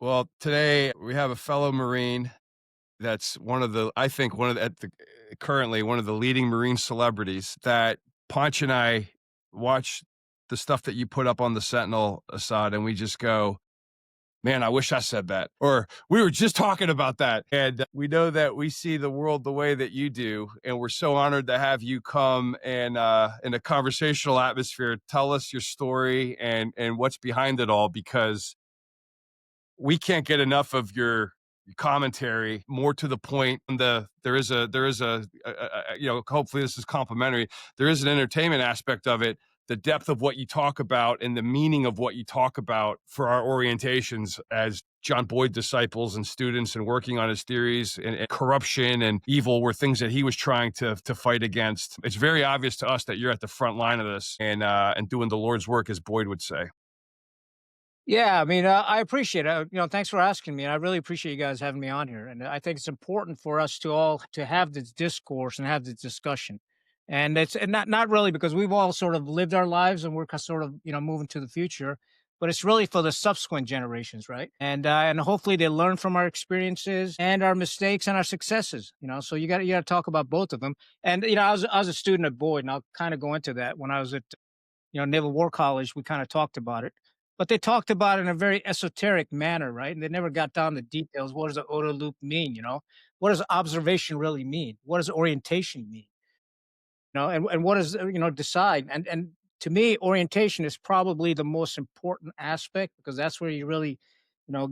Well, today we have a fellow Marine that's one of the, I think, one of the, currently one of the leading Marine celebrities that Ponch and I watch the stuff that you put up on the Sentinel, Assad, and we just go, man, I wish I said that. Or we were just talking about that. And we know that we see the world the way that you do. And we're so honored to have you come and in a conversational atmosphere, tell us your story and what's behind it all, because we can't get enough of your commentary. More to the point, hopefully this is complimentary. There is an entertainment aspect of it, the depth of what you talk about and the meaning of what you talk about for our orientations as John Boyd disciples and students, and working on his theories, and corruption and evil were things that he was trying to fight against. It's very obvious to us that you're at the front line of this and doing the Lord's work, as Boyd would say. Yeah, I mean, I appreciate it. Thanks for asking me. And I really appreciate you guys having me on here. And I think it's important for us to all to have this discourse and have this discussion. And it's and not really because we've all sort of lived our lives and we're sort of moving to the future, but it's really for the subsequent generations, right? And hopefully they learn from our experiences and our mistakes and our successes. So you got to talk about both of them. And I was a student at Boyd, and I'll kind of go into that. When I was at Naval War College, we kind of talked about it. But they talked about it in a very esoteric manner, right? And they never got down to details. What does the OODA loop mean? What does observation really mean? What does orientation mean? And what does decide? And to me, orientation is probably the most important aspect, because that's where you really,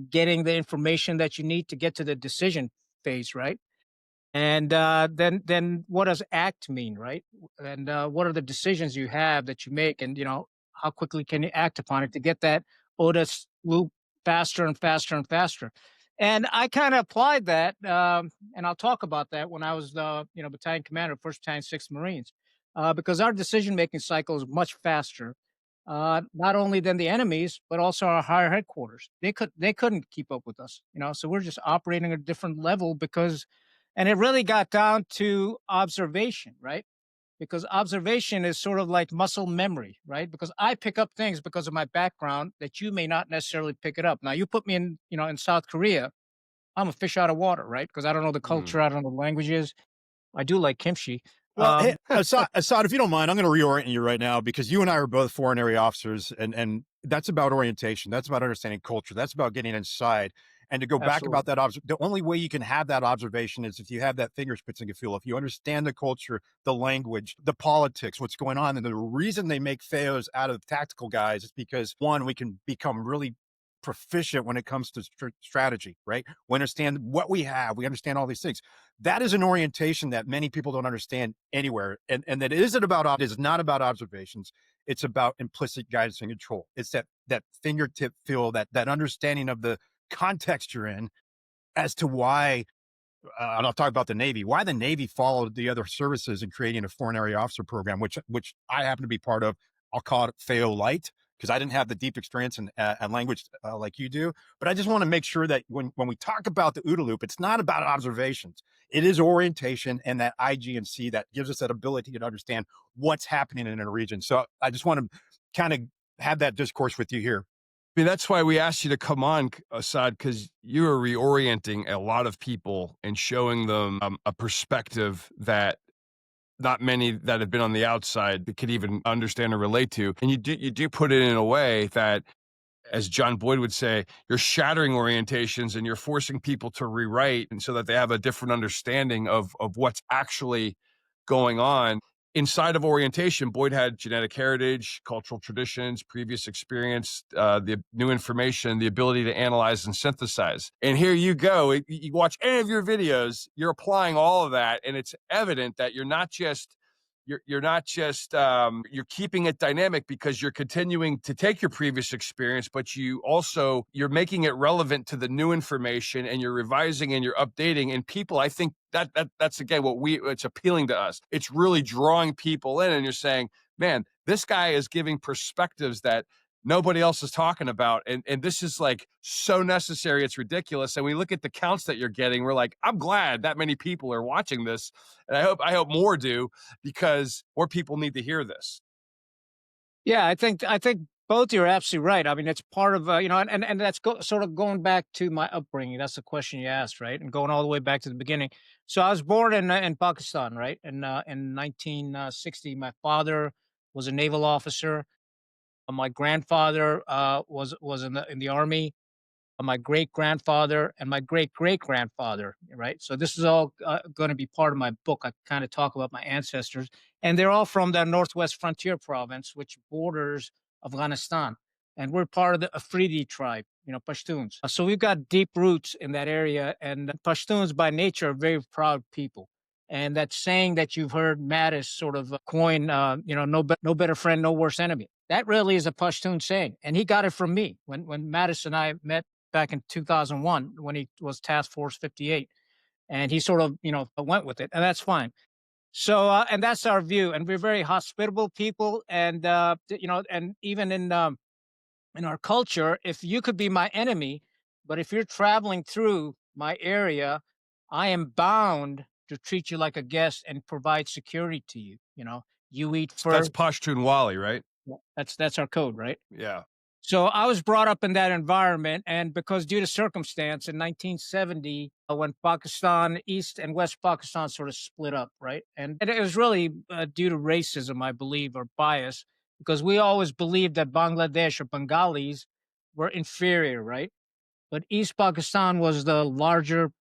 getting the information that you need to get to the decision phase, right? And then what does act mean, right? And what are the decisions you have that you make, and how quickly can you act upon it to get that Otis loop faster and faster and faster? And I kind of applied that, and I'll talk about that when I was the battalion commander, First Battalion, Sixth Marines, because our decision making cycle is much faster, not only than the enemies, but also our higher headquarters. They couldn't keep up with us, so we're just operating at a different level because, and it really got down to observation, right? Because observation is sort of like muscle memory, right? Because I pick up things because of my background that you may not necessarily pick it up. Now, you put me in South Korea, I'm a fish out of water, right? Because I don't know the culture, Mm. I don't know the languages. I do like kimchi. Well, hey, Um, Assad, if you don't mind, I'm going to reorient you right now because you and I are both foreign area officers, and that's about orientation. That's about understanding culture. That's about getting inside. And to go back Absolutely. about that, the only way you can have that observation is if you have that fingerspitzengefühl, if you understand the culture, the language, the politics, what's going on. And the reason they make FAOs out of tactical guys is because, one, we can become really proficient when it comes to strategy, right? We understand what we have. We understand all these things. That is an orientation that many people don't understand anywhere. And that it is not about observations. It's about implicit guidance and control. It's that fingertip feel, that understanding of the context you're in as to why, and I'll talk about the Navy, why the Navy followed the other services in creating a foreign area officer program, which I happen to be part of. I'll call it FAO Light because I didn't have the deep experience and language like you do. But I just want to make sure that when we talk about the OODA loop, it's not about observations. It is orientation and that IG&C that gives us that ability to understand what's happening in a region. So I just want to kind of have that discourse with you here. I mean, that's why we asked you to come on, Assad, because you are reorienting a lot of people and showing them a perspective that not many that have been on the outside that could even understand or relate to. And you do put it in a way that, as John Boyd would say, you're shattering orientations and you're forcing people to rewrite, and so that they have a different understanding of what's actually going on. Inside of orientation, Boyd had genetic heritage, cultural traditions, previous experience, the new information, the ability to analyze and synthesize. And here you go. You watch any of your videos, you're applying all of that, and it's evident that you're keeping it dynamic because you're continuing to take your previous experience, but you're making it relevant to the new information, and you're revising and you're updating. And people, I think that's again it's appealing to us. It's really drawing people in, and you're saying, man, this guy is giving perspectives that nobody else is talking about. And this is like so necessary. It's ridiculous. And we look at the counts that you're getting. We're like, I'm glad that many people are watching this. And I hope more do, because more people need to hear this. yeah, I think Both, you're absolutely right. I mean, it's part of, and that's sort of going back to my upbringing. That's the question you asked, right? And going all the way back to the beginning. So I was born in Pakistan, right? In 1960, my father was a naval officer. My grandfather was in the army. My great grandfather and my great great grandfather, right? So this is all going to be part of my book. I kind of talk about my ancestors, and they're all from the Northwest Frontier Province, which borders Afghanistan. And we're part of the Afridi tribe, Pashtuns. So we've got deep roots in that area, and Pashtuns by nature are very proud people. And that saying that you've heard Mattis sort of coin, no better friend, no worse enemy. That really is a Pashtun saying, and he got it from me when Mattis and I met back in 2001 when he was Task Force 58, and he sort of went with it, and that's fine. So and that's our view, and we're very hospitable people, and and even in our culture, if you could be my enemy, but if you're traveling through my area, I am bound to treat you like a guest and provide security to you. You eat That's first. Pashtun Wali, right? That's our code, right? Yeah. So I was brought up in that environment, and because due to circumstance in 1970, when Pakistan, East and West Pakistan sort of split up, right? And it was really due to racism, I believe, or bias, because we always believed that Bangladesh or Bengalis were inferior, right? But East Pakistan was the larger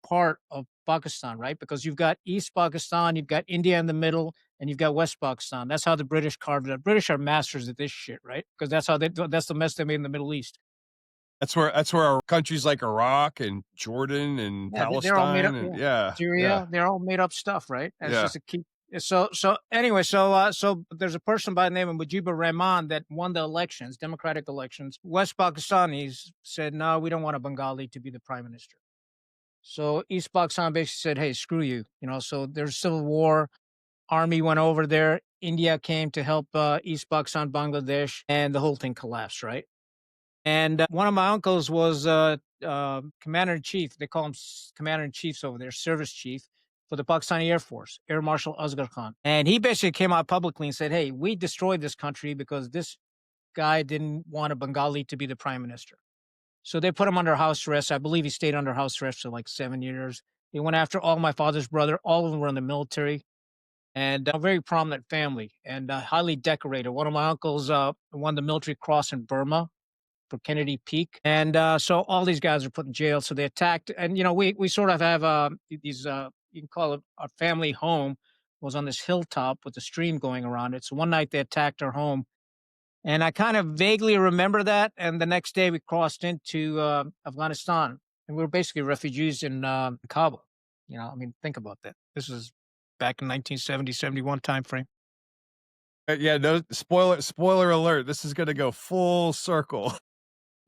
part of Pakistan, right? Because you've got East Pakistan, you've got India in the middle, and you've got West Pakistan. That's how the British carved it up. British are masters at this shit, right? Because that's the mess they made in the Middle East. That's where our countries like Iraq and Jordan and Yeah, they're all made up. Palestine and Yeah, yeah, yeah, Syria, they're all made up stuff, right? That's yeah. just a key. So anyway, so there's a person by the name of Mujibur Rahman that won the elections, democratic elections. West Pakistanis said, no, we don't want a Bengali to be the prime minister. So East Pakistan basically said, hey, screw you. So there's civil war. Army went over there. India came to help East Pakistan, Bangladesh, and the whole thing collapsed, right? And one of my uncles was commander in chief. They call him commander in chiefs over there, service chief for the Pakistani Air Force, Air Marshal Asghar Khan. And he basically came out publicly and said, hey, we destroyed this country because this guy didn't want a Bengali to be the prime minister. So they put him under house arrest. I believe he stayed under house arrest for like 7 years. They went after all my father's brother. All of them were in the military, and a very prominent family and highly decorated. One of my uncles won the Military Cross in Burma for Kennedy Peak. And so all these guys are put in jail. So they attacked. And, we sort of have these, you can call it our family home was on this hilltop with a stream going around it. So one night they attacked our home. And I kind of vaguely remember that. And the next day we crossed into Afghanistan, and we were basically refugees in Kabul. I mean, think about that. This was back in 1970, 71 timeframe. Yeah, no spoiler alert. This is going to go full circle.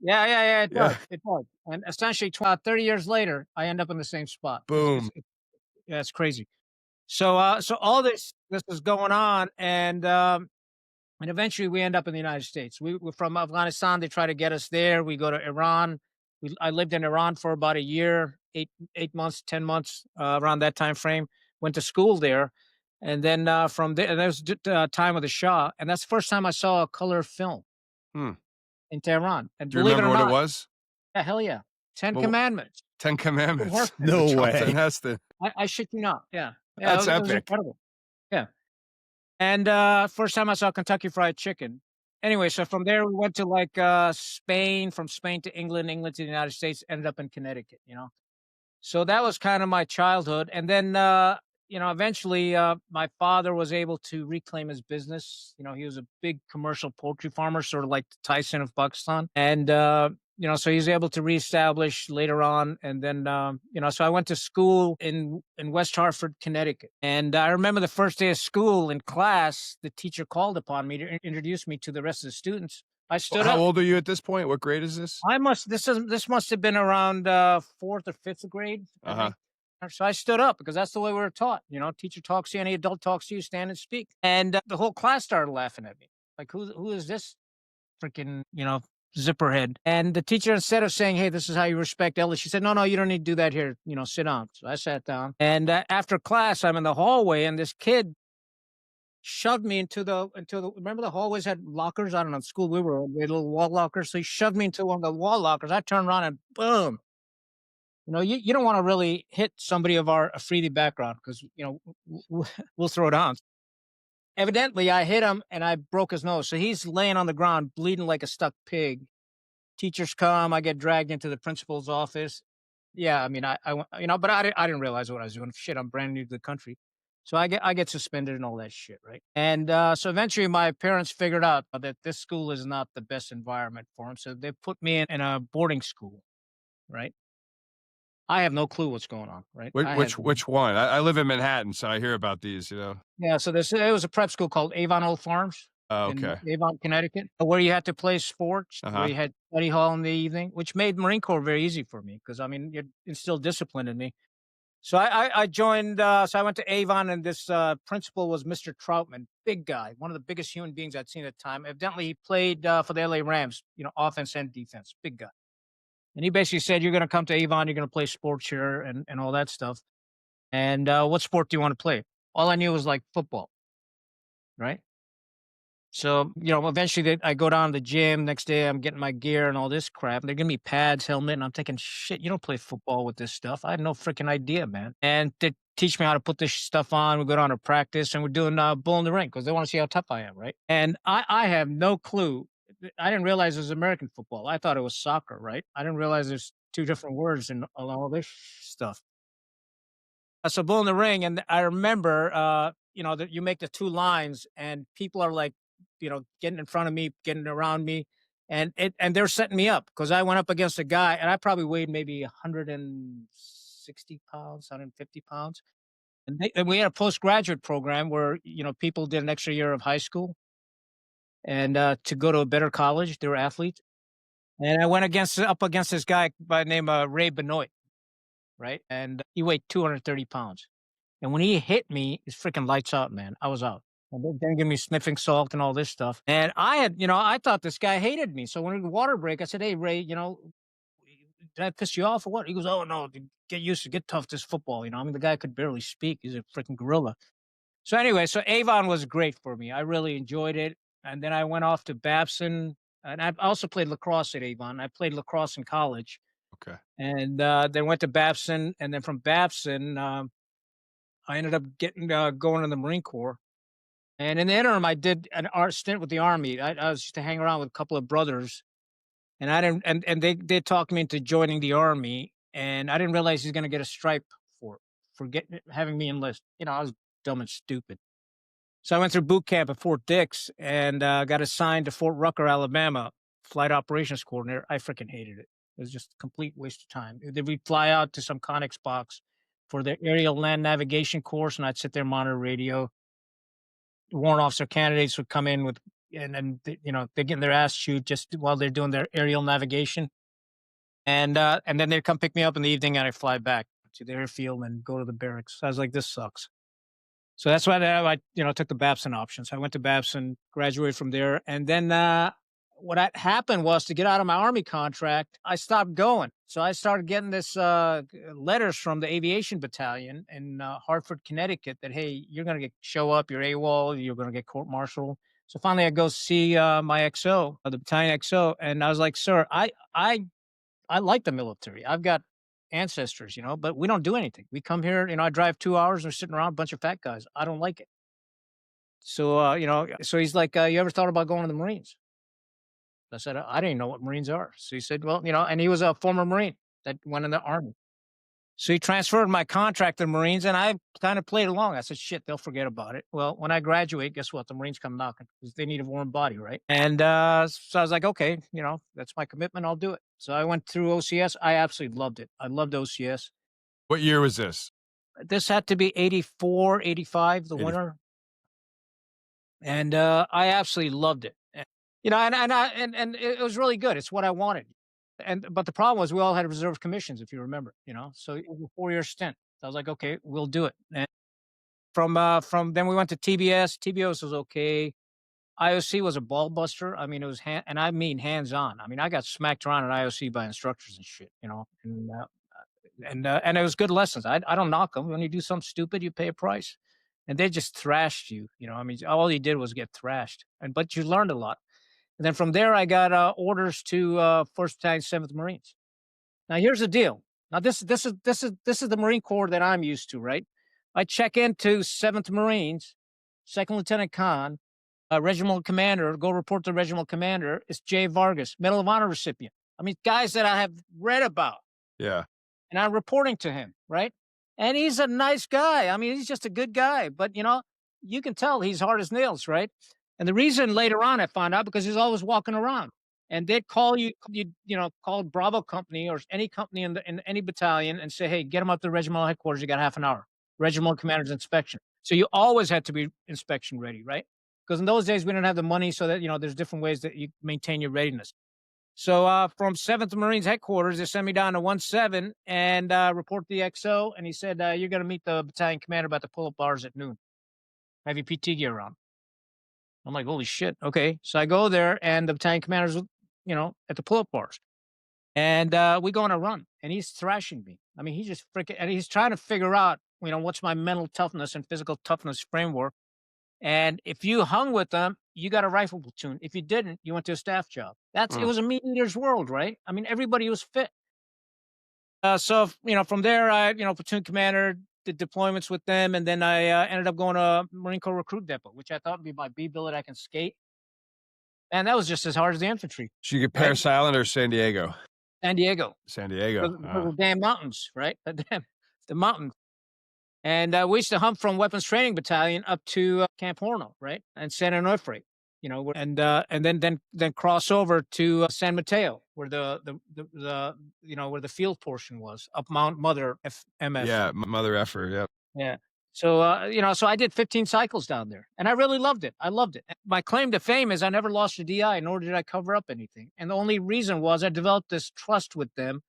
Yeah, it Yeah. does. It does. And essentially 30 years later, I end up in the same spot. Boom. Yeah, it's crazy. So all this is going on, and eventually we end up in the United States. We're from Afghanistan. They try to get us there. We go to Iran. I lived in Iran for about a year, 8 months, 10 months, around that time frame. Went to school there. And then from there, and that was time of the Shah. And that's the first time I saw a color film Hmm. in Tehran. And Do you believe it remember or what not, it was? yeah, hell yeah. Ten Well, Commandments. 10 Commandments. No With way. Charlton Heston. I shit you not. Yeah. That's It was epic. incredible. Yeah. And first time I saw Kentucky Fried Chicken. Anyway, so from there we went to like Spain, from Spain to England, England to the United States, ended up in Connecticut, So that was kind of my childhood. And then eventually my father was able to reclaim his business. He was a big commercial poultry farmer, sort of like the Tyson of Pakistan. And so he was able to reestablish later on. And then so I went to school in West Hartford, Connecticut. And I remember the first day of school in class, the teacher called upon me to introduce me to the rest of the students. I stood How up. old are you at this point? What grade is this? This must have been around fourth or fifth grade. Uh-huh. So I stood up because that's the way we were taught. Teacher talks to you, any adult talks to you, stand and speak. And the whole class started laughing at me. Like, who is this freaking, zipperhead? And the teacher, instead of saying, hey, this is how you respect elders, she said, no, you don't need to do that here. Sit down. So I sat down. And after class, I'm in the hallway, and this kid shoved me into the remember the hallways had lockers? I don't know, in school we were we had little wall lockers. So he shoved me into one of the wall lockers. I turned around and boom. You don't want to really hit somebody of our Afridi background because we'll throw down. Evidently, I hit him and I broke his nose. So he's laying on the ground, bleeding like a stuck pig. Teachers come, I get dragged into the principal's office. Yeah, I mean, but I didn't realize what I was doing. Shit, I'm brand new to the country. So I get suspended and all that shit, right? And so eventually my parents figured out that this school is not the best environment for him. So they put me in a boarding school, right? I have no clue what's going on, right? Which I had which which one? I live in Manhattan, so I hear about these, you know? Yeah, so it was a prep school called Avon Old Farms Oh, in okay. Avon, Connecticut, where you had to play sports, where Uh-huh. you had study hall in the evening, which made Marine Corps very easy for me because I mean, it instilled discipline in me. So I joined. So I went to Avon, and this principal was Mr. Troutman, big guy, one of the biggest human beings I'd seen at the time. Evidently, he played for the LA Rams, offense and defense, big guy. And he basically said, "You're going to come to Avon, you're going to play sports here, and all that stuff. And what sport do you want to play?" All I knew was like football, right? So, eventually I go down to the gym. Next day, I'm getting my gear and all this crap. They're giving me pads, helmet, and I'm thinking, shit, you don't play football with this stuff. I had no freaking idea, man. And they teach me how to put this stuff on. We go down to practice and we're doing bull in the ring because they want to see how tough I am, right? And I have no clue. I didn't realize it was American football. I thought it was soccer, right? I didn't realize there's two different words and all this stuff. So bull in the ring, and I remember, that you make the two lines, and people are like, getting in front of me, getting around me, and they're setting me up because I went up against a guy, and I probably weighed maybe 160 pounds, 150 pounds, and we had a postgraduate program where people did an extra year of high school, and to go to a better college, they were athletes, and I went up against this guy by the name of Ray Benoit, right, and he weighed 230 pounds. And when he hit me, it's freaking lights out, man. I was out. And they didn't give me sniffing salt and all this stuff. And I thought this guy hated me. So when the water break, I said, "Hey, Ray, did I piss you off or what?" He goes, "Oh, no, dude, get used to, get tough, this football." I mean, the guy could barely speak. He's a freaking gorilla. So anyway, so Avon was great for me. I really enjoyed it. And then I went off to Babson. And I also played lacrosse at Avon. I played lacrosse in college. Okay. And then went to Babson. And then from Babson, I ended up getting going to the Marine Corps, and in the interim, I did an art stint with the Army. I was just to hang around with a couple of brothers, and I didn't, and they talked me into joining the Army, and I didn't realize he's going to get a stripe having me enlist. I was dumb and stupid. So I went through boot camp at Fort Dix and got assigned to Fort Rucker, Alabama, flight operations coordinator. I freaking hated it. It was just a complete waste of time. We'd fly out to some Conex box for the aerial land navigation course, and I'd sit there monitor radio. Warrant officer candidates would come in with, and then they're getting their ass chewed just while they're doing their aerial navigation, and then they'd come pick me up in the evening, and I'd fly back to the airfield and go to the barracks. I was like, this sucks. So that's why I took the Babson option. So I went to Babson, graduated from there, and then what had happened was to get out of my Army contract, I stopped going. So I started getting this letters from the Aviation Battalion in Hartford, Connecticut, that hey, you're going to show up, you're AWOL, you're going to get court-martialed. So finally, I go see my XO, the battalion XO, and I was like, "Sir, I like the military. I've got ancestors, but we don't do anything. We come here, I drive 2 hours and we're sitting around a bunch of fat guys. I don't like it." So, so he's like, "You ever thought about going to the Marines?" I said, "I didn't know what Marines are." So he said, "Well, and he was a former Marine that went in the Army. So he transferred my contract to the Marines, and I kind of played along. I said, shit, they'll forget about it. Well, when I graduate, guess what? The Marines come knocking because they need a warm body, right? And so I was like, okay, that's my commitment. I'll do it. So I went through OCS. I absolutely loved it. I loved OCS. What year was this? This had to be 84, 85, the 80 winter. And I absolutely loved it. And it was really good. It's what I wanted. But the problem was we all had reserve commissions, if you remember, so it was a 4-year stint. I was like, okay, we'll do it. And from then we went to TBS. TBS was okay. IOC was a ball buster. I mean, it was and I mean hands on. I mean, I got smacked around at IOC by instructors and shit, and it was good lessons. I don't knock them. When you do something stupid, you pay a price. and they just thrashed you. I mean, all you did was get thrashed, but you learned a lot. And then from there, I got orders to 1st Battalion, 7th Marines. Now here's the deal. Now this is the Marine Corps that I'm used to, right? I check into 7th Marines, 2nd Lieutenant Khan, regimental commander, go report to regimental commander. It's Jay Vargas, Medal of Honor recipient. I mean, guys that I have read about, Yeah. and I'm reporting to him, right? And he's a nice guy. I mean, he's just a good guy, but you can tell he's hard as nails, right? And the reason later on I found out because he's always walking around, and they'd call call Bravo company or any company in any battalion and say, hey, get him up to regimental headquarters. You got half an hour. Regimental commander's inspection. So you always had to be inspection ready, right? Because in those days we didn't have the money, so that there's different ways that you maintain your readiness. So from 7th Marines headquarters, they sent me down to 17 and report the XO. And he said, you're going to meet the battalion commander about the pull-up bars at noon. Have your PT gear on. I'm like, holy shit. Okay. So I go there and the battalion commander's, at the pull-up bars. And we go on a run and he's thrashing me. I mean, he just freaking, and he's trying to figure out, what's my mental toughness and physical toughness framework. And if you hung with them, you got a rifle platoon. If you didn't, you went to a staff job. It was a meat eater's world, right? I mean, everybody was fit. From there, I, platoon commander, did deployments with them. And then I ended up going to Marine Corps Recruit Depot, which I thought would be my B billet. I can skate. And that was just as hard as the infantry. So you get Paris Island or San Diego? San Diego. San Diego. The damn mountains, right? The mountains. And we used to hump from Weapons Training Battalion up to Camp Horno, right, and San Onofre, and then cross over to San Mateo, where the where the field portion was, up Mount Mother FMF. Yeah, Mother Effer. Yep. Yeah. So I did 15 cycles down there, and I really loved it. I loved it. My claim to fame is I never lost a DI, nor did I cover up anything. And the only reason was I developed this trust with them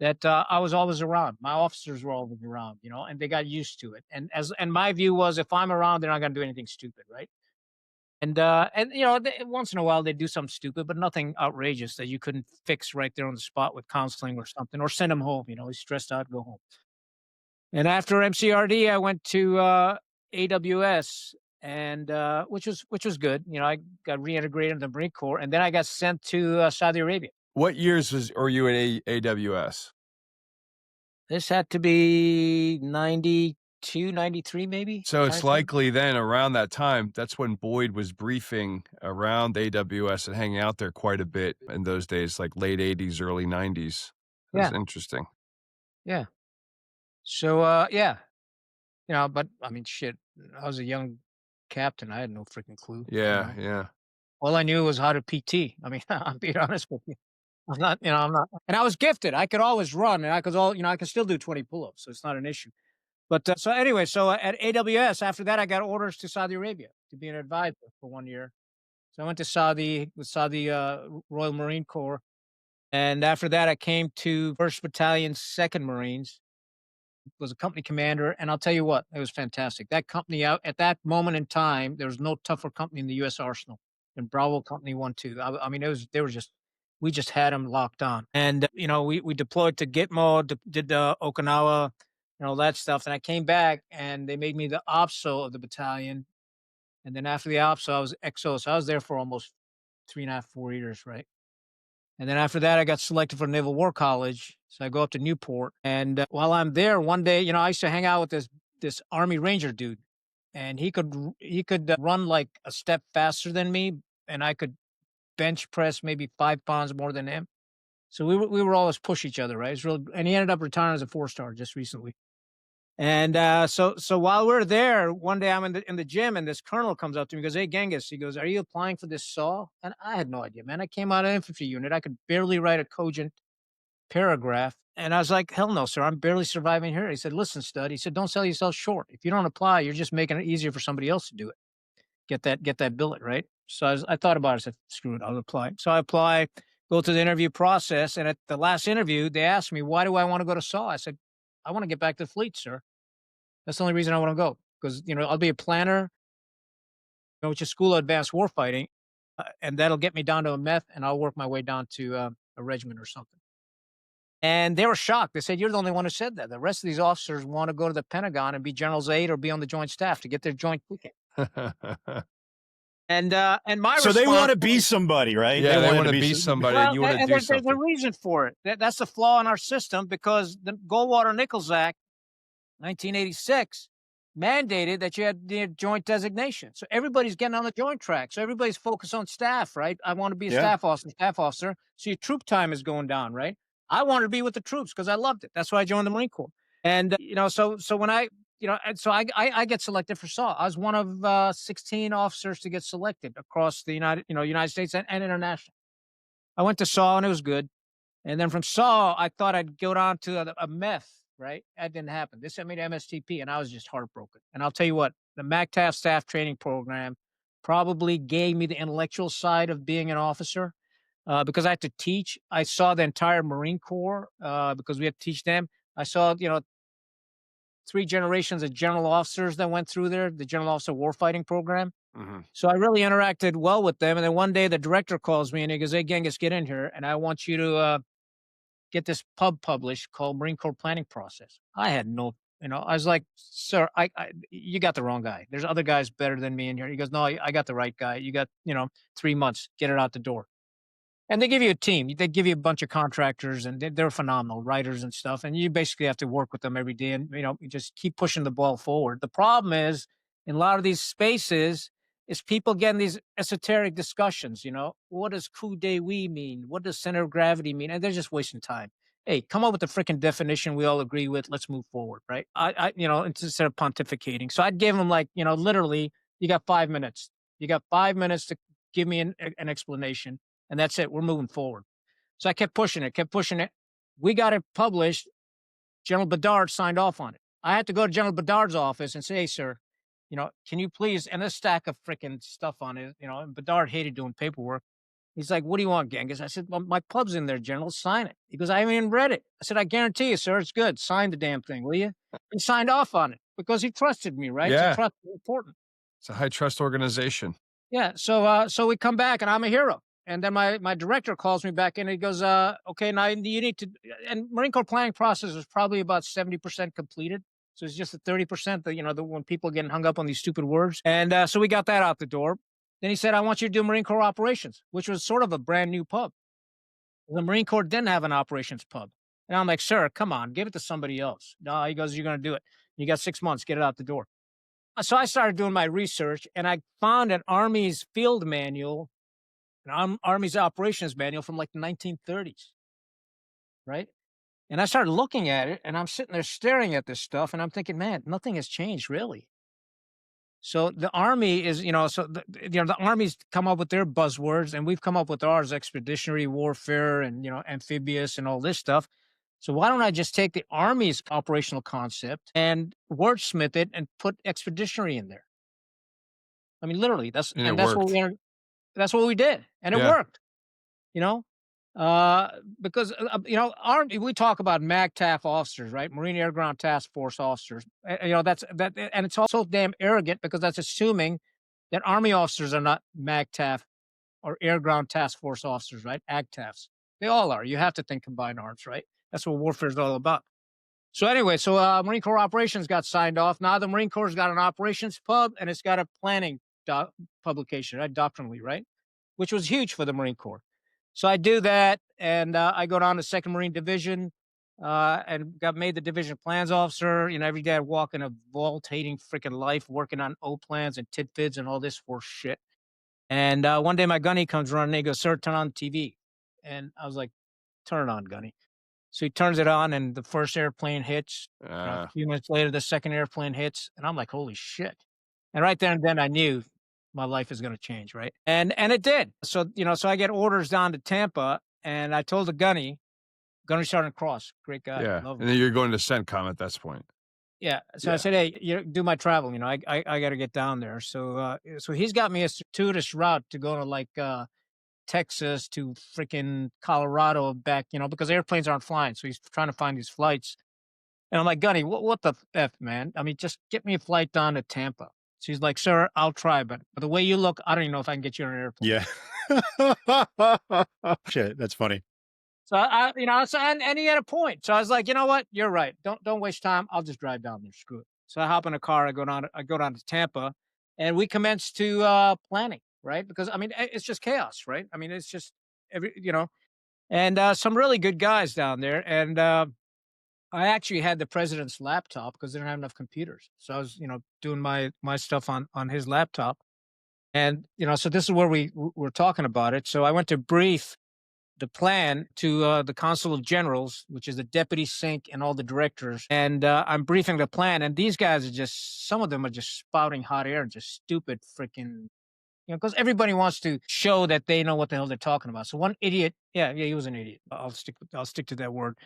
that I was always around. My officers were always around, and they got used to it. And my view was, if I'm around, they're not going to do anything stupid, right? And once in a while they do something stupid, but nothing outrageous that you couldn't fix right there on the spot with counseling or something, or send him home. He's stressed out, go home. And after MCRD, I went to AWS, and which was good. I got reintegrated into the Marine Corps, and then I got sent to Saudi Arabia. What years were you in AWS? This had to be 92, 93 maybe. So it's likely then around that time, that's when Boyd was briefing around AWS and hanging out there quite a bit in those days, like late 80s, early 90s. That's interesting. Yeah. So, but I mean, shit, I was a young captain. I had no freaking clue. Yeah, yeah. All I knew was how to PT. I mean, I'm being honest with you. I'm not, and I was gifted. I could always run, and I could still do 20 pull-ups, so it's not an issue. But at AWS, after that, I got orders to Saudi Arabia to be an advisor for 1 year. So I went to Saudi with Saudi Royal Marine Corps, and after that, I came to 1st Battalion, 2nd Marines. Was a company commander, and I'll tell you what, it was fantastic. That company out at that moment in time, there was no tougher company in the U.S. arsenal than Bravo Company 1-2. I mean, we just had them locked on. And, we deployed to Gitmo, did Okinawa, and all that stuff. And I came back and they made me the OPSO of the battalion. And then after the OPSO, I was XO. So I was there for almost 3.5, 4 years, right? And then after that, I got selected for Naval War College. So I go up to Newport. And while I'm there, one day, I used to hang out with this Army Ranger dude. And he could run like a step faster than me. And I could bench press maybe 5 pounds more than him. So we were always push each other, right? It's real, and he ended up retiring as a 4-star just recently. And so while we're there, one day I'm in the gym, and this colonel comes up to me and goes, "Hey, Genghis," he goes, "Are you applying for this SAW?" And I had no idea, man. I came out of infantry unit. I could barely write a cogent paragraph. And I was like, "Hell no, sir. I'm barely surviving here." He said, "Listen, stud." He said, "Don't sell yourself short. If you don't apply, you're just making it easier for somebody else to do it. Get that billet, right?" So I thought about it. I said, "Screw it. I'll apply." So I apply, go through the interview process. And at the last interview, they asked me, "Why do I want to go to SAW?" I said, "I want to get back to the fleet, sir. That's the only reason I want to go, because, I'll be a planner, which is School of Advanced Warfighting, and that'll get me down to a MEF, and I'll work my way down to a regiment or something." And they were shocked. They said, "You're the only one who said that. The rest of these officers want to go to the Pentagon and be general's aide or be on the Joint Staff to get their joint ticket." And my So they want response to be somebody, right? Yeah, they wanted want to be somebody, and well, you want to do there's a something. reason for it. That's the flaw in our system because the Goldwater-Nichols Act, 1986, mandated that you had the joint designation. So everybody's getting on the joint track. So everybody's focused on staff, right? I want to be a Yeah. staff officer. So your troop time is going down, right? I wanted to be with the troops because I loved it. That's why I joined the Marine Corps. And so when and so I get selected for SAW. I was one of 16 officers to get selected across the United States and international. I went to SAW and it was good. And then from SAW, I thought I'd go down to a meth, right? That didn't happen. They sent me to MSTP and I was just heartbroken. And I'll tell you what, the MACTAF staff training program probably gave me the intellectual side of being an officer because I had to teach. I saw the entire Marine Corps because we had to teach them. I saw, 3 generations of general officers that went through there, the General Officer Warfighting Program. Mm-hmm. So I really interacted well with them. And then one day the director calls me and he goes, "Hey, Genghis, get in here. And I want you to get this pub published called Marine Corps Planning Process." I had no, I was like, "Sir, you got the wrong guy. There's other guys better than me in here." He goes, "No, I got the right guy. You got, 3 months, get it out the door." And they give you a team. They give you a bunch of contractors, and they're phenomenal writers and stuff. And you basically have to work with them every day, and you just keep pushing the ball forward. The problem is, in a lot of these spaces, is people getting these esoteric discussions. What does coup d'etat mean? What does center of gravity mean? And they're just wasting time. Hey, come up with a freaking definition we all agree with. Let's move forward, right? Instead of pontificating. So I'd give them literally, you got 5 minutes. You got 5 minutes to give me an explanation. And that's it. We're moving forward. So I kept pushing it. We got it published. General Bedard signed off on it. I had to go to General Bedard's office and say, "Hey, sir, can you please," and a stack of freaking stuff on it, and Bedard hated doing paperwork. He's like, "What do you want, Genghis?" I said, "Well, my pub's in there, General. Sign it." He goes, "I haven't even read it." I said, "I guarantee you, sir, it's good. Sign the damn thing, will you?" He signed off on it because he trusted me, right? Yeah. So trust is important. It's a high trust organization. Yeah. So we come back and I'm a hero. And then my director calls me back in and he goes, "Okay, now you need to," and Marine Corps planning process was probably about 70% completed. So it's just the 30% that, when people are getting hung up on these stupid words. And so we got that out the door. Then he said, "I want you to do Marine Corps operations," which was sort of a brand new pub. The Marine Corps didn't have an operations pub. And I'm like, "Sir, come on, give it to somebody else." No, he goes, "You're going to do it. You got 6 months, get it out the door." So I started doing my research and I found an Army's field manual, an Army's operations manual from the 1930s, right? And I started looking at it and I'm sitting there staring at this stuff and I'm thinking, man, nothing has changed really. So the Army is, the Army's come up with their buzzwords and we've come up with ours: expeditionary warfare and, amphibious and all this stuff. So why don't I just take the Army's operational concept and wordsmith it and put expeditionary in there? I mean, literally, that's what we did, and it Yeah. worked. You know, because we talk about MACTAF officers, right? Marine Air Ground Task Force officers. And it's also damn arrogant because that's assuming that Army officers are not MACTAF or Air Ground Task Force officers, right? AGTAFs. They all are. You have to think combined arms, right? That's what warfare is all about. So anyway, Marine Corps operations got signed off. Now the Marine Corps has got an operations pub and it's got a planning publication, right? Doctrinally, right? Which was huge for the Marine Corps. So I do that, and I go down to 2nd Marine Division, and got made the division plans officer. Every day I walk in a vault-hating freaking life, working on O plans and tidfids and all this horse shit. And one day my gunny comes running, and he goes, "Sir, turn on the TV." And I was like, "Turn it on, gunny." So he turns it on, and the first airplane hits. A few minutes later, the second airplane hits, and I'm like, "Holy shit!" And right there and then, I knew my life is going to change, right? And it did. So so I get orders down to Tampa, and I told the gunny Sergeant Cross, great guy, Yeah. love him. And then you're going to CENTCOM at this point. Yeah. So Yeah. I said, "Hey, do my travel. I got to get down there." So he's got me a circuitous route to go to Texas to freaking Colorado back, because airplanes aren't flying. So he's trying to find these flights. And I'm like, "Gunny, what the F, man? I mean, just get me a flight down to Tampa." She's like, "Sir, I'll try, but the way you look, I don't even know if I can get you on an airplane." Yeah. Shit, that's funny. So and he had a point. So I was like, you know what? You're right. Don't waste time. I'll just drive down there. Screw it. So I hop in a car. I go down to Tampa, and we commence to planning. Right, because I mean it's just chaos. Right. I mean it's just and some really good guys down there. And I actually had the president's laptop because they didn't have enough computers. So I was doing my stuff on his laptop. And so this is where we're talking about it. So I went to brief the plan to the Council of Generals, which is the deputy sync and all the directors. And I'm briefing the plan. And these guys are just, some of them are just spouting hot air, just stupid freaking, because everybody wants to show that they know what the hell they're talking about. So one idiot, yeah, he was an idiot. I'll stick to that word.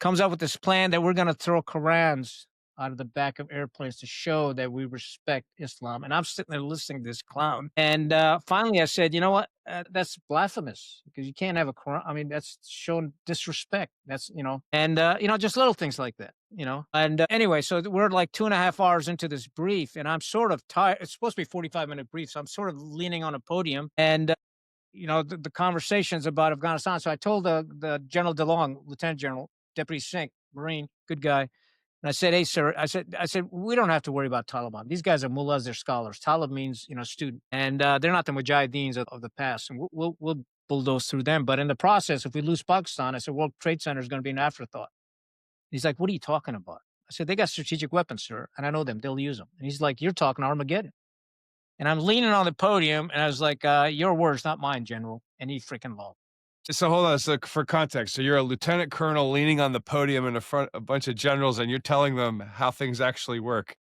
Comes up with this plan that we're going to throw Korans out of the back of airplanes to show that we respect Islam. And I'm sitting there listening to this clown. And finally, I said, you know what? That's blasphemous because you can't have a Quran. I mean, that's showing disrespect. That's, and, just little things like that. And anyway, so we're like 2.5 hours into this brief, and I'm sort of tired. It's supposed to be 45-minute brief. So I'm sort of leaning on a podium. And, the conversation's about Afghanistan. So I told the General DeLong, Lieutenant General, Deputy Sink, Marine, good guy. And I said, hey, sir, I said, we don't have to worry about Taliban. These guys are mullahs, they're scholars. Talib means, student. And they're not the mujahideens of the past. And we'll bulldoze through them. But in the process, if we lose Pakistan, I said, World Trade Center is going to be an afterthought. He's like, what are you talking about? I said, they got strategic weapons, sir. And I know them. They'll use them. And he's like, you're talking Armageddon. And I'm leaning on the podium. And I was like, your words, not mine, General. And he freaking laughed. So hold on. So for context, so you're a lieutenant colonel leaning on the podium in front of a bunch of generals, and you're telling them how things actually work.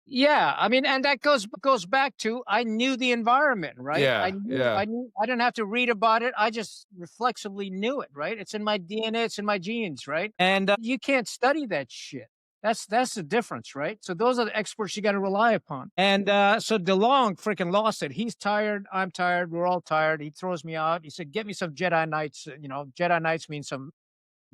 Yeah, I mean, and that goes back to I knew the environment, right? Yeah, I knew, yeah. I knew. I didn't have to read about it. I just reflexively knew it, right? It's in my DNA. It's in my genes, right? And you can't study that shit. That's the difference, right? So those are the experts you got to rely upon. And so DeLong freaking lost it. He's tired. I'm tired. We're all tired. He throws me out. He said, "Get me some Jedi Knights." Jedi Knights mean some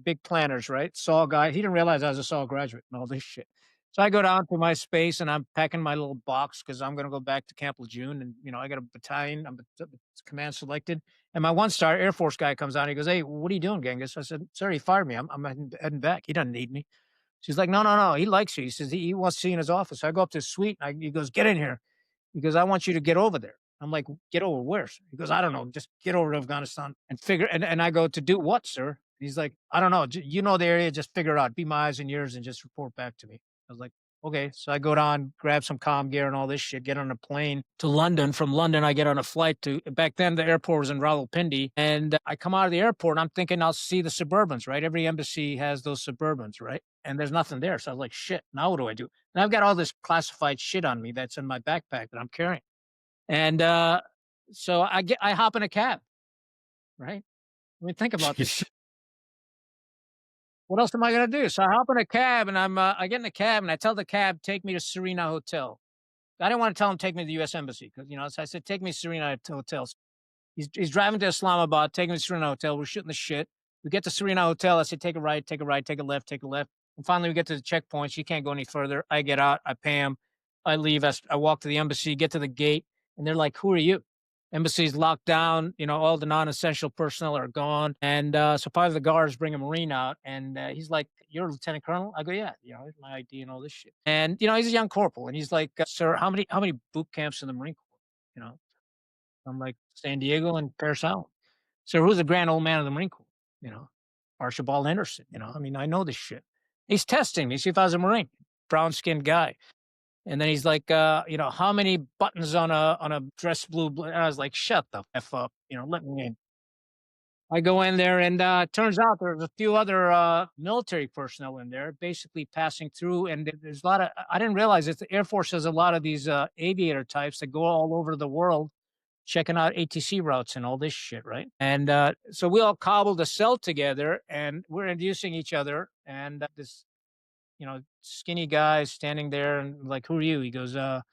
big planners, right? Saw guy. He didn't realize I was a Saw graduate and all this shit. So I go down to my space and I'm packing my little box because I'm going to go back to Camp Lejeune. And, I got a battalion. I'm command selected. And my 1-star Air Force guy comes on. He goes, hey, what are you doing, Genghis? I said, sir, he fired me. I'm heading back. He doesn't need me. She's like, no. He likes you. He says he wants to see you in his office. So I go up to his suite. And he goes, get in here. He goes, I want you to get over there. I'm like, get over where? He goes, I don't know. Just get over to Afghanistan and figure. And I go, to do what, sir? He's like, I don't know. You know the area. Just figure it out. Be my eyes and ears and just report back to me. I was like, okay. So I go down, grab some comm gear and all this shit, get on a plane to London. From London, I get on a flight to, back then the airport was in Rawalpindi. And I come out of the airport and I'm thinking I'll see the Suburbans, right? Every embassy has those Suburbans, right? And there's nothing there. So I was like, shit, now what do I do? And I've got all this classified shit on me that's in my backpack that I'm carrying. And so I hop in a cab, right? I mean, think about this. What else am I going to do? So I hop in a cab and I get in a cab and I tell the cab, take me to Serena Hotel. I didn't want to tell him, take me to the US Embassy because, so I said, take me to Serena Hotel. He's driving to Islamabad, taking me to Serena Hotel. We're shooting the shit. We get to Serena Hotel. I said, take a right, take a right, take a left, take a left. And finally we get to the checkpoint. She can't go any further. I get out. I pay him. I leave. I walk to the embassy, get to the gate. And they're like, who are you? Embassy's locked down. All the non-essential personnel are gone. And so part of the guards bring a Marine out. And he's like, you're a lieutenant colonel? I go, yeah. Here's my ID and all this shit. And, he's a young corporal. And he's like, sir, how many boot camps in the Marine Corps? I'm like, San Diego and Paris Island. So who's the grand old man of the Marine Corps? Archibald Henderson. I mean, I know this shit. He's testing me, see if I was a Marine, brown-skinned guy. And then he's like, how many buttons on a dress blue? And I was like, shut the F up. Let me in. I go in there and turns out there's a few other military personnel in there basically passing through. And there's a lot of, I didn't realize that the Air Force has a lot of these aviator types that go all over the world checking out ATC routes and all this shit, right? And so we all cobbled a cell together and we're introducing each other. And this skinny guy standing there and like, who are you? He goes, I'm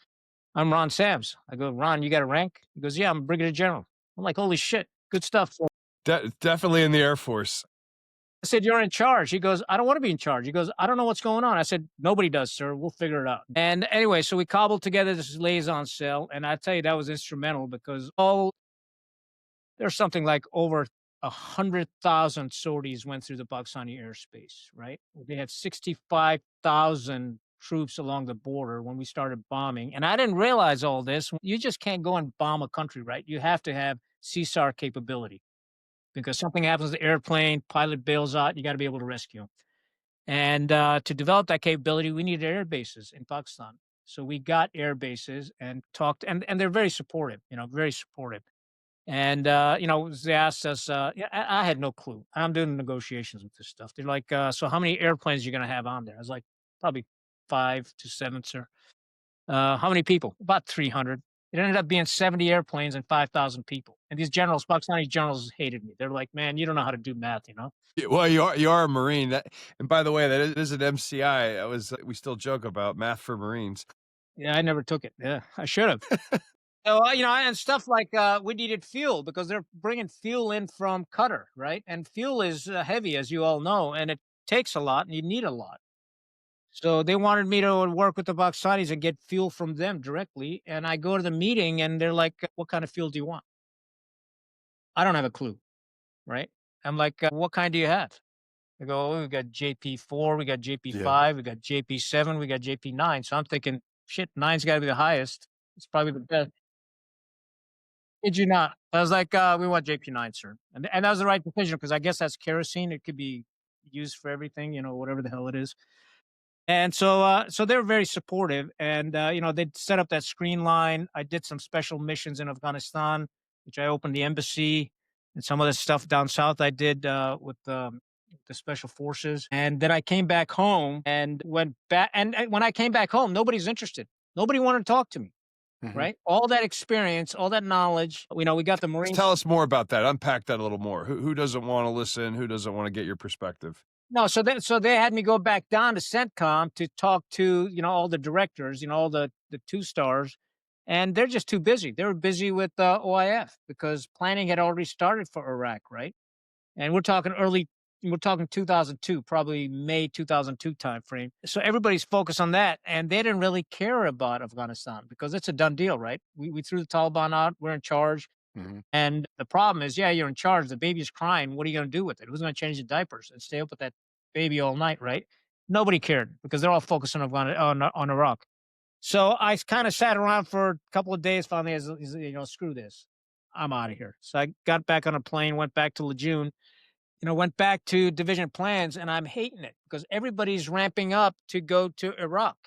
Ron Sams. I go, Ron, you got a rank? He goes, yeah, I'm a brigadier general. I'm like, holy shit, good stuff. Definitely in the Air Force. I said, you're in charge. He goes, I don't want to be in charge. He goes, I don't know what's going on. I said, nobody does, sir. We'll figure it out. And anyway, so we cobbled together this liaison cell. And I tell you, that was instrumental because there's something like over 100,000 sorties went through the Pakistani airspace, right? They had 65,000 troops along the border when we started bombing. And I didn't realize all this. You just can't go and bomb a country, right? You have to have CSAR capability because something happens to the airplane, pilot bails out, you got to be able to rescue him. And to develop that capability, we needed air bases in Pakistan. So we got air bases and talked, and they're very supportive, very supportive. And they asked us, yeah, I had no clue. I'm doing negotiations with this stuff. They're like, so how many airplanes are you going to have on there? I was like, probably 5 to 7, sir. How many people? About 300. It ended up being 70 airplanes and 5,000 people. And these generals, Pakistani generals, hated me. They're like, man, you don't know how to do math, Yeah, well, you are a Marine. And by the way, that is an MCI. I was we still joke about math for Marines. Yeah, I never took it. Yeah, I should have. So, and stuff like we needed fuel because they're bringing fuel in from Qatar, right? And fuel is heavy, as you all know, and it takes a lot, and you need a lot. So they wanted me to work with the Pakistanis and get fuel from them directly. And I go to the meeting, and they're like, "What kind of fuel do you want?" I don't have a clue, right? I'm like, "What kind do you have?" They go, "Oh, we got JP4, we got Yeah. JP5, we got JP7, we got JP9." So I'm thinking, shit, nine's got to be the highest. It's probably the best. Did you not? I was like, "We want JP9, sir." And that was the right decision because I guess that's kerosene. It could be used for everything, whatever the hell it is. And so they were very supportive, and they'd set up that screen line. I did some special missions in Afghanistan, which I opened the embassy, and some of the stuff down south I did with the special forces. And then I came back home and went back. And when I came back home, nobody's interested. Nobody wanted to talk to me. Mhm. Right? All that experience, all that knowledge. We got the Marines. Tell us more about that. Unpack that a little more. Who doesn't want to listen? Who doesn't want to get your perspective? No, so they had me go back down to CENTCOM to talk to, all the directors, all the 2 stars, and they're just too busy. They were busy with OIF because planning had already started for Iraq, right? And we're talking 2002, probably May 2002 timeframe. So everybody's focused on that, and they didn't really care about Afghanistan because it's a done deal, right? We threw the Taliban out. We're in charge. Mhm. And the problem is, yeah, you're in charge. The baby's crying. What are you going to do with it? Who's going to change the diapers and stay up with that baby all night, right? Nobody cared because they're all focused on Iraq. So I kind of sat around for a couple of days. Finally, screw this, I'm out of here. So I got back on a plane, went back to Lejeune, went back to division plans, and I'm hating it because everybody's ramping up to go to Iraq.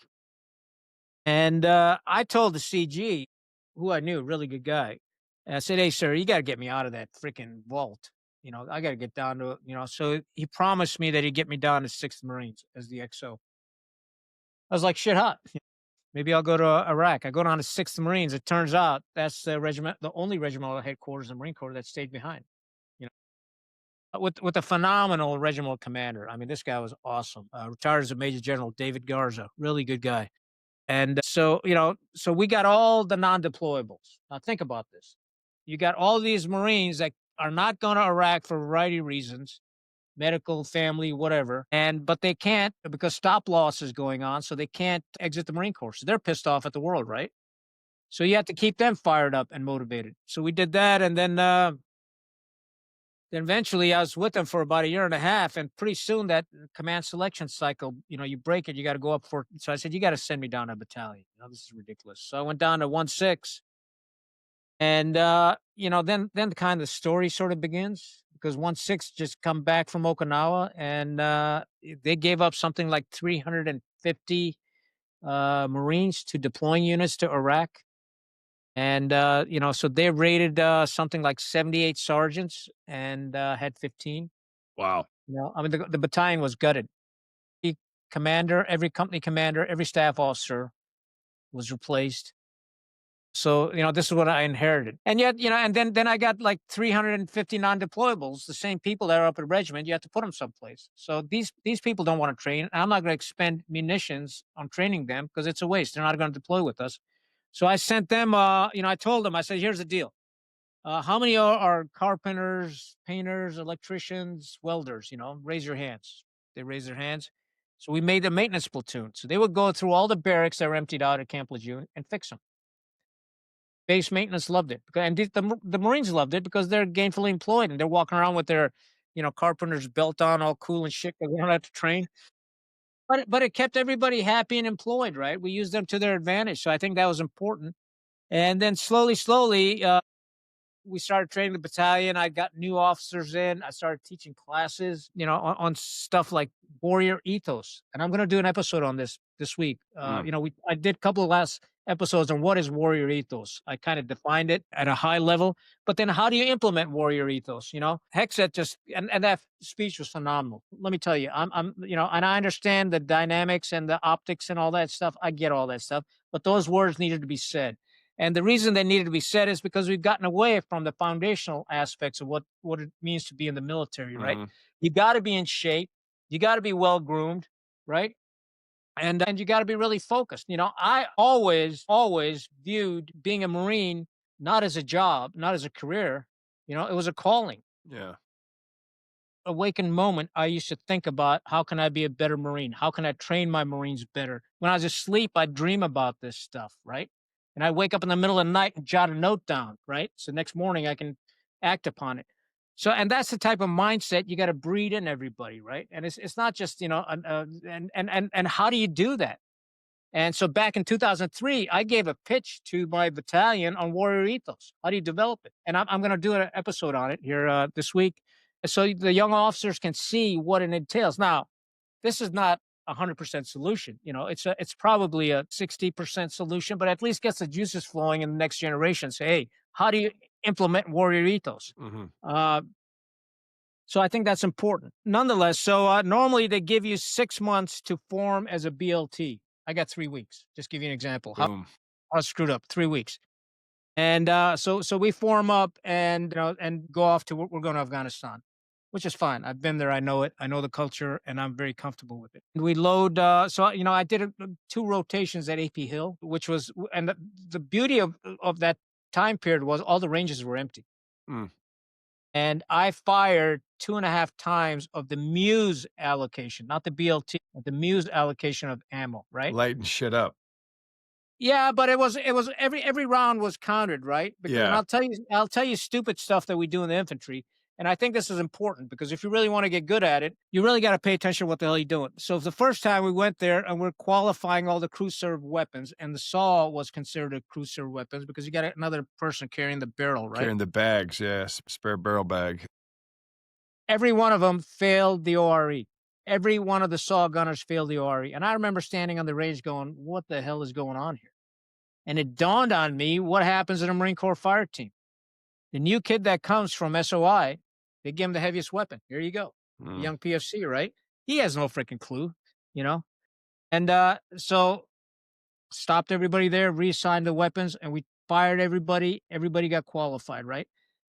And I told the CG, who I knew, really good guy, and I said, "Hey, sir, you got to get me out of that freaking vault. I got to get down to, So he promised me that he'd get me down to 6th Marines as the XO. I was like, shit hot. Maybe I'll go to Iraq. I go down to 6th Marines. It turns out that's the only regimental headquarters in the Marine Corps that stayed behind. You with a phenomenal regimental commander. I mean, this guy was awesome. Retired as a Major General, David Garza, really good guy. And so we got all the non-deployables. Now think about this. You got all these Marines that are not going to Iraq for a variety of reasons, medical, family, whatever. But they can't because stop loss is going on. So they can't exit the Marine Corps. So they're pissed off at the world, right? So you have to keep them fired up and motivated. So we did that. And then eventually I was with them for about a year and a half, and pretty soon that command selection cycle, you break it, you got to go up for. So I said, you got to send me down to a battalion. This is ridiculous. So I went down to 1-6, and then kind of the story sort of begins because 1-6 just come back from Okinawa, and they gave up something like 350 Marines to deploying units to Iraq. And, so they rated something like 78 sergeants and had 15. Wow. I mean, the battalion was gutted. The commander, every company commander, every staff officer was replaced. So, this is what I inherited. And yet, and then I got like 350 non-deployables, the same people that are up at regiment, you have to put them someplace. So these people don't want to train. I'm not going to expend munitions on training them because it's a waste. They're not going to deploy with us. So I sent them, I told them, I said, here's the deal. How many are carpenters, painters, electricians, welders? Raise your hands. They raise their hands. So we made the maintenance platoon. So they would go through all the barracks that were emptied out at Camp Lejeune and fix them. Base maintenance loved it, and the Marines loved it because they're gainfully employed and they're walking around with their, carpenter's belt on, all cool and shit. 'Cause they don't have to train. But it kept everybody happy and employed, right? We used them to their advantage, so I think that was important. And then slowly, we started training the battalion. I got new officers in. I started teaching classes, on stuff like warrior ethos. And I'm going to do an episode on this week. Mm. I did a couple of last episodes on what is warrior ethos. I kind of defined it at a high level, but then how do you implement warrior ethos? Hexet and that speech was phenomenal. Let me tell you, and I understand the dynamics and the optics and all that stuff. I get all that stuff, but those words needed to be said. And the reason they needed to be said is because we've gotten away from the foundational aspects of what it means to be in the military, right? Mhm. You got to be in shape. You got to be well groomed, right? And you got to be really focused. I always viewed being a Marine not as a job, not as a career. It was a calling. Yeah. Awakened moment, I used to think about how can I be a better Marine? How can I train my Marines better? When I was asleep, I'd dream about this stuff, right? And I wake up in the middle of the night and jot a note down, right? So next morning I can act upon it. So, and that's the type of mindset you got to breed in everybody, right? And it's not just and how do you do that? And so back in 2003, I gave a pitch to my battalion on warrior ethos. How do you develop it? And I'm going to do an episode on it here this week, so the young officers can see what it entails. Now, this is not 100% solution. It's probably a 60% solution, but at least gets the juices flowing in the next generation. Say, hey, how do you implement warrior ethos? Mhm. So I think that's important. Nonetheless, so normally they give you 6 months to form as a BLT. I got 3 weeks. Just give you an example. Boom. How screwed up? 3 weeks. And so we form up and and go off to we're going to Afghanistan, which is fine. I've been there. I know it. I know the culture, and I'm very comfortable with it. And we load. I did 2 rotations at AP Hill, which was and the beauty of that time period was all the ranges were empty. Mm. And I fired 2.5 times of the Muse allocation, not the BLT, but the Muse allocation of ammo, right? Lighten shit up. Yeah, but it was every round was counted, right? Because and Yeah. I'll tell you stupid stuff that we do in the infantry. And I think this is important because if you really want to get good at it, you really got to pay attention to what the hell you're doing. So the first time we went there and we're qualifying all the crew served weapons, and the saw was considered a crew served weapons because you got another person carrying the barrel, right? Carrying the bags, yeah, spare barrel bag. Every one of them failed the ORE. Every one of the saw gunners failed the ORE. And I remember standing on the range going, what the hell is going on here? And it dawned on me what happens in a Marine Corps fire team. The new kid that comes from SOI, they give him the heaviest weapon. Here you go. The Mm. young PFC, right? He has no freaking clue, And so stopped everybody there, reassigned the weapons, and we fired everybody. Everybody got qualified, right?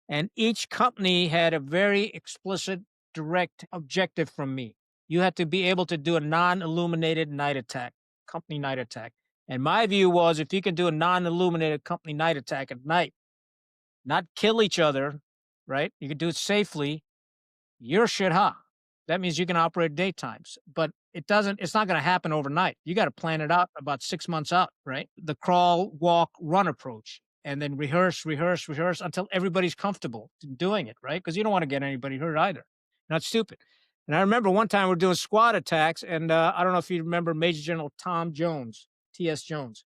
And each company had a very explicit, direct objective from me. You had to be able to do a non-illuminated night attack, company night attack. And my view was if you can do a non-illuminated company night attack at night, not kill each other, right? You can do it safely. You're shit hot. That means you can operate daytimes, but it's not going to happen overnight. You got to plan it out about 6 months out, right? The crawl, walk, run approach, and then rehearse until everybody's comfortable doing it, right? Because you don't want to get anybody hurt either. Not stupid. And I remember one time we are doing squad attacks, and I don't know if you remember Major General Tom Jones, T.S. Jones.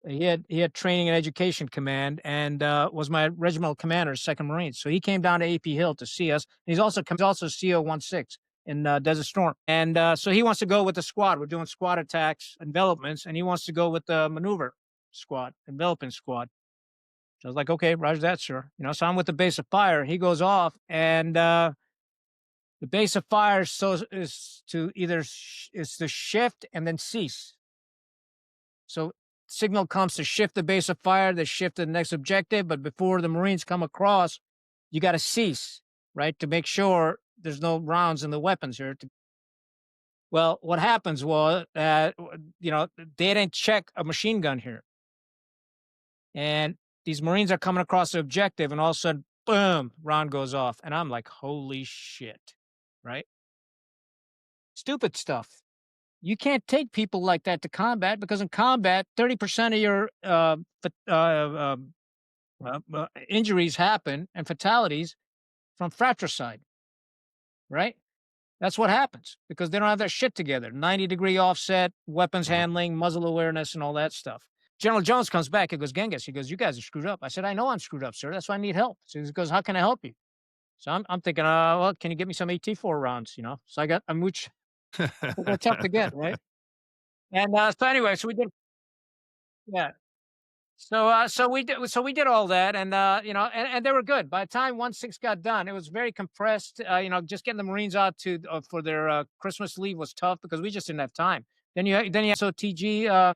He had training and education command and was my regimental commander, 2nd Marines. So he came down to AP Hill to see us. He's also CO-16 in Desert Storm. And so he wants to go with the squad. We're doing squad attacks, envelopments, and he wants to go with the maneuver squad, enveloping squad. So I was like, okay, roger that, sir. So I'm with the base of fire. He goes off, and the base of fire is to shift and then cease. So signal comes to shift the base of fire, they shift to the next objective, but before the Marines come across, you got to cease, right, to make sure there's no rounds in the weapons here. Well, what happens was that, they didn't check a machine gun here. And these Marines are coming across the objective, and all of a sudden, boom, round goes off. And I'm like, holy shit, right? Stupid stuff. You can't take people like that to combat because in combat, 30% of your injuries happen and fatalities from fratricide, right? That's what happens because they don't have their shit together. 90-degree offset, weapons Mhm. handling, muzzle awareness, and all that stuff. General Jones comes back. He goes, Genghis, he goes, you guys are screwed up. I said, I know I'm screwed up, sir. That's why I need help. So he goes, how can I help you? So I'm thinking, well, can you get me some AT4 rounds? So which they're tough to get, right? And so anyway, so we did, yeah. So we did all that, and and they were good. By the time 1-6 got done, it was very compressed. Just getting the Marines out to for their Christmas leave was tough because we just didn't have time. Then you have SOTG,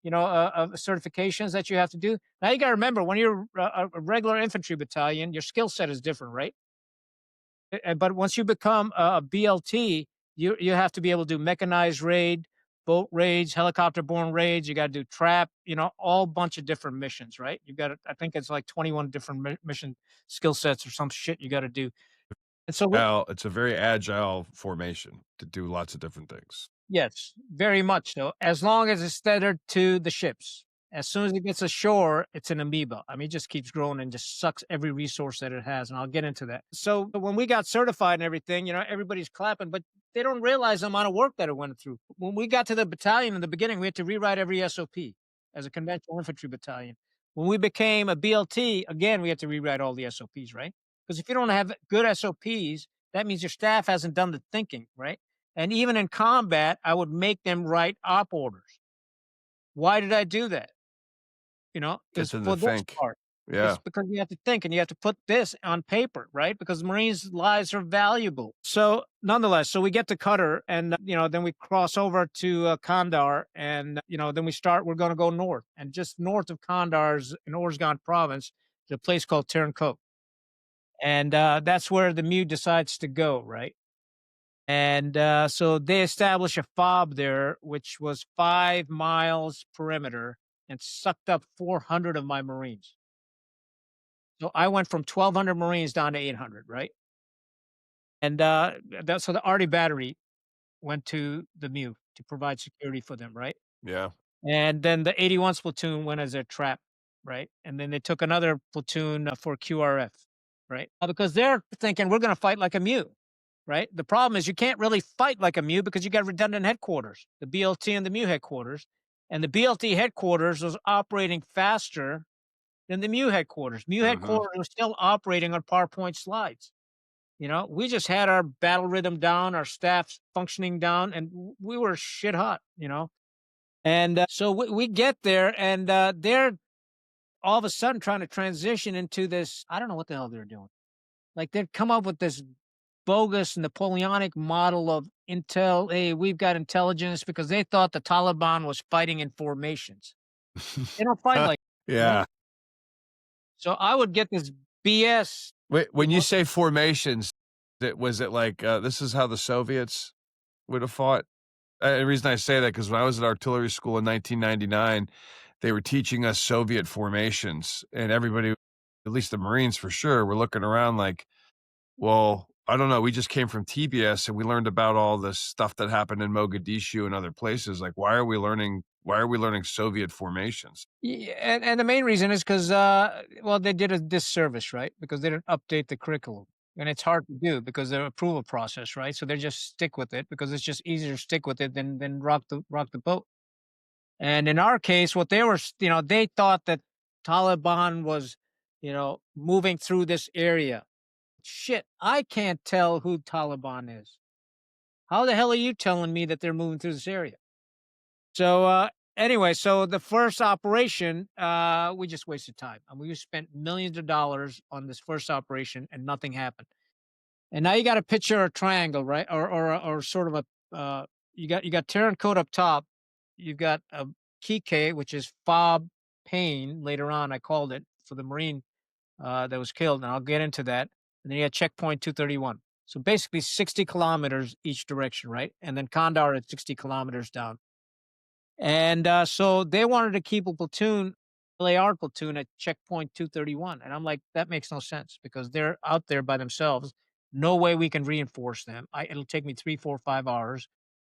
certifications that you have to do. Now you got to remember when you're a regular infantry battalion, your skill set is different, right? But once you become a BLT, you have to be able to do mechanized raid, boat raids, helicopter-borne raids. You got to do trap, all bunch of different missions, right? You got to, I think it's like 21 different mission skill sets or some shit you got to do. And so It's a very agile formation to do lots of different things. yes, very much so. As long as it's tethered to the ships. As soon as it gets ashore, it's an amoeba. I mean, it just keeps growing and just sucks every resource that it has. And I'll get into that. So when we got certified and everything, everybody's clapping, but they don't realize the amount of work that it went through. When we got to the battalion in the beginning, we had to rewrite every SOP as a conventional infantry battalion. When we became a BLT, again, we had to rewrite all the SOPs, right? Because if you don't have good SOPs, that means your staff hasn't done the thinking, right? And even in combat, I would make them write op orders. Why did I do that? Get Is them to for this think. part. It's Yeah. because you have to think and you have to put this on paper, right? Because Marines' lives are valuable. So, nonetheless, so we get to Qatar and, then we cross over to Kandahar and, then we're going to go north. And just north of Kandahar's in Orzgan province, there's a place called Ternko. And that's where the MU decides to go, right? And so they established a fob there, which was 5 miles perimeter and sucked up 400 of my Marines. So I went from 1,200 Marines down to 800, right? And so the Arty battery went to the MU to provide security for them, right? Yeah. And then the 81st platoon went as a trap, right? And then they took another platoon for QRF, right? Because they're thinking we're going to fight like a MU, right? The problem is you can't really fight like a MU because you got redundant headquarters, the BLT and the MU headquarters. And the BLT headquarters was operating faster than the MU headquarters. MU Mhm. headquarters was still operating on PowerPoint slides. We just had our battle rhythm down, our staff functioning down, and we were shit hot. And so we get there, and they're all of a sudden trying to transition into this. I don't know what the hell they're doing. Like they'd come up with this bogus Napoleonic model of intel. Hey, we've got intelligence because they thought the Taliban was fighting in formations. They don't fight like, you know. Yeah. So I would get this BS. Wait, You when you know, say formations, was it like, this is how the Soviets would have fought? The reason I say that because when I was at artillery school in 1999, they were teaching us Soviet formations, and everybody, at least the Marines for sure, were looking around like, well, I don't know. We just came from TBS and we learned about all this stuff that happened in Mogadishu and other places. Like, why are we learning? Why are we learning Soviet formations? yeah, and the main reason is because, well, they did a disservice, right? Because they didn't update the curriculum. And it's hard to do because the approval process, right? So they just stick with it because it's just easier to stick with it than rock the boat. And in our case, what they were, they thought that Taliban was, moving through this area. Shit, I can't tell who Taliban is. How the hell are you telling me that they're moving through this area? So anyway, so the first operation, we just wasted time. I mean, we spent millions of dollars on this first operation and nothing happened. And now you got to picture a triangle, right? Or sort of a you got Terran code up top. You've got a key K, which is fob pain. Later on, I called it for the Marine that was killed, and I'll get into that. And then you got checkpoint 231. So basically 60 kilometers each direction, right? And then Kandahar at 60 kilometers down. And so they wanted to keep a platoon, LAR platoon at checkpoint 231. And I'm like, that makes no sense because they're out there by themselves. No way we can reinforce them. It'll take me 3, 4, 5 hours.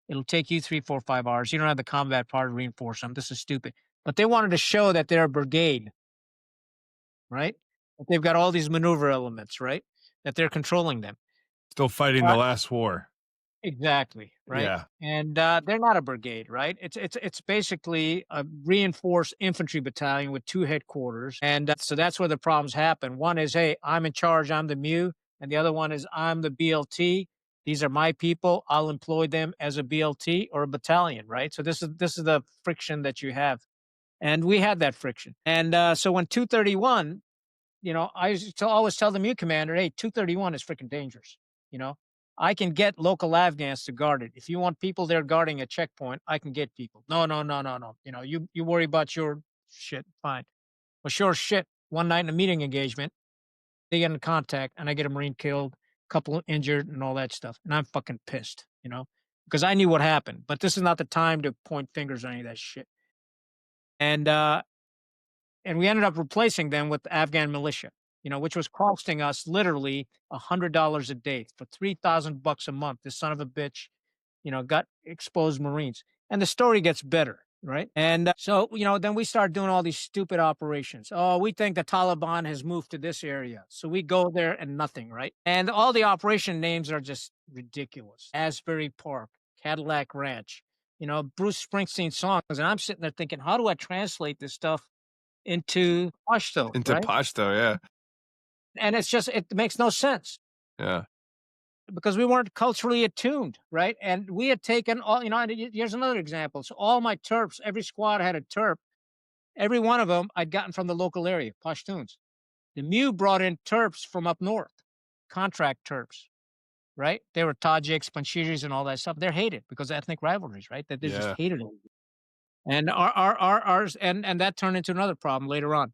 It'll take you 3, 4, 5 hours. You don't have the combat part to reinforce them. This is stupid. But they wanted to show that they're a brigade, right? That they've got all these maneuver elements, right? That they're controlling them. Still fighting the last war. Exactly, right? Yeah. And they're not a brigade, right? It's basically a reinforced infantry battalion with 2 headquarters, and so that's where the problems happen. One is, hey, I'm in charge, I'm the MEU, and the other one is I'm the BLT. These are my people. I'll employ them as a BLT or a battalion, right? So this is the friction that you have, and we had that friction. And so when 231, I used to always tell the MEU commander, hey, 231 is freaking dangerous. You know, I can get local Afghans to guard it. If you want people there guarding a checkpoint, I can get people. No, no, no, no, no. You worry about your shit. Fine. Well, sure shit. One night in a meeting engagement, they get in contact and I get a Marine killed, a couple injured and all that stuff. And I'm fucking pissed, because I knew what happened. But this is not the time to point fingers or any of that shit. And we ended up replacing them with Afghan militia, which was costing us literally $100 a day for $3,000 a month. This son of a bitch, got exposed Marines. And the story gets better, right? And so, then we start doing all these stupid operations. Oh, we think the Taliban has moved to this area. So we go there and nothing, right? And all the operation names are just ridiculous. Asbury Park, Cadillac Ranch, Bruce Springsteen songs. And I'm sitting there thinking, how do I translate this stuff into Pashto, Into right? Pashto, yeah. And it makes no sense Yeah. because we weren't culturally attuned, right? And we had taken all, here's another example. So all my Terps, every squad had a Terp. Every one of them I'd gotten from the local area, Pashtuns. The MEU brought in Terps from up north, contract Terps, right? They were Tajiks, Panjshiris, and all that stuff. They're hated because of ethnic rivalries, right? That they're just hated. And ours, and that turned into another problem later on.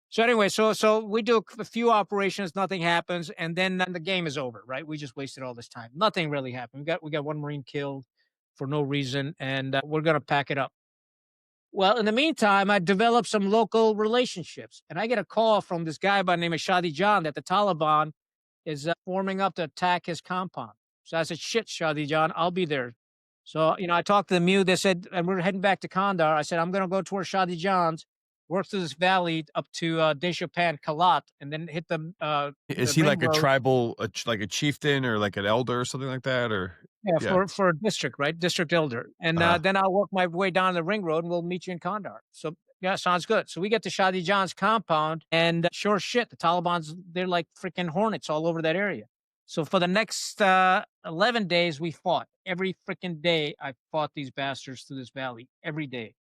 So anyway, so we do a few operations, nothing happens, and then the game is over, right? We just wasted all this time. Nothing really happened. We got one Marine killed for no reason, and we're gonna pack it up. Well, in the meantime, I developed some local relationships, and I get a call from this guy by the name of Shadi John that the Taliban is forming up to attack his compound. So I said, "Shit, Shadi John, I'll be there." So I talked to the MEU. They said, and we're heading back to Kandahar. I said, I'm gonna go towards Shadi John's, work through this valley up to Deshopan Kalat, and then hit Is the he ring like a road. tribal, like a chieftain or like an elder or something like that? Or Yeah, for a district, right? District elder. And then I'll work my way down the ring road and we'll meet you in Kandahar. So yeah, sounds good. So we get to Shadi John's compound and sure shit, the Taliban's, they're like freaking hornets all over that area. So for the next 11 days, we fought. Every freaking day, I fought these bastards through this valley. Every day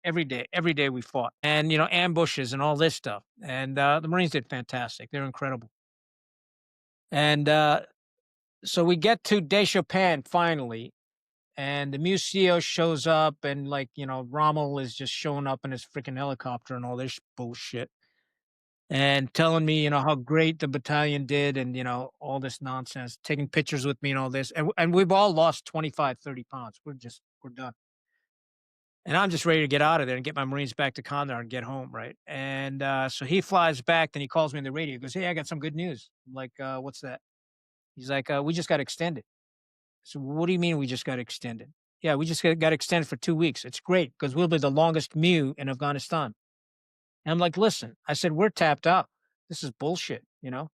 we fought. And, ambushes and all this stuff. And the Marines did fantastic. They're incredible. And so we get to Deshopan finally, and the Museo shows up, and Rommel is just showing up in his freaking helicopter and all this bullshit, and telling me how great the battalion did, and all this nonsense, taking pictures with me and all this, and we've all lost 25, 30 pounds. We're done. And I'm just ready to get out of there and get my Marines back to Kandahar and get home, right? And so he flies back, then he calls me on the radio. He goes, "Hey, I got some good news." I'm like, "What's that?" He's like, "We just got extended." So what do you mean we just got extended? Yeah, we just got extended for 2 weeks. It's great because we'll be the longest MEU in Afghanistan. And I'm like, listen, I said, we're tapped out. This is bullshit. So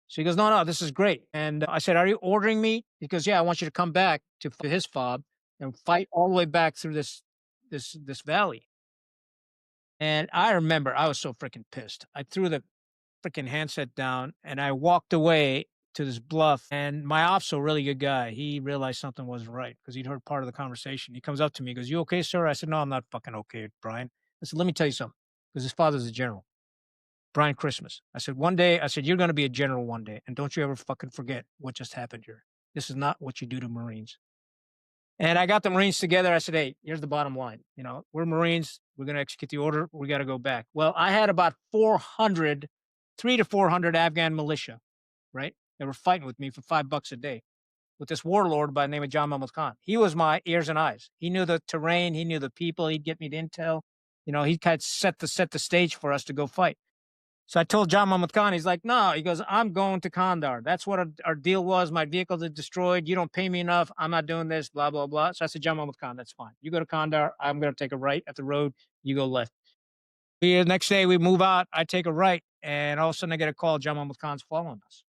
he goes, no, this is great. And I said, are you ordering me? He goes, yeah, I want you to come back to his fob and fight all the way back through this valley. And I remember I was so freaking pissed. I threw the freaking handset down and I walked away to this bluff, and my ops, a really good guy, he realized something wasn't right because he'd heard part of the conversation. He comes up to me, he goes, "You okay, sir?" I said, "No, I'm not fucking okay, Brian." I said, "Let me tell you something," because his father's a general, Brian Christmas. I said, "One day," I said, "you're going to be a general one day, and don't you ever fucking forget what just happened here. This is not what you do to Marines." And I got the Marines together. I said, "Hey, here's the bottom line. We're Marines. We're going to execute the order. We got to go back." Well, I had about 300 to 400 Afghan militia, right? They were fighting with me for $5 a day with this warlord by the name of John Mahmoud Khan. He was my ears and eyes. He knew the terrain. He knew the people. He'd get me the intel. He kind of set the stage for us to go fight. So I told John Mahmoud Khan, he's like, no, he goes, I'm going to Kandahar. That's what our deal was. My vehicles are destroyed. You don't pay me enough. I'm not doing this, blah, blah, blah. So I said, John Mahmoud Khan, that's fine. You go to Kandahar. I'm going to take a right at the road. You go left. The next day we move out. I take a right. And all of a sudden I get a call. John Mahmoud Khan's following us.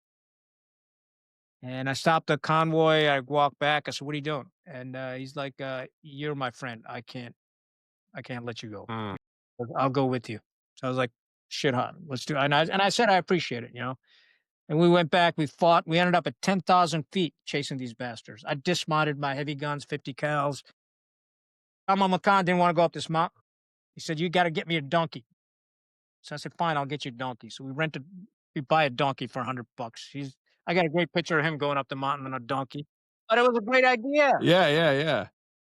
And I stopped the convoy. I walk back. I said, what are you doing? And he's like, you're my friend. I can't let you go. Mm. I'll go with you. So I was like, shit hot. Let's do it. And I said, I appreciate it, you know? And we went back, we fought. We ended up at 10,000 feet chasing these bastards. I dismounted my heavy guns, 50 cals. Ahmad Khan didn't want to go up this mountain. He said, you got to get me a donkey. So I said, fine, I'll get you a donkey. So we buy a donkey for $100. I got a great picture of him going up the mountain on a donkey. But it was a great idea. Yeah.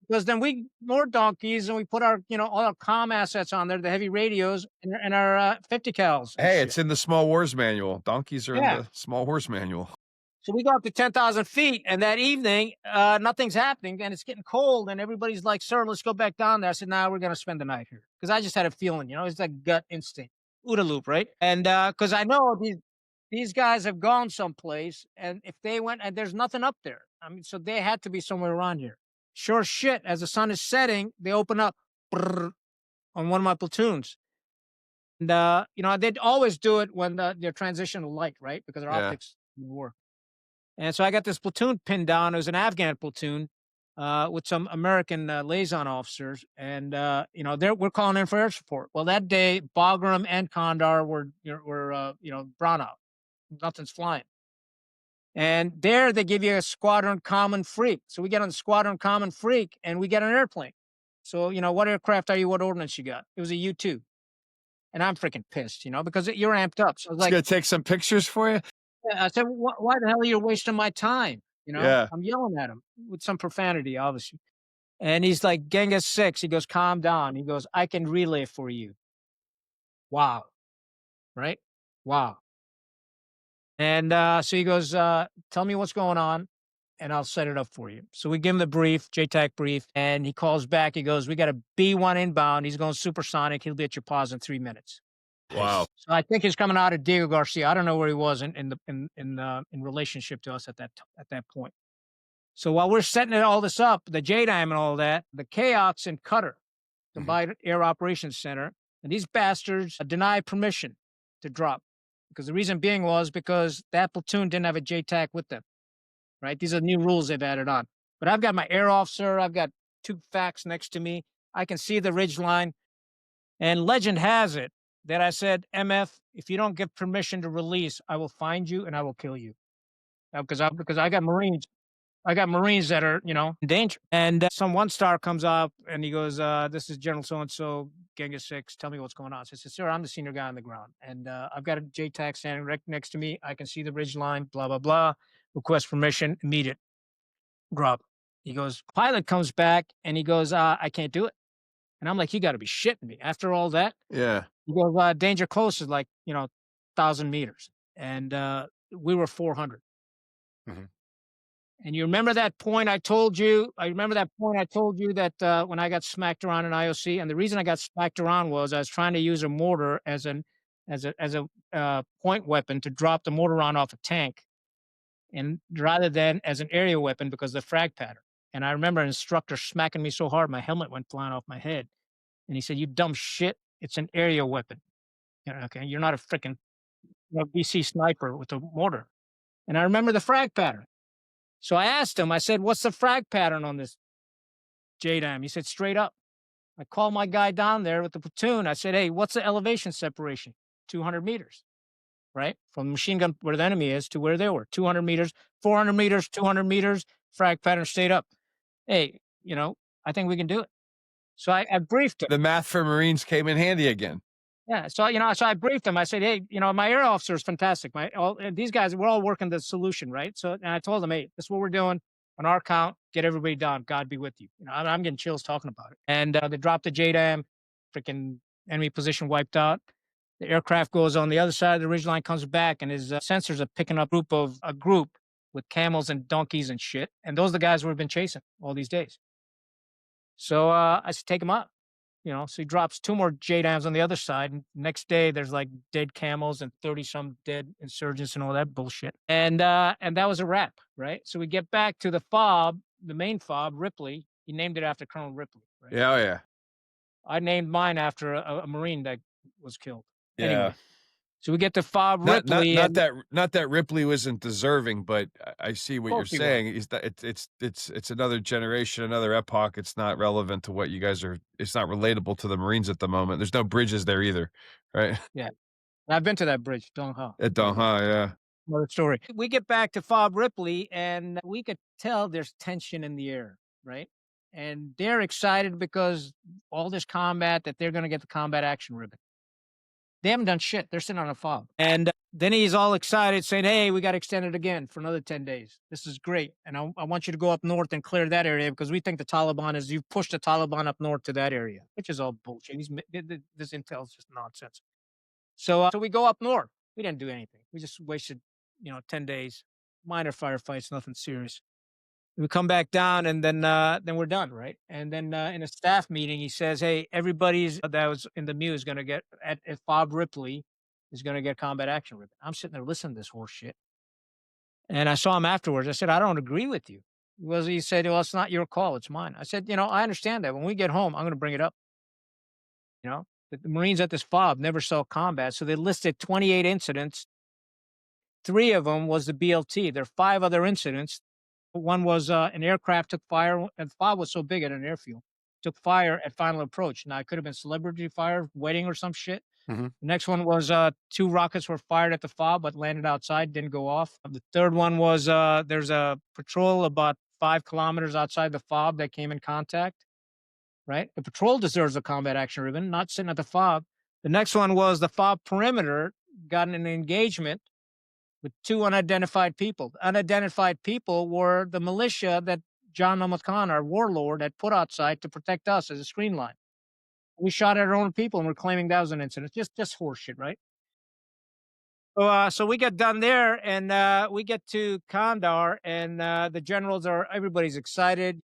Because then more donkeys and we put our, all our comm assets on there, the heavy radios and our 50 cals. Hey, it's in the Small Wars Manual. Donkeys are in Yeah. the Small Wars Manual. So we go up to 10,000 feet, and that evening, nothing's happening, and it's getting cold, and everybody's like, sir, let's go back down there. I said, we're going to spend the night here. Because I just had a feeling, it's like gut instinct. OODA loop, right? And because I know these guys have gone someplace, and if they went, and there's nothing up there. I mean, so they had to be somewhere around here. Sure shit, as the sun is setting, they open up on one of my platoons. And, they'd always do it when they're transitional light, right? Because their optics didn't work. And so I got this platoon pinned down. It was an Afghan platoon with some American liaison officers. And, we're calling in for air support. Well, that day, Bagram and Kandahar were brown out. Nothing's flying. And there they give you a squadron common freak. So we get on the squadron common freak and we get an airplane. So, what aircraft are you? What ordnance you got? It was a U-2. And I'm freaking pissed, because you're amped up. So I was like, going to take some pictures for you? I said, why the hell are you wasting my time? Yeah. I'm yelling at him with some profanity, obviously. And he's like, Genghis 6. He goes, calm down. He goes, I can relay for you. Wow. Right? Wow. And so he goes, tell me what's going on and I'll set it up for you. So we give him the brief, JTAC brief, and he calls back. He goes, we got a B-1 inbound. He's going supersonic. He'll be at your pause in 3 minutes. Wow. So I think he's coming out of Diego Garcia. I don't know where he was in relationship to us at that point. So while we're setting all this up, the JDAM and all that, the chaos in Qatar, Combined Air Operations Center, and these bastards denied permission to drop. Because the reason being was because that platoon didn't have a JTAC with them, right? These are new rules they've added on. But I've got my air officer. I've got 2 facts next to me. I can see the ridge line. And legend has it that I said, MF, if you don't give permission to release, I will find you and I will kill you. Because I got Marines. I got Marines that are, in danger. And some 1-star comes up and he goes, this is General so-and-so, Genghis 6. Tell me what's going on. So I said, sir, I'm the senior guy on the ground. And I've got a JTAC standing right next to me. I can see the ridge line, blah, blah, blah. Request permission, immediate. Drop. He goes, pilot comes back and he goes, I can't do it. And I'm like, you got to be shitting me. After all that? Yeah. He goes, danger close is like, 1,000 meters. And we were 400. Mm-hmm. And you remember that point I told you? I remember that point I told you that when I got smacked around in IOC, and the reason I got smacked around was I was trying to use a mortar as a point weapon to drop the mortar round off a tank, and rather than as an area weapon because of the frag pattern. And I remember an instructor smacking me so hard my helmet went flying off my head, and he said, "You dumb shit! It's an area weapon. Okay, you're not a freaking BC sniper with a mortar." And I remember the frag pattern. So I asked him, I said, what's the frag pattern on this JDAM? He said, straight up. I called my guy down there with the platoon. I said, hey, what's the elevation separation? 200 meters, right? From the machine gun where the enemy is to where they were. 200 meters, 400 meters, 200 meters, frag pattern straight up. Hey, I think we can do it. So I briefed him. The math for Marines came in handy again. Yeah. So, so I briefed him. I said, hey, my air officer is fantastic. These guys, we're all working the solution, right? So, and I told them, hey, this is what we're doing on our count. Get everybody down. God be with you. I'm getting chills talking about it. And they dropped the JDAM, freaking enemy position wiped out. The aircraft goes on the other side of the ridgeline, comes back, and his sensors are picking up a group with camels and donkeys and shit. And those are the guys we've been chasing all these days. So I said, take them out. So he drops 2 more JDAMs on the other side. And next day, there's like dead camels and 30 some dead insurgents and all that bullshit. And that was a wrap, right? So we get back to the fob, the main fob, Ripley. He named it after Colonel Ripley, right? Yeah, oh yeah. I named mine after a Marine that was killed. Yeah. Anyway, so we get to fob Not Ripley. not that Ripley wasn't deserving, but I see what you're Course he was. saying. Is that it's another generation, another epoch. It's not relevant to what you guys are. It's not relatable to the Marines at the moment. There's no bridges there either, right? Yeah. I've been to that bridge, Dong Ha. At Dong Ha, yeah. Another story. We get back to fob Ripley, and we could tell there's tension in the air, right? And they're excited because all this combat that they're going to get the combat action ribbon. They haven't done shit. They're sitting on a fob. And then he's all excited saying, hey, we got extended again for another 10 days. This is great. And I want you to go up north and clear that area because we think the Taliban you've pushed the Taliban up north to that area, which is all bullshit. This intel is just nonsense. So we go up north. We didn't do anything. We just wasted, 10 days, minor firefights, nothing serious. We come back down and then we're done, right? And then in a staff meeting, he says, hey, everybody's that was in the MEU is going to get, at Fob Ripley is going to get combat action ribbon. I'm sitting there listening to this horse shit. And I saw him afterwards. I said, I don't agree with you. He said, well, it's not your call. It's mine. I said, I understand that. When we get home, I'm going to bring it up. The Marines at this FOB never saw combat. So they listed 28 incidents. 3 of them was the BLT. There are 5 other incidents. One was an aircraft took fire, and FOB was so big at an airfield, took fire at final approach. Now, it could have been celebrity fire, wedding or some shit. Mm-hmm. The next one was 2 rockets were fired at the FOB, but landed outside, didn't go off. The third one was there's a patrol about 5 kilometers outside the FOB that came in contact. Right? The patrol deserves a combat action ribbon, not sitting at the FOB. The next one was the FOB perimeter got in an engagement with 2 unidentified people. The unidentified people were the militia that John Mahmoud Khan, our warlord, had put outside to protect us as a screen line. We shot at our own people and we're claiming that was an incident. Just horseshit, right? So we get done there and we get to Kandahar and the generals everybody's excited.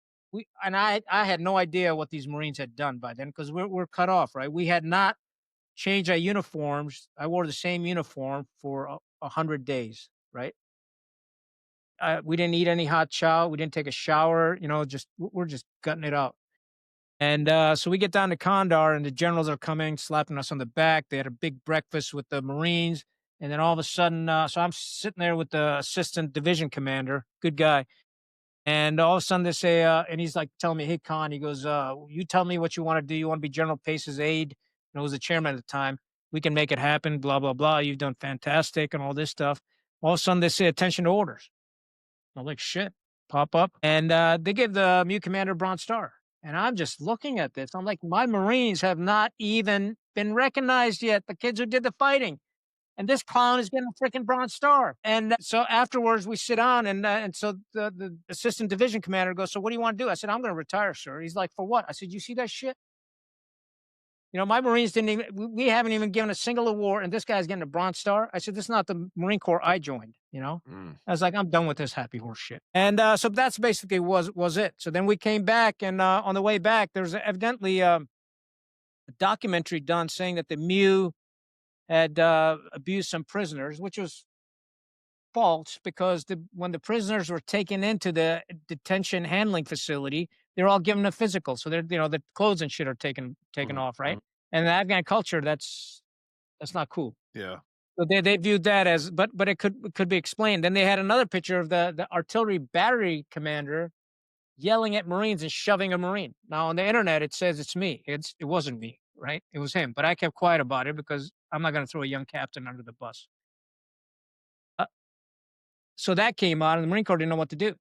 I had no idea what these Marines had done by then because we're cut off, right? We had not changed our uniforms. I wore the same uniform for 100 days, right? We didn't eat any hot chow. We didn't take a shower. We're just gutting it out. And so we get down to Kandahar, and the generals are coming, slapping us on the back. They had a big breakfast with the Marines, and then all of a sudden, so I'm sitting there with the assistant division commander, good guy. And all of a sudden they say, and he's like telling me, hey, Khan, he goes, you tell me what you want to do. You want to be General Pace's aide? And I was the chairman at the time. We can make it happen, blah, blah, blah. You've done fantastic and all this stuff. All of a sudden they say, attention to orders. I'm like, shit, pop up. And they give the MEU commander Bronze Star. And I'm just looking at this. I'm like, my Marines have not even been recognized yet. The kids who did the fighting. And this clown is getting a freaking Bronze Star. And so afterwards we sit down and so the assistant division commander goes, so what do you want to do? I said, I'm going to retire, sir. He's like, for what? I said, you see that shit? My Marines we haven't even given a single award and this guy's getting a Bronze Star. I said, this is not the Marine Corps I joined, I was like, I'm done with this happy horse shit. And so that's basically was it. So then we came back and on the way back, there's evidently a documentary done saying that the MEU had abused some prisoners, which was false because when the prisoners were taken into the detention handling facility, they're all given a physical. So they're, the clothes and shit are taken off, right? And the Afghan culture, that's not cool. Yeah. So they viewed that as, but it could be explained. Then they had another picture of the artillery battery commander yelling at Marines and shoving a Marine. Now on the internet, it says it's me. It wasn't me, right? It was him. But I kept quiet about it because I'm not going to throw a young captain under the bus. So that came out, and the Marine Corps didn't know what to do.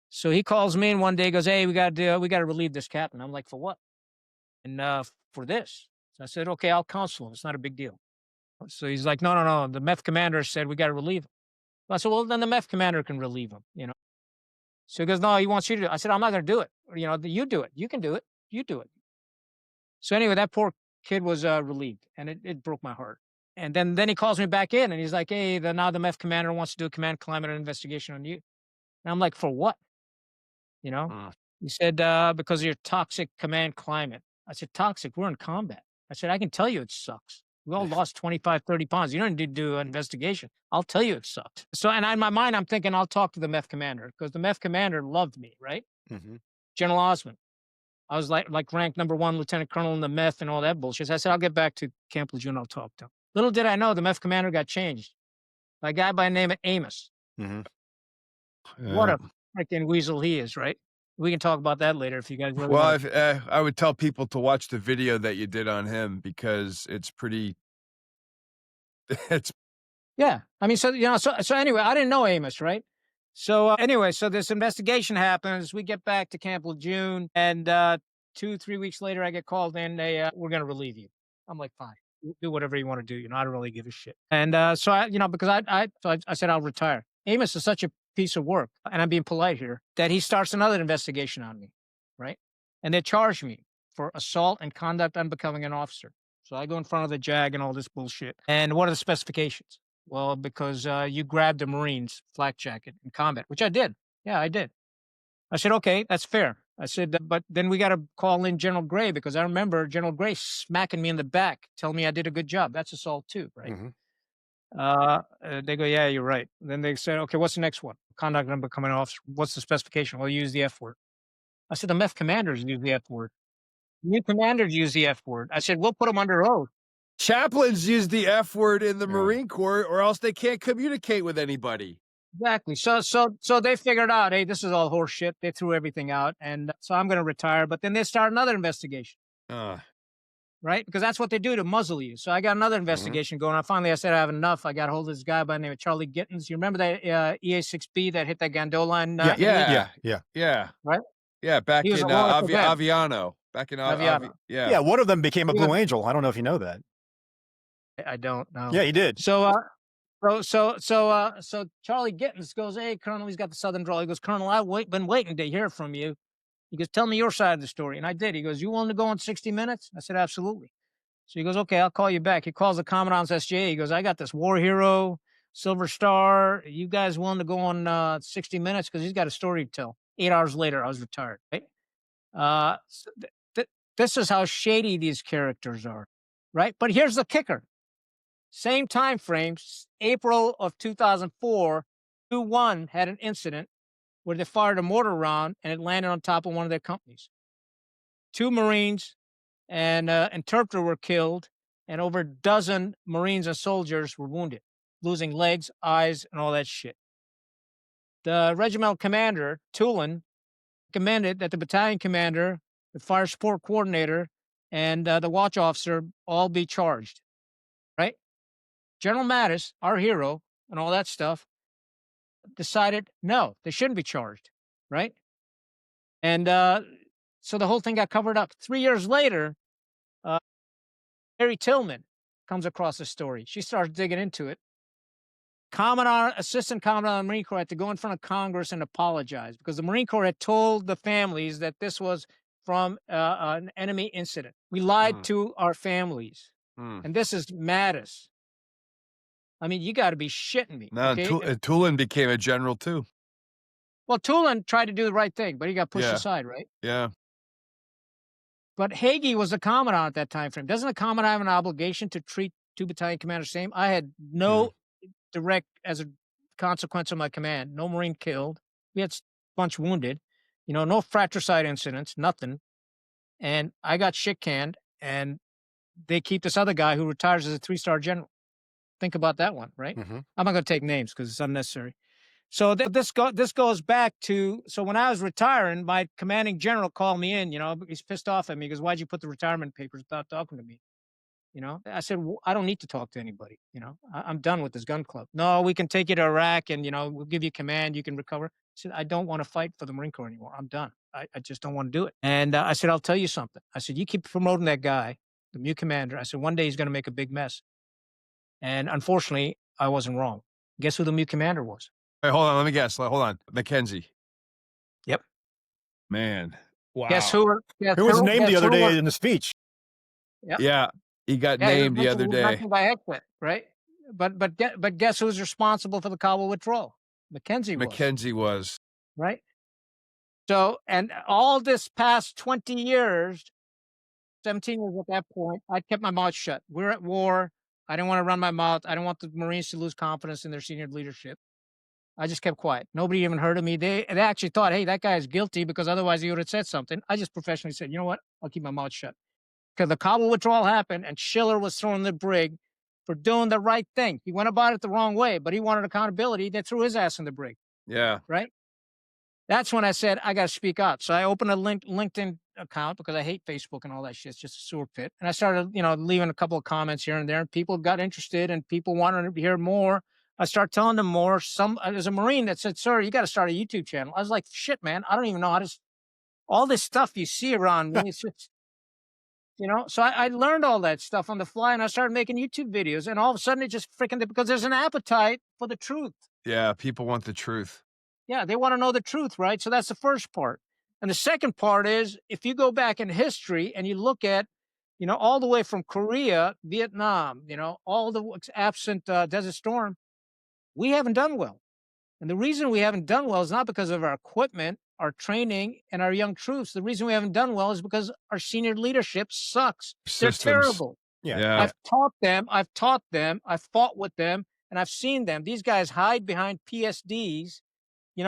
So he calls me in one day, goes, hey, we got to relieve this captain. I'm like, for what? And for this. So I said, okay, I'll counsel him. It's not a big deal. So he's like, no. The MEF commander said we got to relieve him. I said, well, then the MEF commander can relieve him, So he goes, no, he wants you to do it. I said, I'm not going to do it. You do it. You can do it. You do it. So anyway, that poor kid was relieved, and it broke my heart. And then he calls me back in, and he's like, hey, now the MEF commander wants to do a command climate investigation on you. And I'm like, for what? He said, because of your toxic command climate. I said, toxic, we're in combat. I said, I can tell you it sucks. We all lost 25, 30 pounds. You don't need to do an investigation. I'll tell you it sucked. So, and in my mind, I'm thinking I'll talk to the MEF commander because the MEF commander loved me, right? Mm-hmm. General Osman. I was like ranked #1 lieutenant colonel in the MEF and all that bullshit. So I said, I'll get back to Camp Lejeune. I'll talk to him. Little did I know the MEF commander got changed by a guy by the name of Amos. Mm-hmm. What a freaking weasel he is, right? We can talk about that later if you guys really Well, want. I would tell people to watch the video that you did on him because it's pretty. It's Yeah. I mean, so, so anyway, I didn't know Amos, right? So anyway, so this investigation happens. We get back to Camp Lejeune, and 2-3 weeks later, I get called in. We're going to relieve you. I'm like, fine, do whatever you want to do. I don't really give a shit. And so I, because I said I'll retire. Amos is such a piece of work, and I'm being polite here, that he starts another investigation on me, right? And they charge me for assault and conduct unbecoming an officer. So I go in front of the JAG and all this bullshit. And what are the specifications? Well, because you grabbed a Marine's flak jacket in combat, which I did. Yeah, I did. I said, okay, that's fair. I said, but then we got to call in General Gray because I remember General Gray smacking me in the back, telling me I did a good job. That's assault too, right? They go, yeah, you're right. Then they said, okay, what's the next one? Conduct unbecoming officer. What's the specification? Well, use the F word. I said, the MEF commanders use the F word. New commanders use the F word. I said, we'll put them under oath. chaplains use the F word in the Marine Corps, or else they can't communicate with anybody. Exactly. So they figured out, hey, this is all horse shit. They threw everything out, and so I'm going to retire. But then they start another investigation, right? Because that's what they do to muzzle you. So I got another investigation going on. Finally, I said I have enough. I got a hold of this guy by the name of Charlie Gittins. You remember that EA-6B that hit that gondola? Yeah. Right? Yeah, back He was in a lawyer for them. Aviano. Back in Aviano. Yeah, one of them became a Blue Angel. I don't know if you know that. I don't know. Yeah, he did. So Charlie Gittins goes, hey, Colonel, he's got the Southern drawl. He goes, Colonel, I've been waiting to hear from you. He goes, tell me your side of the story. And I did. He goes, you willing to go on 60 Minutes? I said, absolutely. So he goes, okay, I'll call you back. He calls the Commandant's SJA. He goes, I got this war hero, Silver Star. You guys willing to go on 60 Minutes? Because he's got a story to tell. 8 hours later, I was retired. Right? This is how shady these characters are, right? But here's the kicker. Same time frame, April of 2004, 2-1 had an incident where they fired a mortar round and it landed on top of one of their companies. 2 Marines and interpreter were killed, and over a dozen Marines and soldiers were wounded, losing legs, eyes, and all that shit. The regimental commander, Tulin, recommended that the battalion commander, the fire support coordinator, and the watch officer all be charged, right? General Mattis, our hero, and all that stuff, decided no, they shouldn't be charged, right? And so the whole thing got covered up. 3 years later, Harry Tillman comes across the story. She starts digging into it. Assistant Commandant of the Marine Corps had to go in front of Congress and apologize because the Marine Corps had told the families that this was from an enemy incident. We lied to our families. And this is Mattis. I mean, you got to be shitting me. No, okay? Tulin became a general too. Well, Tulin tried to do the right thing, but he got pushed aside, right? Yeah. But Hagee was a commandant at that time frame. Doesn't a commandant have an obligation to treat 2 battalion commanders the same? I had no direct, as a consequence of my command, no Marine killed. We had a bunch wounded, no fratricide incidents, nothing. And I got shit canned, and they keep this other guy who retires as a 3-star general. Think about that one, right? I'm not going to take names because it's unnecessary. So this goes back to, so when I was retiring, my commanding general called me in, he's pissed off at me. He goes, why'd you put the retirement papers without talking to me? I said, well, I don't need to talk to anybody. I'm done with this gun club. No, we can take you to Iraq and, we'll give you command. You can recover. I said, I don't want to fight for the Marine Corps anymore. I'm done. I just don't want to do it. And I said, I'll tell you something. I said, you keep promoting that guy, the new commander. I said, one day he's going to make a big mess. And unfortunately, I wasn't wrong. Guess who the new commander was? Hey, hold on. Let me guess. Hold on. Mackenzie. Yep. Man. Wow. Guess who? Who was named the other day in the speech? Yep. Yeah. He got named the other day. By Heckman, right? But guess who's responsible for the Kabul withdrawal? Mackenzie was. Right? So, and all this past 20 years, 17 years at that point, I kept my mouth shut. We're at war. I didn't want to run my mouth. I didn't want the Marines to lose confidence in their senior leadership. I just kept quiet. Nobody even heard of me. They actually thought, hey, that guy is guilty because otherwise he would have said something. I just professionally said, you know what? I'll keep my mouth shut. Because the Kabul withdrawal happened and Schiller was thrown in the brig for doing the right thing. He went about it the wrong way, but he wanted accountability. They threw his ass in the brig. Yeah. Right? That's when I said, I got to speak out. So I opened a LinkedIn account because I hate Facebook and all that shit. It's just a sewer pit. And I started, leaving a couple of comments here and there. And people got interested and people wanted to hear more. I started telling them more. There's a Marine that said, sir, you got to start a YouTube channel. I was like, shit, man, I don't even know how to, all this stuff you see around me. It's just, so I learned all that stuff on the fly and I started making YouTube videos. And all of a sudden it just freaking, because there's an appetite for the truth. Yeah. People want the truth. Yeah, they want to know the truth, right? So that's the first part. And the second part is if you go back in history and you look at, all the way from Korea, Vietnam, all the absent Desert Storm, we haven't done well. And the reason we haven't done well is not because of our equipment, our training, and our young troops. The reason we haven't done well is because our senior leadership sucks. Systems. They're terrible. Yeah. I've taught them, I've fought with them, and I've seen them. These guys hide behind PSDs. When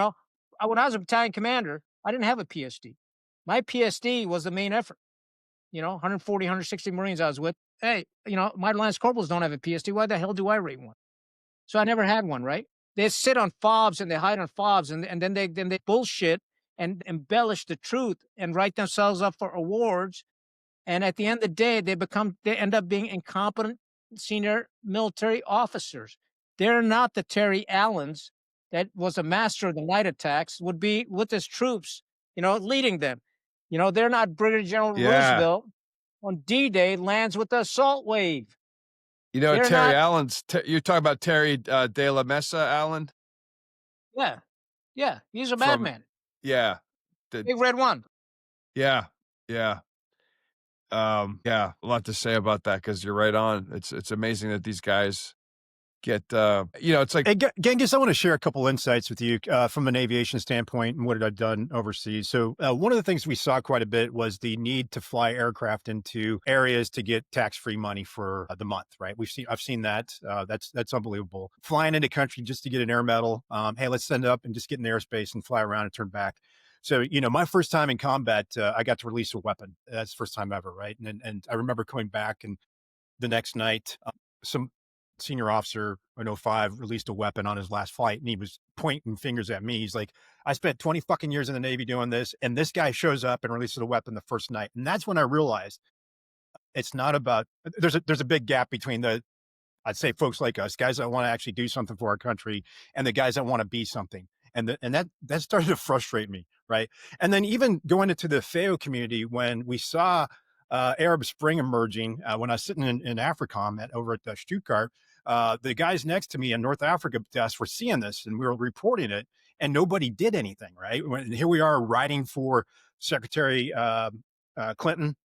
I was a battalion commander, I didn't have a PSD. My PSD was the main effort. 140, 160 Marines I was with. Hey, my Lance Corporals don't have a PSD. Why the hell do I rate one? So I never had one, right? They sit on fobs and they hide on fobs and then they bullshit and embellish the truth and write themselves up for awards. And at the end of the day, they end up being incompetent senior military officers. They're not the Terry Allens that was a master of the night attacks, would be with his troops, leading them. They're not Brigadier General Roosevelt on D-Day lands with the assault wave. Terry Allen's, you're talking about Terry de la Mesa Allen? Yeah. Yeah. He's a madman. Yeah. Big Red One. Yeah. Yeah. A lot to say about that because you're right on. It's amazing that these guys get, it's like. Hey, Genghis, I want to share a couple insights with you from an aviation standpoint and what I've done overseas. So one of the things we saw quite a bit was the need to fly aircraft into areas to get tax-free money for the month, right? I've seen that. That's unbelievable. Flying into country just to get an air medal. Hey, let's send it up and just get in the airspace and fly around and turn back. So, my first time in combat, I got to release a weapon. That's the first time ever, right? And I remember coming back and the next night, some senior officer in 05 released a weapon on his last flight and he was pointing fingers at me. He's like, I spent 20 fucking years in the Navy doing this. And this guy shows up and releases a weapon the first night. And that's when I realized it's not about, there's a big gap between I'd say folks like us, guys that want to actually do something for our country and the guys that want to be something. And that started to frustrate me. Right. And then even going into the FAO community, when we saw Arab Spring emerging, when I was sitting in AFRICOM over at Stuttgart, the guys next to me in North Africa desk were seeing this and we were reporting it and nobody did anything. Right. Here we are writing for Secretary Clinton.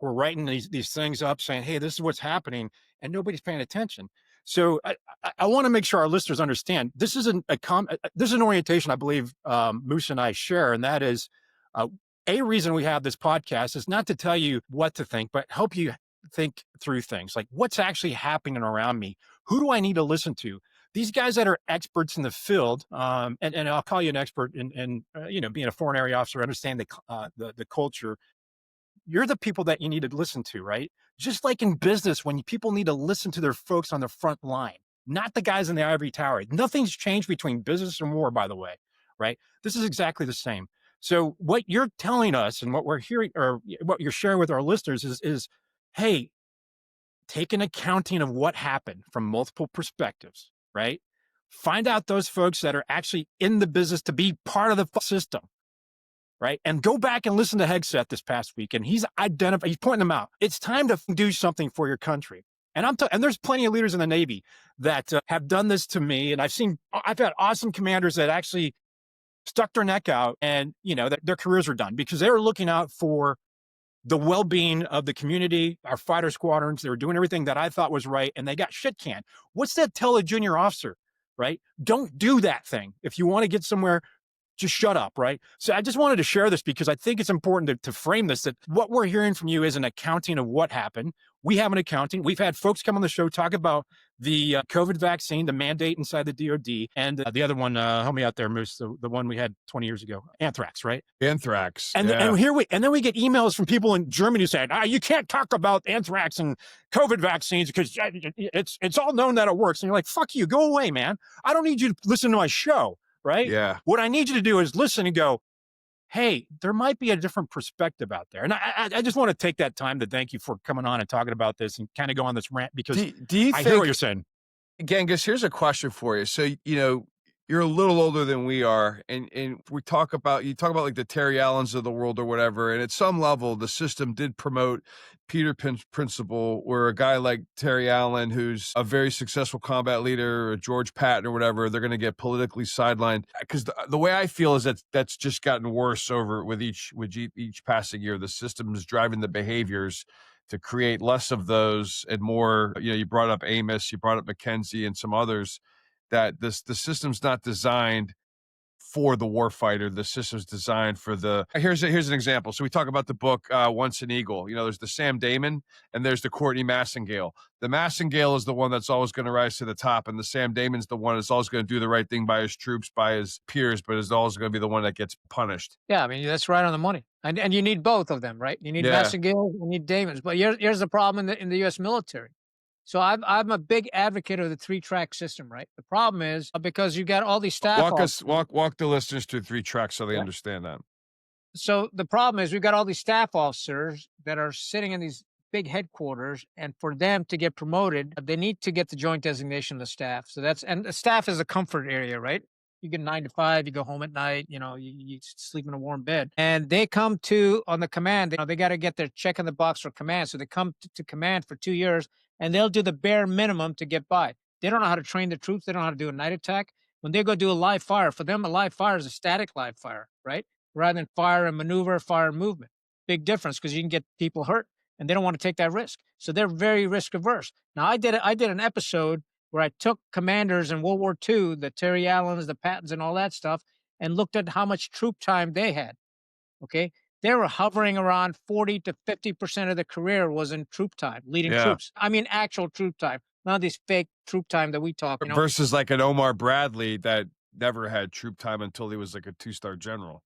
We're writing these things up saying, hey, this is what's happening. And nobody's paying attention. So I want to make sure our listeners understand this is this is an orientation I believe Musa and I share, and that is a reason we have this podcast is not to tell you what to think, but help you think through things like what's actually happening around me. Who do I need to listen to? These guys that are experts in the field, and I'll call you an expert in being a foreign area officer, understand the culture. You're the people that you need to listen to, right? Just like in business, when people need to listen to their folks on the front line, not the guys in the ivory tower. Nothing's changed between business and war, by the way, right? This is exactly the same. So what you're telling us and what we're hearing or what you're sharing with our listeners is, hey, take an accounting of what happened from multiple perspectives, right? Find out those folks that are actually in the business to be part of the system. Right. And go back and listen to Hegseth this past week. And he's pointing them out. It's time to do something for your country. And and there's plenty of leaders in the Navy that have done this to me. And I've had awesome commanders that actually stuck their neck out and, their careers were done because they were looking out for the well-being of the community, our fighter squadrons. They were doing everything that I thought was right. And they got shit canned. What's that tell a junior officer? Right. Don't do that thing. If you want to get somewhere, just shut up, right? So I just wanted to share this because I think it's important to frame this, that what we're hearing from you is an accounting of what happened. We have an accounting. We've had folks come on the show talk about the COVID vaccine, the mandate inside the DoD, and the other one, help me out there, Moose, the one we had 20 years ago, anthrax, right? Anthrax. And, yeah. and then we get emails from people in Germany saying, you can't talk about anthrax and COVID vaccines because it's all known that it works. And you're like, fuck you, go away, man. I don't need you to listen to my show, right? Yeah. What I need you to do is listen and go, hey, there might be a different perspective out there. And I just want to take that time to thank you for coming on and talking about this and kind of go on this rant because do you I think, hear what you're saying. Genghis, here's a question for you. So, you're a little older than we are, and you talk about like the Terry Allens of the world or whatever, and at some level, the system did promote Peter Pan's principle, where a guy like Terry Allen, who's a very successful combat leader, or George Patton or whatever, they're going to get politically sidelined. Because the way I feel is that that's just gotten worse with each passing year. The system is driving the behaviors to create less of those and more. You brought up Amos, you brought up McKenzie, and some others. That the system's not designed for the warfighter. The system's designed for the. Here's an example. So we talk about the book Once an Eagle. There's the Sam Damon and there's the Courtney Massengale. The Massengale is the one that's always going to rise to the top, and the Sam Damon's the one that's always going to do the right thing by his troops, by his peers, but is always going to be the one that gets punished. Yeah, I mean, that's right on the money. And you need both of them, right? You need Massengale, you need Damons. But here's the problem in the U.S. military. So I'm a big advocate of the 3-track system, right? The problem is because you got all these staff. Walk the listeners through 3 tracks so they understand that. So the problem is we've got all these staff officers that are sitting in these big headquarters, and for them to get promoted, they need to get the joint designation of the staff. So and the staff is a comfort area, right? You get 9 to 5, you go home at night, you sleep in a warm bed. And they come on the command, they got to get their check in the box for command. So they come to command for 2 years, and they'll do the bare minimum to get by. They don't know how to train the troops. They don't know how to do a night attack. When they go do a live fire, for them, a live fire is a static live fire, right? Rather than fire and maneuver, fire and movement. Big difference because you can get people hurt, and they don't want to take that risk. So they're very risk averse. Now, I did an episode where I took commanders in World War II, the Terry Allens, the Pattons, and all that stuff, and looked at how much troop time they had. Okay. They were hovering around 40 to 50% of the career was in troop time, leading troops. I mean, actual troop time, not these fake troop time that we talk. Versus like an Omar Bradley that never had troop time until he was like a 2-star general.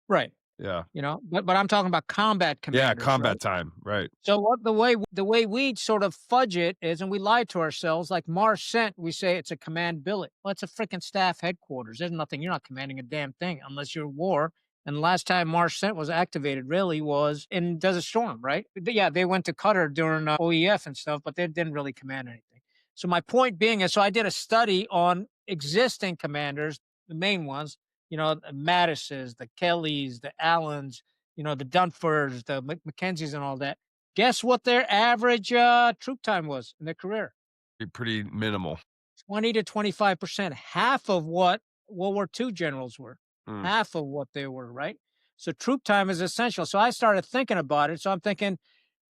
Right. Yeah. But I'm talking about combat commanders. Yeah, combat time, right. So the way we sort of fudge it is, and we lie to ourselves, like Mars Cent, we say it's a command billet. Well, it's a freaking staff headquarters. There's nothing, you're not commanding a damn thing unless you're at war. And the last time Mars Cent was activated really was in Desert Storm, right? Yeah, they went to Qatar during OEF and stuff, but they didn't really command anything. So my point being is, so I did a study on existing commanders, the main ones, the Mattises, the Kellys, the Allens, the Dunfords, the McKenzies and all that. Guess what their average troop time was in their career? Pretty minimal. 20 to 25%, half of what World War II generals were, half of what they were, right? So troop time is essential. So I started thinking about it. So I'm thinking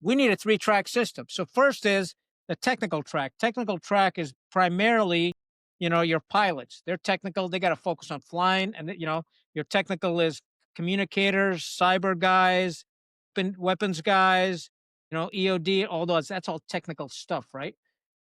we need a 3-track system. So first is the technical track. Technical track is primarily your pilots. They're technical. They got to focus on flying. And, your technical is communicators, cyber guys, weapons guys, EOD, all those. That's all technical stuff, right?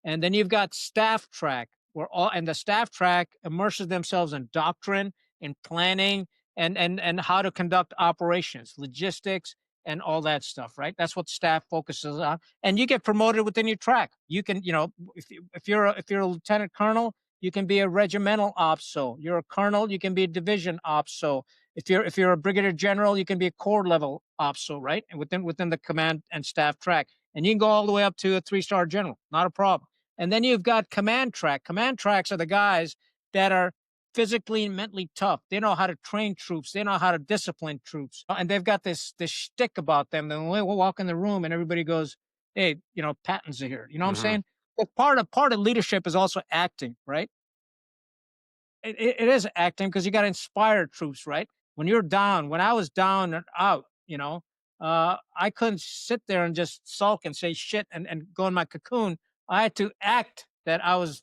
And then you've got staff track, and the staff track immerses themselves in doctrine, in planning, and how to conduct operations, logistics, and all that stuff, right? That's what staff focuses on. And you get promoted within your track. You can, if you're a lieutenant colonel, you can be a regimental OPSO. You're a colonel, you can be a division OPSO. If you're a brigadier general, you can be a corps level OPSO, right? And within the command and staff track. And you can go all the way up to a 3-star general, not a problem. And then you've got command track. Command tracks are the guys that are physically and mentally tough. They know how to train troops. They know how to discipline troops. And they've got this shtick about them. Then we'll walk in the room and everybody goes, hey, Pattons are here. You know what I'm saying? But part of leadership is also acting, right? It is acting because you got to inspire troops, right? When you're down, when I was down and out, I couldn't sit there and just sulk and say shit and go in my cocoon. I had to act that I was,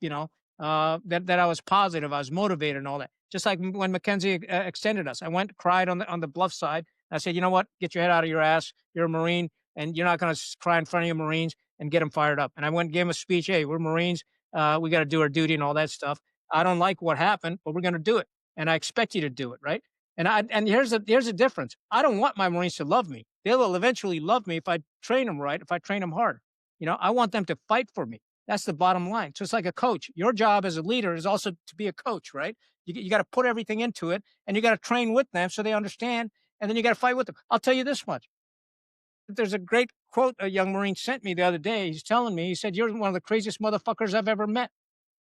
that I was positive, I was motivated and all that. Just like when Mackenzie extended us, I went, cried on the bluff side. I said, you know what? Get your head out of your ass. You're a Marine, and you're not going to cry in front of your Marines and get them fired up. And I went and gave him a speech. Hey, we're Marines. We got to do our duty and all that stuff. I don't like what happened, but we're going to do it, and I expect you to do it, right? And here's the difference. I don't want my Marines to love me. They will eventually love me if I train them right, if I train them hard. I want them to fight for me. That's the bottom line. So it's like a coach. Your job as a leader is also to be a coach, right? You got to put everything into it, and you got to train with them so they understand, and then you got to fight with them. I'll tell you this much. There's a great quote a young Marine sent me the other day. He's telling me, he said, "You're one of the craziest motherfuckers I've ever met."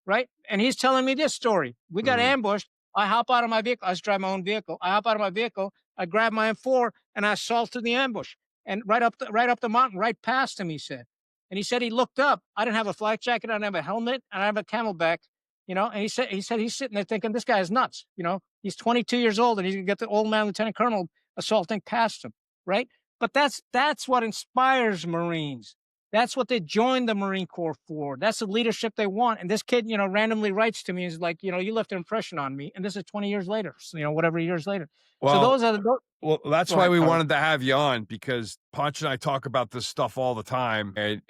Right? And he's telling me this story. We got ambushed. I hop out of my vehicle. I just drive my own vehicle. I hop out of my vehicle. I grab my M4 and I assaulted the ambush. And right up the mountain, right past him, he said. And he said he looked up. I didn't have a flak jacket. I didn't have a helmet. And I have a camelback. And he said he's sitting there thinking this guy is nuts. He's 22 years old and he's gonna get the old man lieutenant colonel assaulting past him, right? But that's what inspires Marines. That's what they joined the Marine Corps for. That's the leadership they want. And this kid, randomly writes to me, is like, you left an impression on me. And this is 20 years later, so, whatever years later. So Well, those are the. well, that's Go why ahead, we Carl. wanted to have you on, because Ponch and I talk about this stuff all the time, and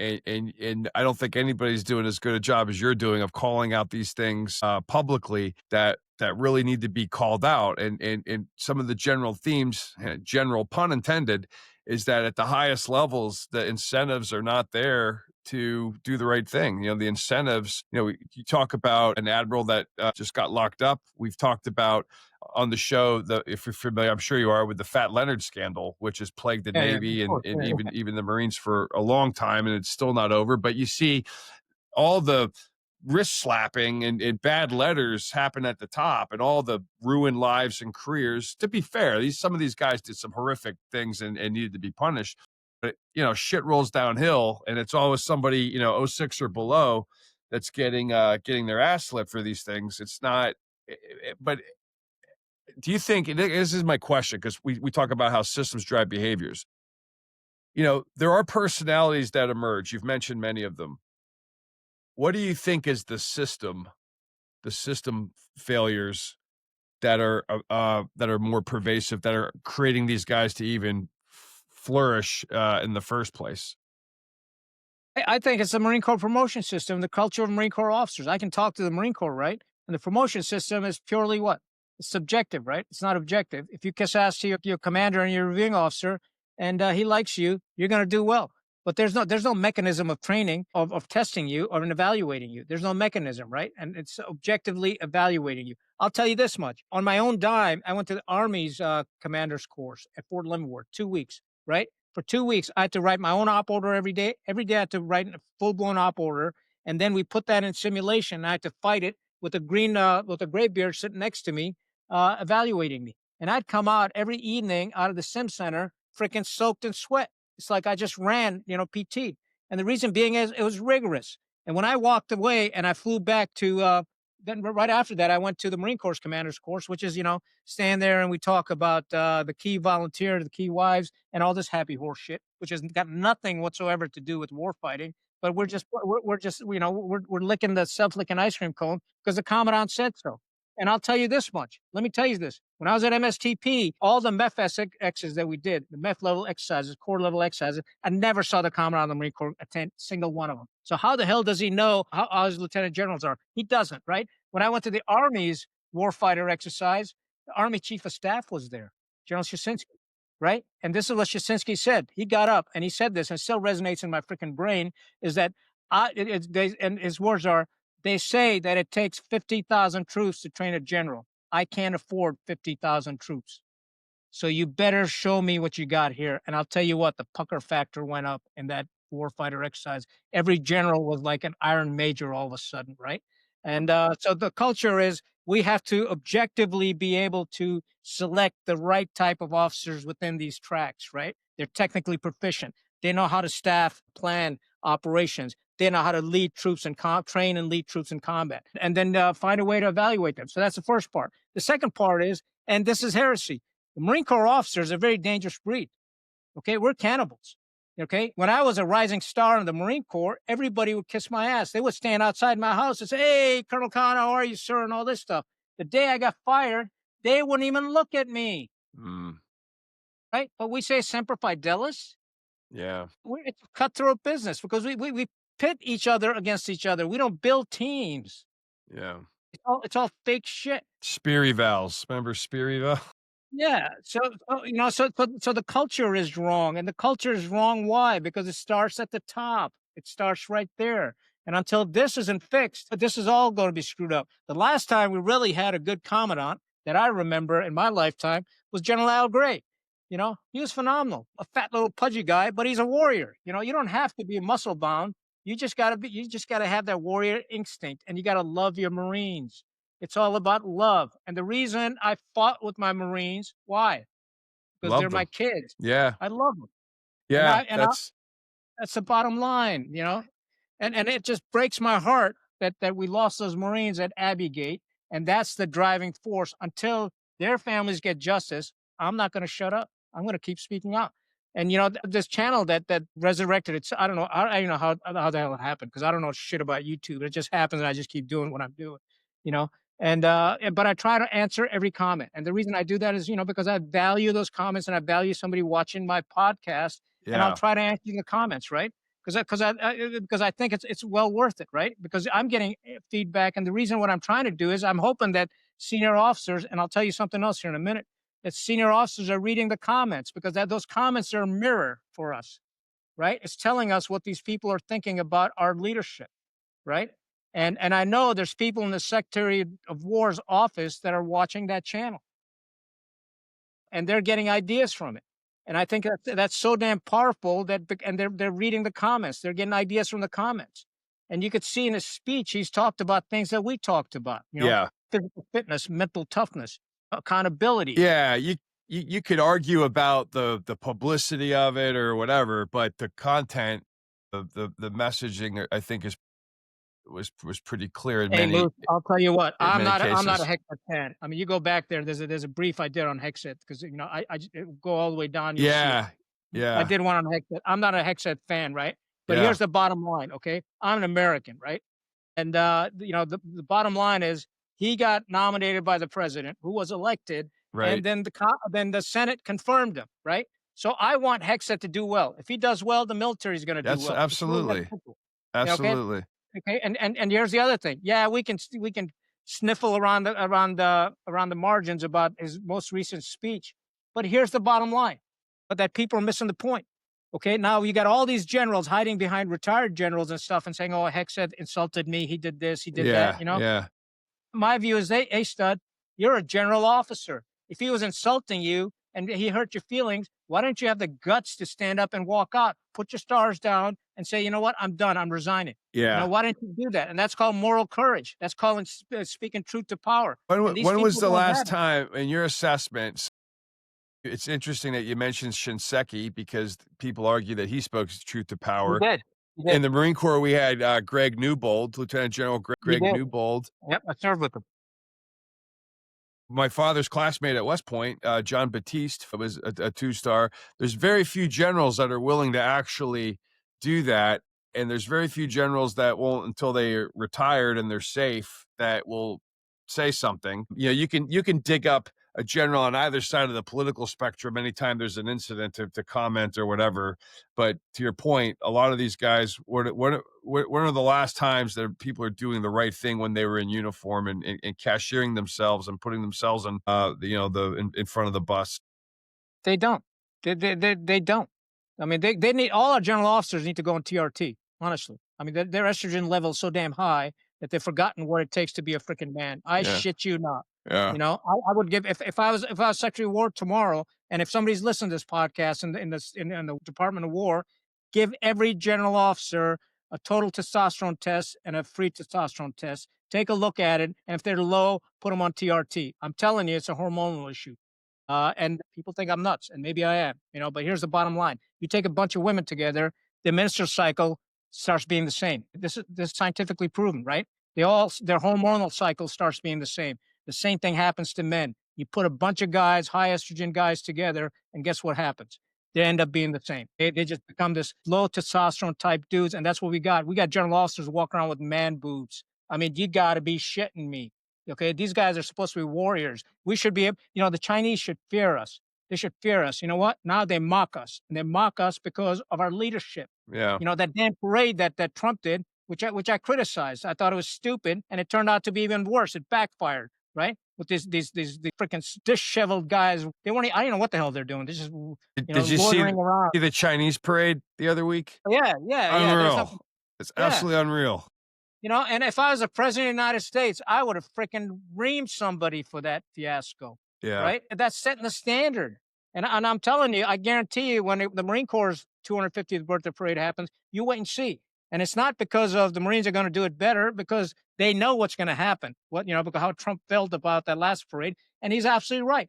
I don't think anybody's doing as good a job as you're doing of calling out these things publicly that really need to be called out. And some of the general themes, general pun intended, is that at the highest levels, the incentives are not there to do the right thing. The incentives, you talk about an admiral that just got locked up. We've talked about on the show, if you're familiar, I'm sure you are, with the Fat Leonard scandal, which has plagued the Navy and even the Marines for a long time, and it's still not over. But you see all the wrist slapping and bad letters happen at the top, and all the ruined lives and careers. To be fair, some of these guys did some horrific things and needed to be punished. But shit rolls downhill, and it's always somebody 06 or below that's getting their ass slipped for these things. It's not, but do you think, this is my question, because we talk about how systems drive behaviors. There are personalities that emerge. You've mentioned many of them. What do you think is the system failures that are more pervasive, that are creating these guys to even flourish in the first place? I think it's the Marine Corps promotion system, the culture of Marine Corps officers. I can talk to the Marine Corps, right? And the promotion system is purely what? It's subjective, right? It's not objective. If you kiss ass to your commander and your reviewing officer, and he likes you, you're going to do well. But there's no mechanism of training, of testing you or evaluating you. There's no mechanism, right? And it's objectively evaluating you. I'll tell you this much. On my own dime, I went to the Army's commander's course at Fort Leavenworth, 2 weeks, right? For 2 weeks, I had to write my own op order every day. Every day I had to write a full-blown op order. And then we put that in simulation. And I had to fight it with a gray beard sitting next to me, evaluating me. And I'd come out every evening out of the sim center, freaking soaked in sweat. It's like I just ran, PT. And the reason being is it was rigorous. And when I walked away and I flew back to, then right after that, I went to the Marine Corps Commander's course, which is, stand there and we talk about the key volunteer, the key wives, and all this happy horse shit, which has got nothing whatsoever to do with war fighting. But we're licking the self-licking ice cream cone because the commandant said so. And I'll tell you this much. Let me tell you this. When I was at MSTP, all the MEF exercises that we did, the MEF level exercises, core level exercises, I never saw the Commandant of the Marine Corps attend single one of them. So how the hell does he know how his lieutenant generals are? He doesn't, right? When I went to the Army's warfighter exercise, the Army Chief of Staff was there, General Shasinski, right? And this is what Shasinski said. He got up and he said this, and it still resonates in my freaking brain, is that, and his words are, they say that it takes 50,000 troops to train a general. I can't afford 50,000 troops. So you better show me what you got here. And I'll tell you what, the pucker factor went up in that warfighter exercise. Every general was like an Iron Major all of a sudden, right? And so the culture is we have to objectively be able to select the right type of officers within these tracks, right? They're technically proficient. They know how to staff, plan operations. They know how to lead troops and train and lead troops in combat, and then find a way to evaluate them. So that's the first part. The second part is, and this is heresy, the Marine Corps officers are a very dangerous breed. Okay, we're cannibals. Okay, when I was a rising star in the Marine Corps, everybody would kiss my ass. They would stand outside my house and say, "Hey, Colonel Khan, how are you, sir?" and all this stuff. The day I got fired, they wouldn't even look at me, Mm, right? But we say semper fidelis. yeah. It's a cutthroat business because we pit each other against each other. We don't build teams. Yeah. It's all fake shit. Speary Vals. Remember Speary Val? Yeah. So the culture is wrong, and the culture is wrong. Why? Because it starts at the top. It starts right there. And until this isn't fixed, this is all going to be screwed up. The last time we really had a good commandant that I remember in my lifetime was General Al Gray. He was phenomenal. A fat little pudgy guy, but he's a warrior. You don't have to be muscle bound. You just gotta have that warrior instinct, and you gotta love your Marines. It's all about love. And the reason I fought with my Marines, why? Because they're Love my them. kids. Yeah. I love them. And Yeah. I and I That's that's the bottom line. And it just breaks my heart that we lost those Marines at Abbey Gate, and that's the driving force. Until their families get justice, I'm not gonna shut up. I'm gonna keep speaking out. And this channel that resurrected it's I don't know. I don't know how the hell it happened because I don't know shit about YouTube. It just happens and I just keep doing what I'm doing, you know. But I try to answer every comment. And the reason I do that is, because I value those comments and I value somebody watching my podcast, and I'll yeah. try to answer the comments, right? Because I think it's well worth it, right? Because I'm getting feedback, and the reason what I'm trying to do is I'm hoping that senior officers, and I'll tell you something else here in a minute, that senior officers are reading the comments because those comments are a mirror for us, right? It's telling us what these people are thinking about our leadership, right? And I know there's people in the Secretary of War's office that are watching that channel, and they're getting ideas from it. And I think that's so damn powerful and they're reading the comments. They're getting ideas from the comments. And you could see in his speech, he's talked about things that we talked about, Yeah. physical fitness, mental toughness, accountability. Yeah. You could argue about the publicity of it or whatever, but the content of the messaging, I think, was pretty clear in Hey, Moose, I'll tell you what, in I'm many not a cases. Hexet fan. I mean, you go back there, there's a brief I did on Hexet because, it'll go all the way down, you'll see it. Yeah. I Yeah. did one on Hexet. I'm not a Hexet fan, right? But Yeah. here's the bottom line, okay? I'm an American, right? And, the bottom line is he got nominated by the president who was elected, Right. and then the Senate confirmed him, right? So I want Hexet to do well. If he does well, the military is going to do That's well. It's really that absolutely. simple. Yeah, okay. Absolutely. Okay. And here's the other thing. Yeah, we can sniffle around the margins about his most recent speech, but here's the bottom line. But that people are missing the point. Okay, now you got all these generals hiding behind retired generals and stuff and saying, "Oh, Hexet insulted me. He did this. He did that." Yeah. Yeah. My view is, hey, stud, you're a general officer. If he was insulting you and he hurt your feelings, why don't you have the guts to stand up and walk out, put your stars down, and say, you know what, I'm done. I'm resigning. Yeah. Why don't you do that? And that's called moral courage. That's calling speaking truth to power. And these When was people the don't last have it. time, in your assessment? It's interesting that you mentioned Shinseki because people argue that he spoke truth to You power. did. You In did. the Marine Corps, we had Greg Newbold, Lieutenant General You Greg did. Newbold. Yep, I served with them. My father's classmate at West Point, John Batiste, was a two-star. There's very few generals that are willing to actually do that, and there's very few generals that won't, until they're retired and they're safe, that will say something. You can dig up a general on either side of the political spectrum anytime there's an incident to comment or whatever. But to your point, a lot of these guys, when are the last times that people are doing the right thing when they were in uniform and cashiering themselves and putting themselves in in front of the bus? They don't. They don't. I mean, they need all our general officers need to go on TRT. Honestly, I mean, their estrogen level is so damn high that they've forgotten what it takes to be a freaking man. I Yeah. shit you not. Yeah. I would give if I was Secretary of War tomorrow, and if somebody's listening to this podcast in the Department of War, give every general officer a total testosterone test and a free testosterone test. Take a look at it, and if they're low, put them on TRT. I'm telling you, it's a hormonal issue. And people think I'm nuts, and maybe I am, but here's the bottom line. You take a bunch of women together, the menstrual cycle starts being the same. This is scientifically proven, right? Their hormonal cycle starts being the same. The same thing happens to men. You put a bunch of guys, high estrogen guys together, and guess what happens? They end up being the same. They just become this low testosterone type dudes, and that's what we got. We got general officers walking around with man boobs. I mean, you got to be shitting me. Okay, these guys are supposed to be warriors. We should be, the Chinese should fear us. They should fear us. You know what? Now they mock us, and they mock us because of our leadership. Yeah. That damn parade that Trump did, which I criticized. I thought it was stupid, and it turned out to be even worse. It backfired, right? With these freaking disheveled guys. They weren't. I don't know what the hell they're doing. They're just Did you see loitering around. the Chinese parade the other week? Yeah. There's Unreal. It's Yeah. absolutely unreal. And if I was the president of the United States, I would have freaking reamed somebody for that fiasco. Yeah. Right? And that's setting the standard. And I'm telling you, I guarantee you, when the Marine Corps' 250th birthday parade happens, you wait and see. And it's not because of the Marines are going to do it better, because they know what's going to happen. Because how Trump felt about that last parade, and he's absolutely right.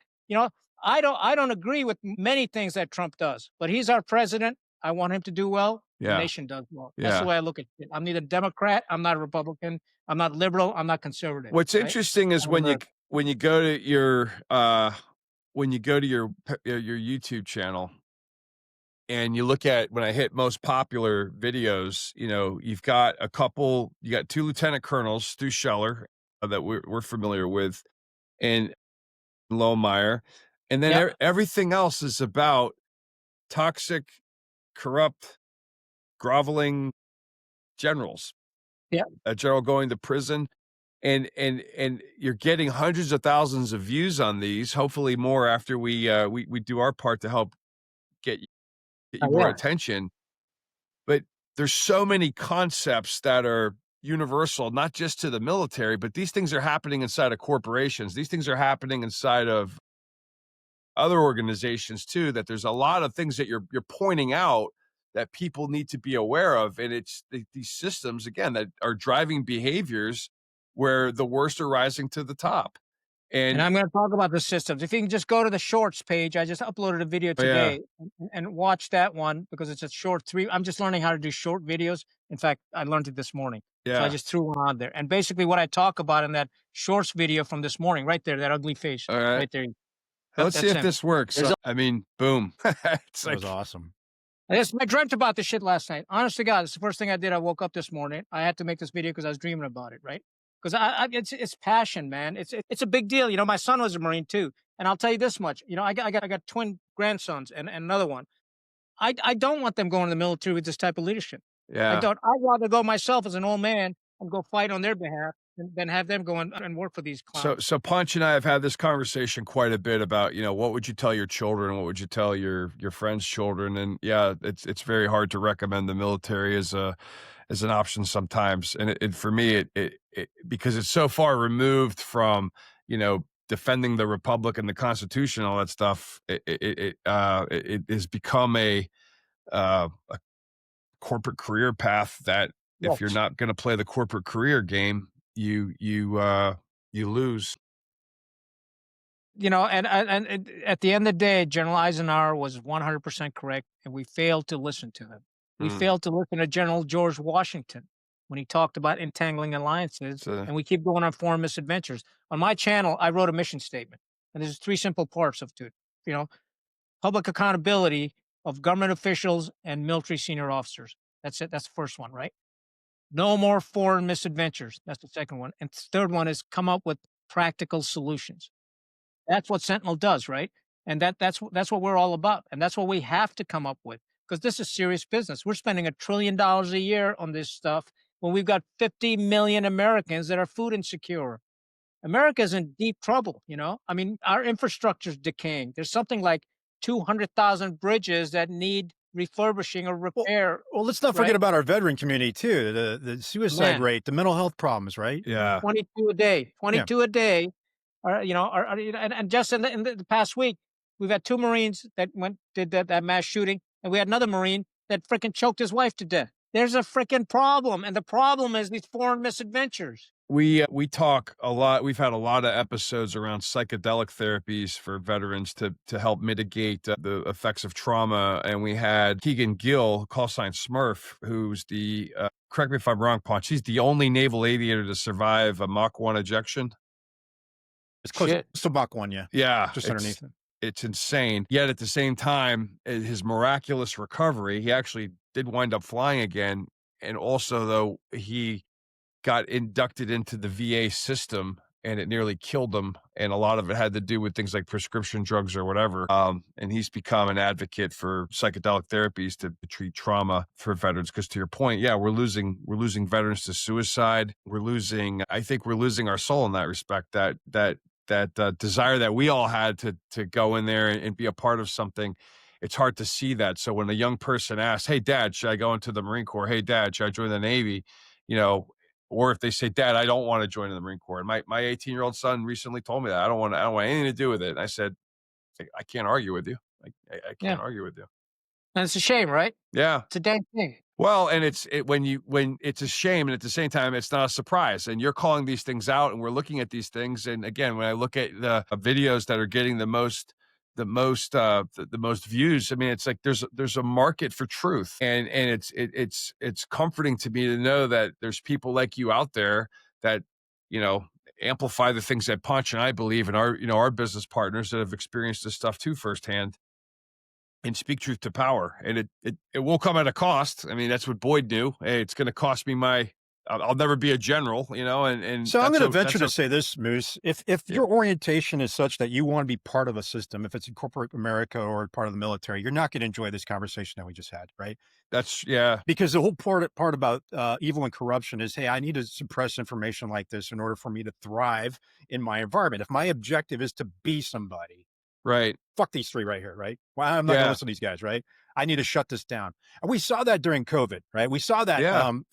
I don't agree with many things that Trump does, but he's our president. I want him to do well. Yeah. The nation does well. Yeah. That's the way I look at it. I'm neither Democrat, I'm not a Republican, I'm not liberal, I'm not conservative. What's right? interesting is when you go to your YouTube channel and you look at, when I hit most popular videos, you've got you got 2 lieutenant colonels, Stu Scheller, that we're familiar with, and Lohmeyer, and then Yep. everything else is about toxic, corrupt, groveling generals. Yeah. A general going to prison, and you're getting hundreds of thousands of views on these. Hopefully more after we do our part to help get you more attention. But there's so many concepts that are universal, not just to the military, but these things are happening inside of corporations. These things are happening inside of other organizations too, that there's a lot of things that you're pointing out that people need to be aware of. And it's these systems, again, that are driving behaviors where the worst are rising to the top. And I'm going to talk about the systems. If you can just go to the shorts page, I just uploaded a video today and watch that one, because it's a short 3. I'm just learning how to do short videos. In fact, I learned it this morning. Yeah. So I just threw one on there. And basically what I talk about in that shorts video from this morning, right there, that ugly face, All right there. Let's see if this works. I mean, boom. That was awesome. I dreamt about this shit last night. Honest to God, it's the first thing I did. I woke up this morning. I had to make this video because I was dreaming about it, right? Because it's passion, man. It's a big deal. My son was a Marine too, and I'll tell you this much. I got twin grandsons and another one. I don't want them going to the military with this type of leadership. Yeah. I don't. I'd rather go myself as an old man and go fight on their behalf than have them go and work for these clowns. So Punch and I have had this conversation quite a bit about, what would you tell your children? What would you tell your friends' children? And yeah, it's very hard to recommend the military as an option sometimes. And for me, it because it's so far removed from, defending the Republic and the Constitution, all that stuff. It has become a corporate career path that if you're not going to play the corporate career game, you lose. And at the end of the day, General Eisenhower was 100% correct, and we failed to listen to him. We failed to listen to General George Washington when he talked about entangling alliances, and we keep going on foreign misadventures. On my channel, I wrote a mission statement, and there's 3 simple parts of it. Public accountability of government officials and military senior officers. That's it. That's the first one, right? No more foreign misadventures. That's the second one. And the third one is come up with practical solutions. That's what Sentinel does, right? And that's what we're all about. And that's what we have to come up with, because this is serious business. We're spending $1 trillion a year on this stuff when we've got 50 million Americans that are food insecure. America's in deep trouble, I mean, our infrastructure's decaying. There's something like 200,000 bridges that need refurbishing or repair. Well, let's not forget about our veteran community too. The suicide rate, the mental health problems, right? Yeah. 22 a day. 22 a day. And just in the past week, we've had 2 Marines that did that mass shooting, and we had another Marine that freaking choked his wife to death. There's a freaking problem, and the problem is these foreign misadventures. We talk a lot. We've had a lot of episodes around psychedelic therapies for veterans to help mitigate the effects of trauma. And we had Keegan Gill, call sign Smurf, who's the, correct me if I'm wrong, Punch, he's the only naval aviator to survive a Mach 1 ejection. It's close to Mach 1, yeah. Yeah. Just underneath it. It's insane. Yet at the same time, his miraculous recovery, he actually did wind up flying again. And also, though, he got inducted into the VA system and it nearly killed him. And a lot of it had to do with things like prescription drugs or whatever. And he's become an advocate for psychedelic therapies to treat trauma for veterans. Because to your point, yeah, we're losing veterans to suicide. I think we're losing our soul in that respect. That desire that we all had to go in there and be a part of something. It's hard to see that. So when a young person asks, "Hey, Dad, should I go into the Marine Corps? Hey, Dad, should I join the Navy?" You know, or if they say, "Dad, I don't want to join the Marine Corps." And my 18-year-old son recently told me that I don't want anything to do with it. And I said, I can't argue with you. I Yeah. can't argue with you. And it's a shame, right? Yeah. It's a damn thing. Well, and when it's a shame, and at the same time, it's not a surprise. And you're calling these things out, and we're looking at these things. And again, when I look at the videos that are getting the most views, I mean, it's like there's a market for truth, and it's comforting to me to know that there's people like you out there that amplify the things that Punch and I believe, and our business partners that have experienced this stuff too firsthand, and speak truth to power. And it will come at a cost. I mean, that's what Boyd knew. Hey, it's going to cost me I'll never be a general, and so I'm going to venture to say this, Moose, if your Yeah. orientation is such that you want to be part of a system, if it's in corporate America or part of the military, you're not going to enjoy this conversation that we just had, right? Yeah. Because the whole part about evil and corruption is, hey, I need to suppress information like this in order for me to thrive in my environment. If my objective is to be somebody, Right. fuck these three right here, right? Well, I'm not going to listen to these guys, right? I need to shut this down. And we saw that during COVID, right? We saw that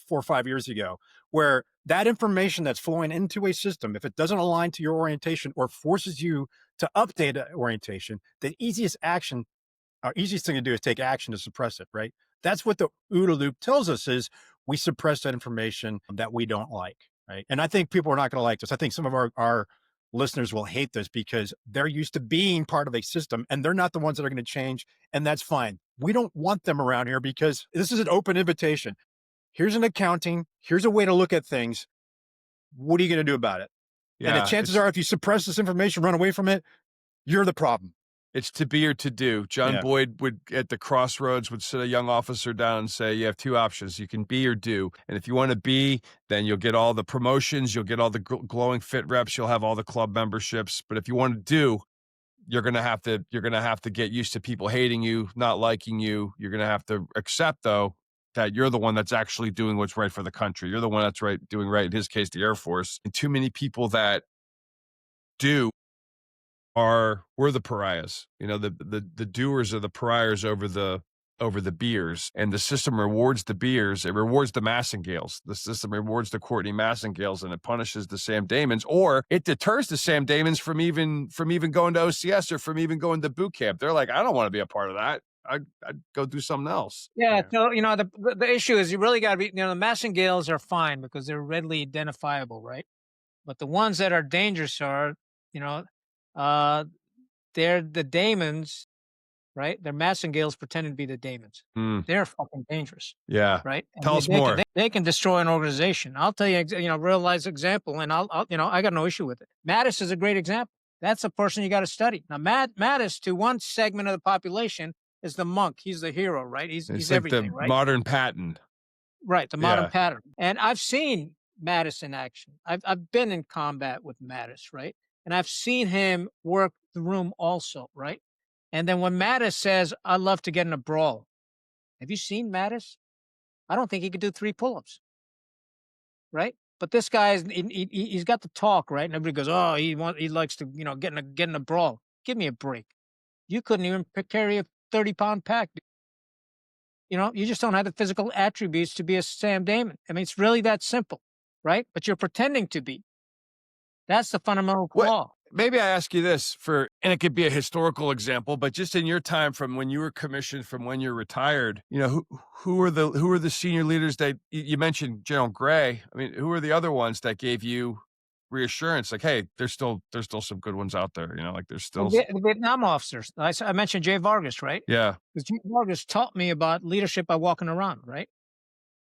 4 or 5 years ago, where that information that's flowing into a system, if it doesn't align to your orientation or forces you to update that orientation, the easiest thing to do is take action to suppress it, right? That's what the OODA loop tells us, is we suppress that information that we don't like, right? And I think people are not going to like this. I think some of our listeners will hate this because they're used to being part of a system, and they're not the ones that are going to change. And that's fine. We don't want them around here because this is an open invitation. Here's an accounting. Here's a way to look at things. What are you going to do about it? Yeah. And the chances are, if you suppress this information, run away from it, you're the problem. It's to be or to do. John Boyd would, at the crossroads, would sit a young officer down and say, you have two options. You can be or do. And if you want to be, then you'll get all the promotions. You'll get all the glowing fit reps. You'll have all the club memberships. But if you want to do, you're going to have to get used to people hating you, not liking you. You're going to have to accept, though, that you're the one that's actually doing what's right for the country. You're the one that's doing right, in his case, the Air Force. And too many people that do we're the pariahs. The doers are the pariahs over the beers, and the system rewards the beers. It rewards the Massengales. The system rewards the Courtney Massengales, and it punishes the Sam Damons, or it deters the Sam Damons from even going to OCS or from even going to boot camp. They're like, I don't want to be a part of that. I'd go do something else. Yeah. So, the issue is you really got to be, the Massengales are fine because they're readily identifiable, right? But the ones that are dangerous are, they're the Damons, right? They're Massengales pretending to be the Damons. They're fucking dangerous. Yeah. Right. And Tell us more. They can destroy an organization. I'll tell you, real life example, and I'll I got no issue with it. Mattis is a great example. That's a person you got to study. Now, Mattis, to one segment of the population, is the monk. He's the hero, right? He's like everything, the right? modern Patton. Right. The modern pattern. And I've seen Mattis in action. I've been in combat with Mattis, right? And I've seen him work the room also, right? And then when Mattis says, I love to get in a brawl. Have you seen Mattis? I don't think he could do 3 pull-ups, right? But this guy, he's got the talk, right? And everybody goes, oh, he likes to, get in a brawl. Give me a break. You couldn't even carry a 30-pound pack. You just don't have the physical attributes to be a Sam Damon. I mean, it's really that simple, right? But you're pretending to be. That's the fundamental flaw. Maybe I ask you this and it could be a historical example, but just in your time from when you were commissioned, from when you're retired, who are the senior leaders that you mentioned? General Gray. I mean, who are the other ones that gave you reassurance? Like, hey, there's still some good ones out there. There's still the Vietnam officers. I mentioned Jay Vargas, right? Yeah. Because Jay Vargas taught me about leadership by walking around, right?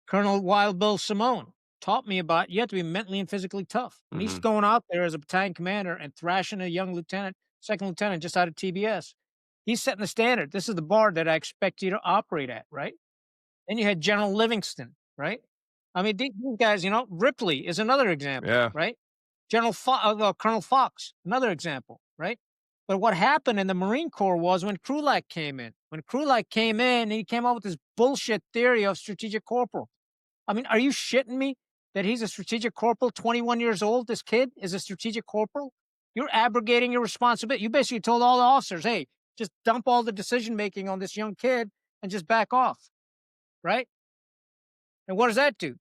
Colonel Wild Bill Simone taught me about you have to be mentally and physically tough. And he's going out there as a battalion commander and thrashing a young lieutenant, second lieutenant, just out of TBS. He's setting the standard. This is the bar that I expect you to operate at, right? Then you had General Livingston, right? I mean, these guys, Ripley is another example, right? Colonel Fox, another example, right? But what happened in the Marine Corps was when Krulak came in. When Krulak came in, he came up with this bullshit theory of strategic corporal. I mean, are you shitting me that he's a strategic corporal, 21 years old? This kid is a strategic corporal? You're abrogating your responsibility. You basically told all the officers, hey, just dump all the decision making on this young kid and just back off, right? And what does that do?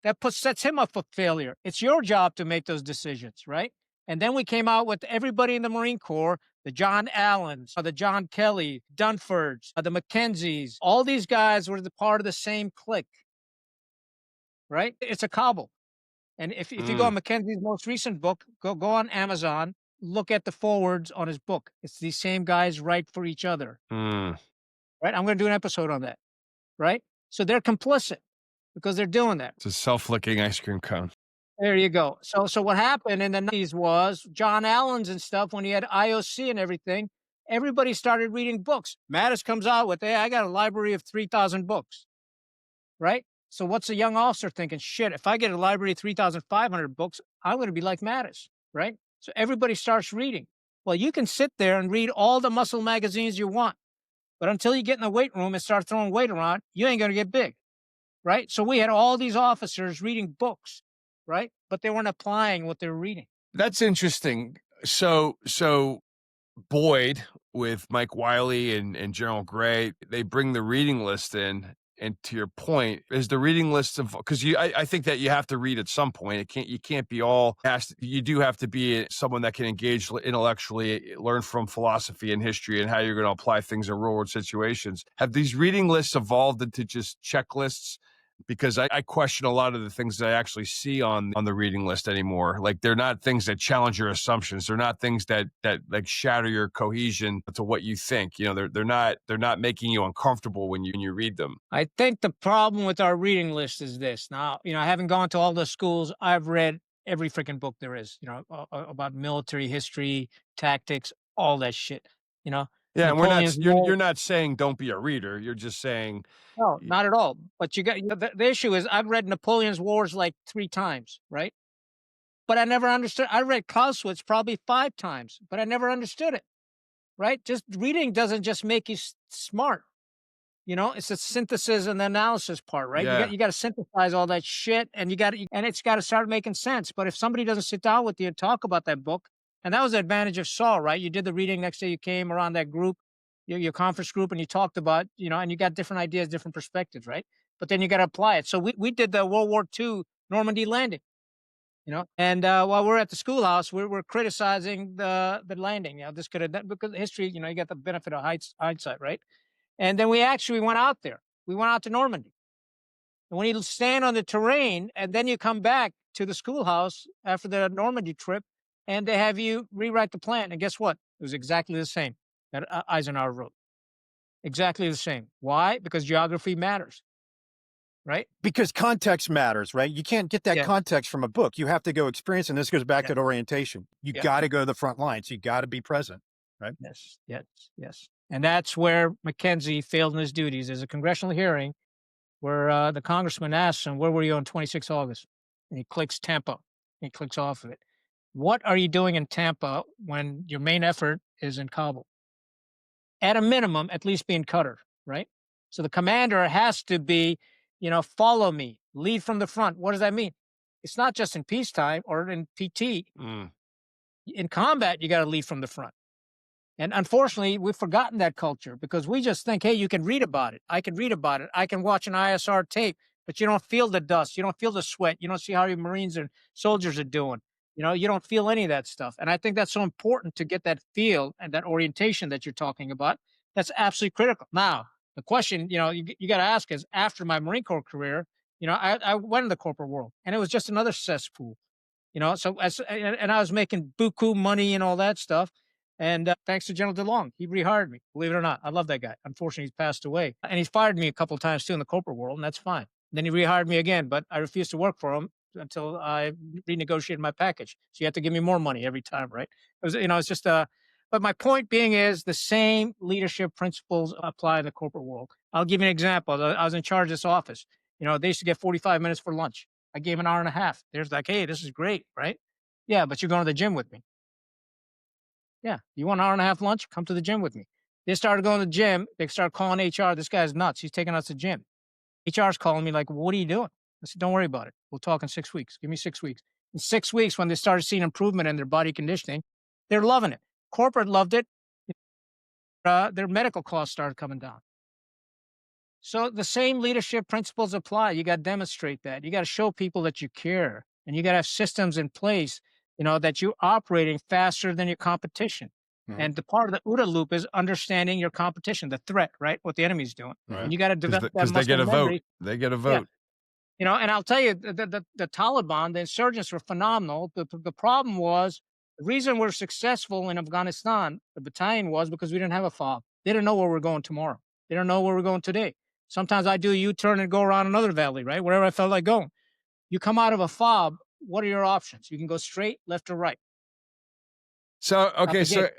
That sets him up for failure. It's your job to make those decisions, right? And then we came out with everybody in the Marine Corps, the John Allens, the John Kelly, Dunfords, the Mackenzies. All these guys were the part of the same clique, right? It's a cobble. And if you go on Mackenzie's most recent book, go on Amazon, look at the forwards on his book. It's these same guys write for each other, right? I'm going to do an episode on that, right? So they're complicit because they're doing that. It's a self-licking ice cream cone. There you go. So what happened in the 90s was John Allen's and stuff, when he had IOC and everything, everybody started reading books. Mattis comes out with, hey, I got a library of 3,000 books, right? So what's a young officer thinking? Shit, if I get a library of 3,500 books, I'm going to be like Mattis, right? So everybody starts reading. Well, you can sit there and read all the muscle magazines you want, but until you get in the weight room and start throwing weight around, you ain't going to get big, right? So we had all these officers reading books, right? But they weren't applying what they were reading. That's interesting. So Boyd with Mike Wiley and General Gray, they bring the reading list in. And to your point, is the reading list of, because I think that you have to read at some point. You can't be all asked. You do have to be someone that can engage intellectually, learn from philosophy and history and how you're going to apply things in real world situations. Have these reading lists evolved into just checklists? Because I question a lot of the things that I actually see on the reading list anymore. Like, they're not things that challenge your assumptions. They're not things that like shatter your cohesion to what you think. You know, they're not making you uncomfortable when you read them. I think the problem with our reading list is this. Now, I haven't gone to all the schools. I've read every freaking book there is, about military history, tactics, all that shit, Yeah, and you're not saying don't be a reader. You're just saying, no, not at all. But the issue is I've read Napoleon's Wars like 3 times, right? But I never understood. I read Clausewitz probably 5 times, but I never understood it, right? Just reading doesn't just make you smart. It's a synthesis and the analysis part, right? Yeah. You got to synthesize all that shit, and it's got to start making sense. But if somebody doesn't sit down with you and talk about that book, and that was the advantage of Saul, right? You did the reading, next day you came around that group, your conference group, and you talked about, and you got different ideas, different perspectives, right? But then you got to apply it. So we did the World War II Normandy landing, and while we're at the schoolhouse, we're criticizing the landing. This could have done, because history, you got the benefit of hindsight, right? And then we actually went out there. We went out to Normandy. And when you stand on the terrain, and then you come back to the schoolhouse after the Normandy trip, and they have you rewrite the plan. And guess what? It was exactly the same that Eisenhower wrote. Exactly the same. Why? Because geography matters, right? Because context matters, right? You can't get that context from a book. You have to go experience, and this goes back to the orientation. You got to go to the front lines. You got to be present, right? Yes. And that's where Mackenzie failed in his duties. There's a congressional hearing where the congressman asks him, where were you on 26 August? And he clicks Tampa. He clicks off of it. What are you doing in Tampa when your main effort is in Kabul? At a minimum, at least be in Qatar, right? So the commander has to be, follow me, lead from the front. What does that mean? It's not just in peacetime or in PT. In combat, you got to lead from the front. And unfortunately, we've forgotten that culture because we just think, hey, you can read about it. I can read about it. I can watch an ISR tape, but you don't feel the dust. You don't feel the sweat. You don't see how your Marines and soldiers are doing. You don't feel any of that stuff. And I think that's so important to get that feel and that orientation that you're talking about. That's absolutely critical. Now, the question, you got to ask is, after my Marine Corps career, I went in the corporate world, and it was just another cesspool. So and I was making buku money and all that stuff. And thanks to General DeLong, he rehired me. Believe it or not, I love that guy. Unfortunately, he's passed away. And he's fired me a couple of times too in the corporate world, and that's fine. Then he rehired me again, but I refused to work for him until I renegotiated my package. So you have to give me more money every time, right? It was, it's just but my point being is the same leadership principles apply in the corporate world. I'll give you an example. I was in charge of this office. They used to get 45 minutes for lunch. I gave an hour and a half. There's like, hey, this is great, right? Yeah, but you're going to the gym with me. Yeah. You want an hour and a half lunch? Come to the gym with me. They started going to the gym. They started calling HR. This guy's nuts. He's taking us to the gym. HR's calling me like, what are you doing? I said, don't worry about it. We'll talk in 6 weeks. Give me 6 weeks. In 6 weeks, when they started seeing improvement in their body conditioning, they're loving it. Corporate loved it. Their medical costs started coming down. So the same leadership principles apply. You got to demonstrate that. You got to show people that you care, and you got to have systems in place, that you're operating faster than your competition. And the part of the OODA loop is understanding your competition, the threat, right? What the enemy's doing. Right. And you got to develop that Because they get muscle a vote. memory. They get a Yeah. vote. And I'll tell you, the Taliban, the insurgents were phenomenal. The problem was, the reason we're successful in Afghanistan, the battalion, was because we didn't have a fob. They didn't know where we're going tomorrow. They don't know where we're going today. Sometimes I do a U-turn and go around another valley, right? Wherever I felt like going. You come out of a fob, what are your options? You can go straight, left, or right. So, okay, the so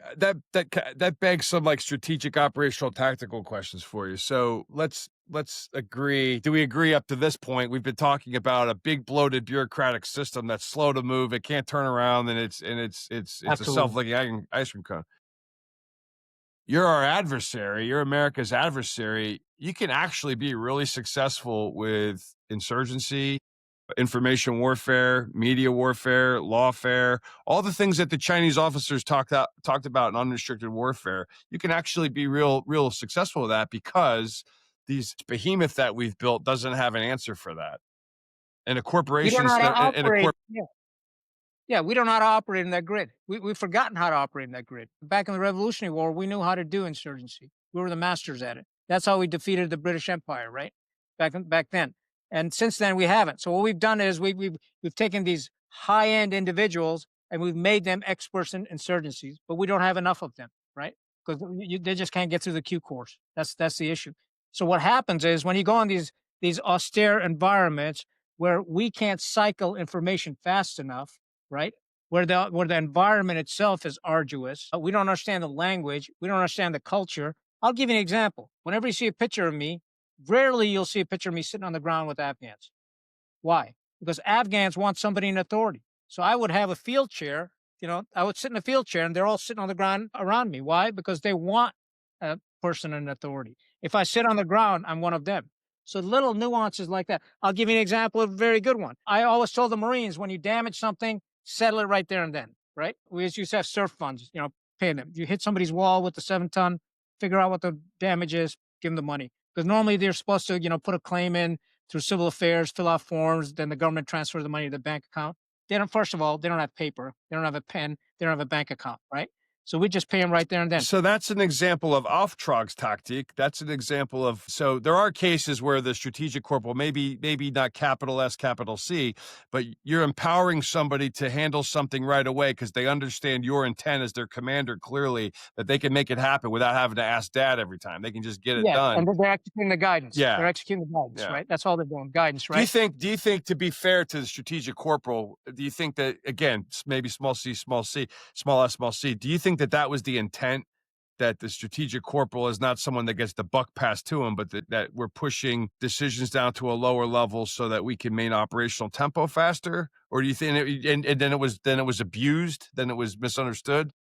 that begs some like strategic, operational, tactical questions for you. So let's agree. Do we agree up to this point? We've been talking about a big bloated bureaucratic system that's slow to move. It can't turn around, and it's a Absolutely. self-licking ice cream cone. You're our adversary. You're America's adversary. You can actually be really successful with insurgency, information warfare, media warfare, lawfare, all the things that the Chinese officers talked about in unrestricted warfare. You can actually be real successful with that because these behemoth that we've built doesn't have an answer for that. And a We don't corporation, know how to and a operate. Yeah, we don't know how to operate in that grid. We've forgotten how to operate in that grid. Back in the Revolutionary War, we knew how to do insurgency. We were the masters at it. That's how we defeated the British Empire, right? Back then. And since then, we haven't. So what we've done is we've taken these high-end individuals and we've made them experts in insurgencies, but we don't have enough of them, right? Because they just can't get through the Q course. That's the issue. So what happens is when you go on these austere environments where we can't cycle information fast enough, right? Where the environment itself is arduous. We don't understand the language. We don't understand the culture. I'll give you an example. Whenever you see a picture of me, rarely you'll see a picture of me sitting on the ground with Afghans. Why? Because Afghans want somebody in authority. So I would have a field chair. I would sit in a field chair and they're all sitting on the ground around me. Why? Because they want a person in authority. If I sit on the ground, I'm one of them. So little nuances like that. I'll give you an example of a very good one. I always told the Marines, when you damage something, settle it right there and then, right? We used to have surf funds, pay them. You hit somebody's wall with the 7-ton, figure out what the damage is, give them the money. Because normally they're supposed to, put a claim in through civil affairs, fill out forms, then the government transfers the money to the bank account. First of all, they don't have paper. They don't have a pen. They don't have a bank account, right? So we just pay them right there and then. So that's an example of Auftragstaktik. That's an example of, so there are cases where the strategic corporal, maybe not capital S, capital C, but you're empowering somebody to handle something right away because they understand your intent as their commander clearly, that they can make it happen without having to ask dad every time. They can just get it done. And they're executing the guidance. Yeah. They're executing the guidance, right? That's all they're doing, guidance, right? Do you think, to be fair to the strategic corporal, do you think that, again, maybe small c, small c, small s, small c, do you think that was the intent, that the strategic corporal is not someone that gets the buck passed to him, but that we're pushing decisions down to a lower level so that we can maintain operational tempo faster? Or do you think, and then it was abused, then it was misunderstood?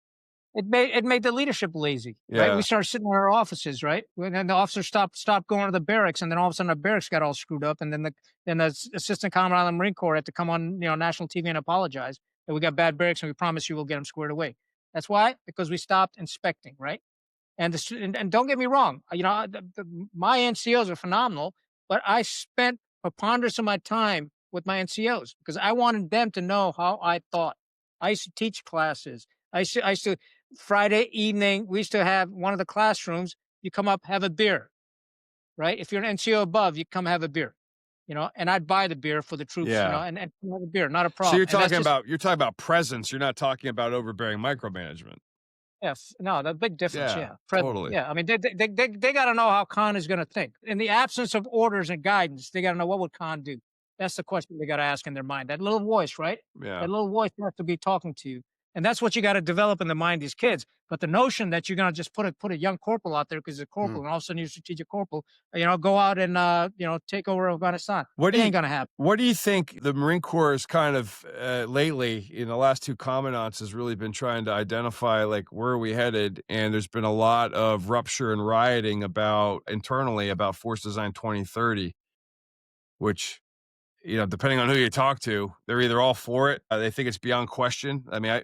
It made the leadership lazy, Yeah. right? We started sitting in our offices, right? And then the officers stopped going to the barracks, and then all of a sudden the barracks got all screwed up, and then the assistant commandant of the Marine Corps had to come on national TV and apologize that we got bad barracks and we promise you we'll get them squared away. That's why, because we stopped inspecting, right? And don't get me wrong, my NCOs are phenomenal, but I spent preponderance of my time with my NCOs because I wanted them to know how I thought. I used to teach classes. I used to Friday evening, we used to have one of the classrooms, you come up, have a beer, right? If you're an NCO above, you come have a beer, and I'd buy the beer for the troops, and have a beer, not a problem. So you're talking about presence. You're not talking about overbearing micromanagement. Yes, no, the big difference. Yeah, totally. Yeah, I mean, they got to know how Khan is going to think. In the absence of orders and guidance, they got to know what would Khan do. That's the question they got to ask in their mind. That little voice, right? Yeah. That little voice has to be talking to you. And that's what you got to develop in the mind of these kids. But the notion that you're going to just put a young corporal out there because he's a corporal, and all of a sudden you're a strategic corporal, go out and take over Afghanistan. It ain't going to happen. What do you think the Marine Corps is kind of lately in the last two commandants has really been trying to identify, like, where are we headed? And there's been a lot of rupture and rioting internally about Force Design 2030, which, depending on who you talk to, they're either all for it. They think it's beyond question. I mean,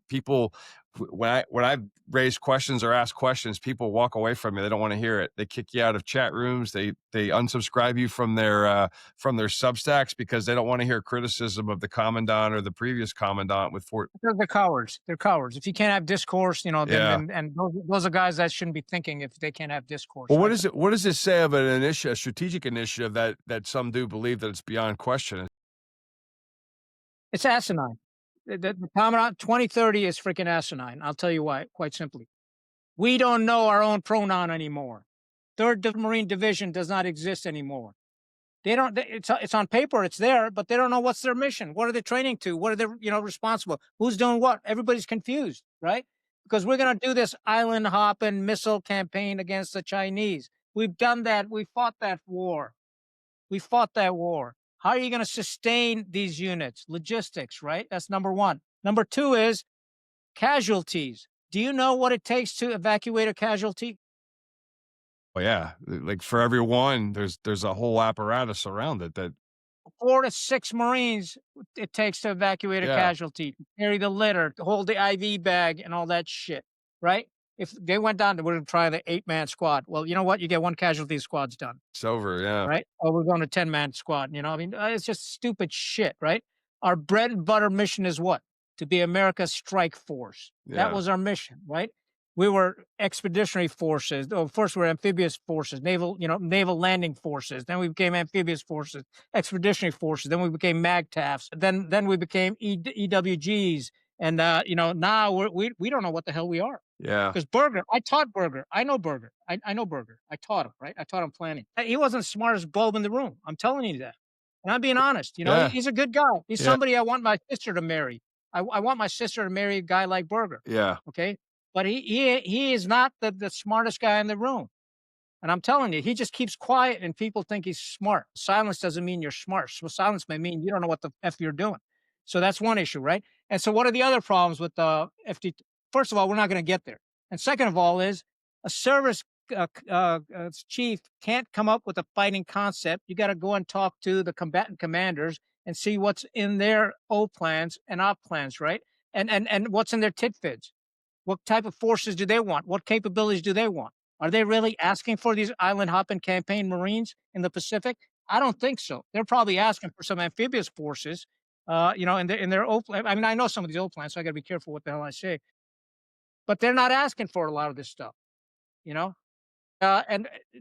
people, when I raise questions or ask questions, people walk away from me. They don't want to hear it. They kick you out of chat rooms. They unsubscribe you from their Substacks because they don't want to hear criticism of the commandant or the previous commandant with Fort. They're cowards. They're cowards. If you can't have discourse, then those are guys that shouldn't be thinking if they can't have discourse. Well, what does it say of a strategic initiative that some do believe that it's beyond question? It's asinine. The Commandant 2030 is freaking asinine. I'll tell you why, quite simply. We don't know our own pronoun anymore. 3rd Marine Division does not exist anymore. It's on paper, it's there, but they don't know what's their mission. What are they training to? What are they, responsible? Who's doing what? Everybody's confused, right? Because we're going to do this island hopping missile campaign against the Chinese. We've done that. We fought that war. How are you going to sustain these units? Logistics, right? That's number one. Number two is casualties. Do you know what it takes to evacuate a casualty? Oh yeah, like for every one, there's a whole apparatus around it that 4 to 6 Marines it takes to evacuate a casualty, carry the litter, to hold the IV bag, and all that shit, right? If they went down, we're going to try the 8-man squad. Well, you know what? You get 1 casualty, squad's done. It's over, yeah. Right? Or we're going to 10-man squad. It's just stupid shit, right? Our bread and butter mission is what? To be America's strike force. Yeah. That was our mission, right? We were expeditionary forces. Oh, first we were amphibious forces, naval landing forces. Then we became amphibious forces, expeditionary forces. Then we became MAGTAFs. Then we became EWGs. And now we don't know what the hell we are. Yeah. Because Berger, I taught Berger. I know Berger. I know Berger. I taught him, right? I taught him planning. He wasn't the smartest bulb in the room. I'm telling you that. And I'm being honest. He's a good guy. He's somebody I want my sister to marry. I want my sister to marry a guy like Berger. Yeah. Okay. But he is not the smartest guy in the room. And I'm telling you, he just keeps quiet and people think he's smart. Silence doesn't mean you're smart. So silence may mean you don't know what the F you're doing. So that's one issue, right? And so what are the other problems with the FD? First of all, we're not going to get there. And second of all is a service chief can't come up with a fighting concept. You got to go and talk to the combatant commanders and see what's in their O plans and op plans, right? And what's in their TIDFIDs. What type of forces do they want? What capabilities do they want? Are they really asking for these island hopping campaign Marines in the Pacific? I don't think so. They're probably asking for some amphibious forces, in their O plan. I mean, I know some of these O plans, so I got to be careful what the hell I say. But they're not asking for a lot of this stuff,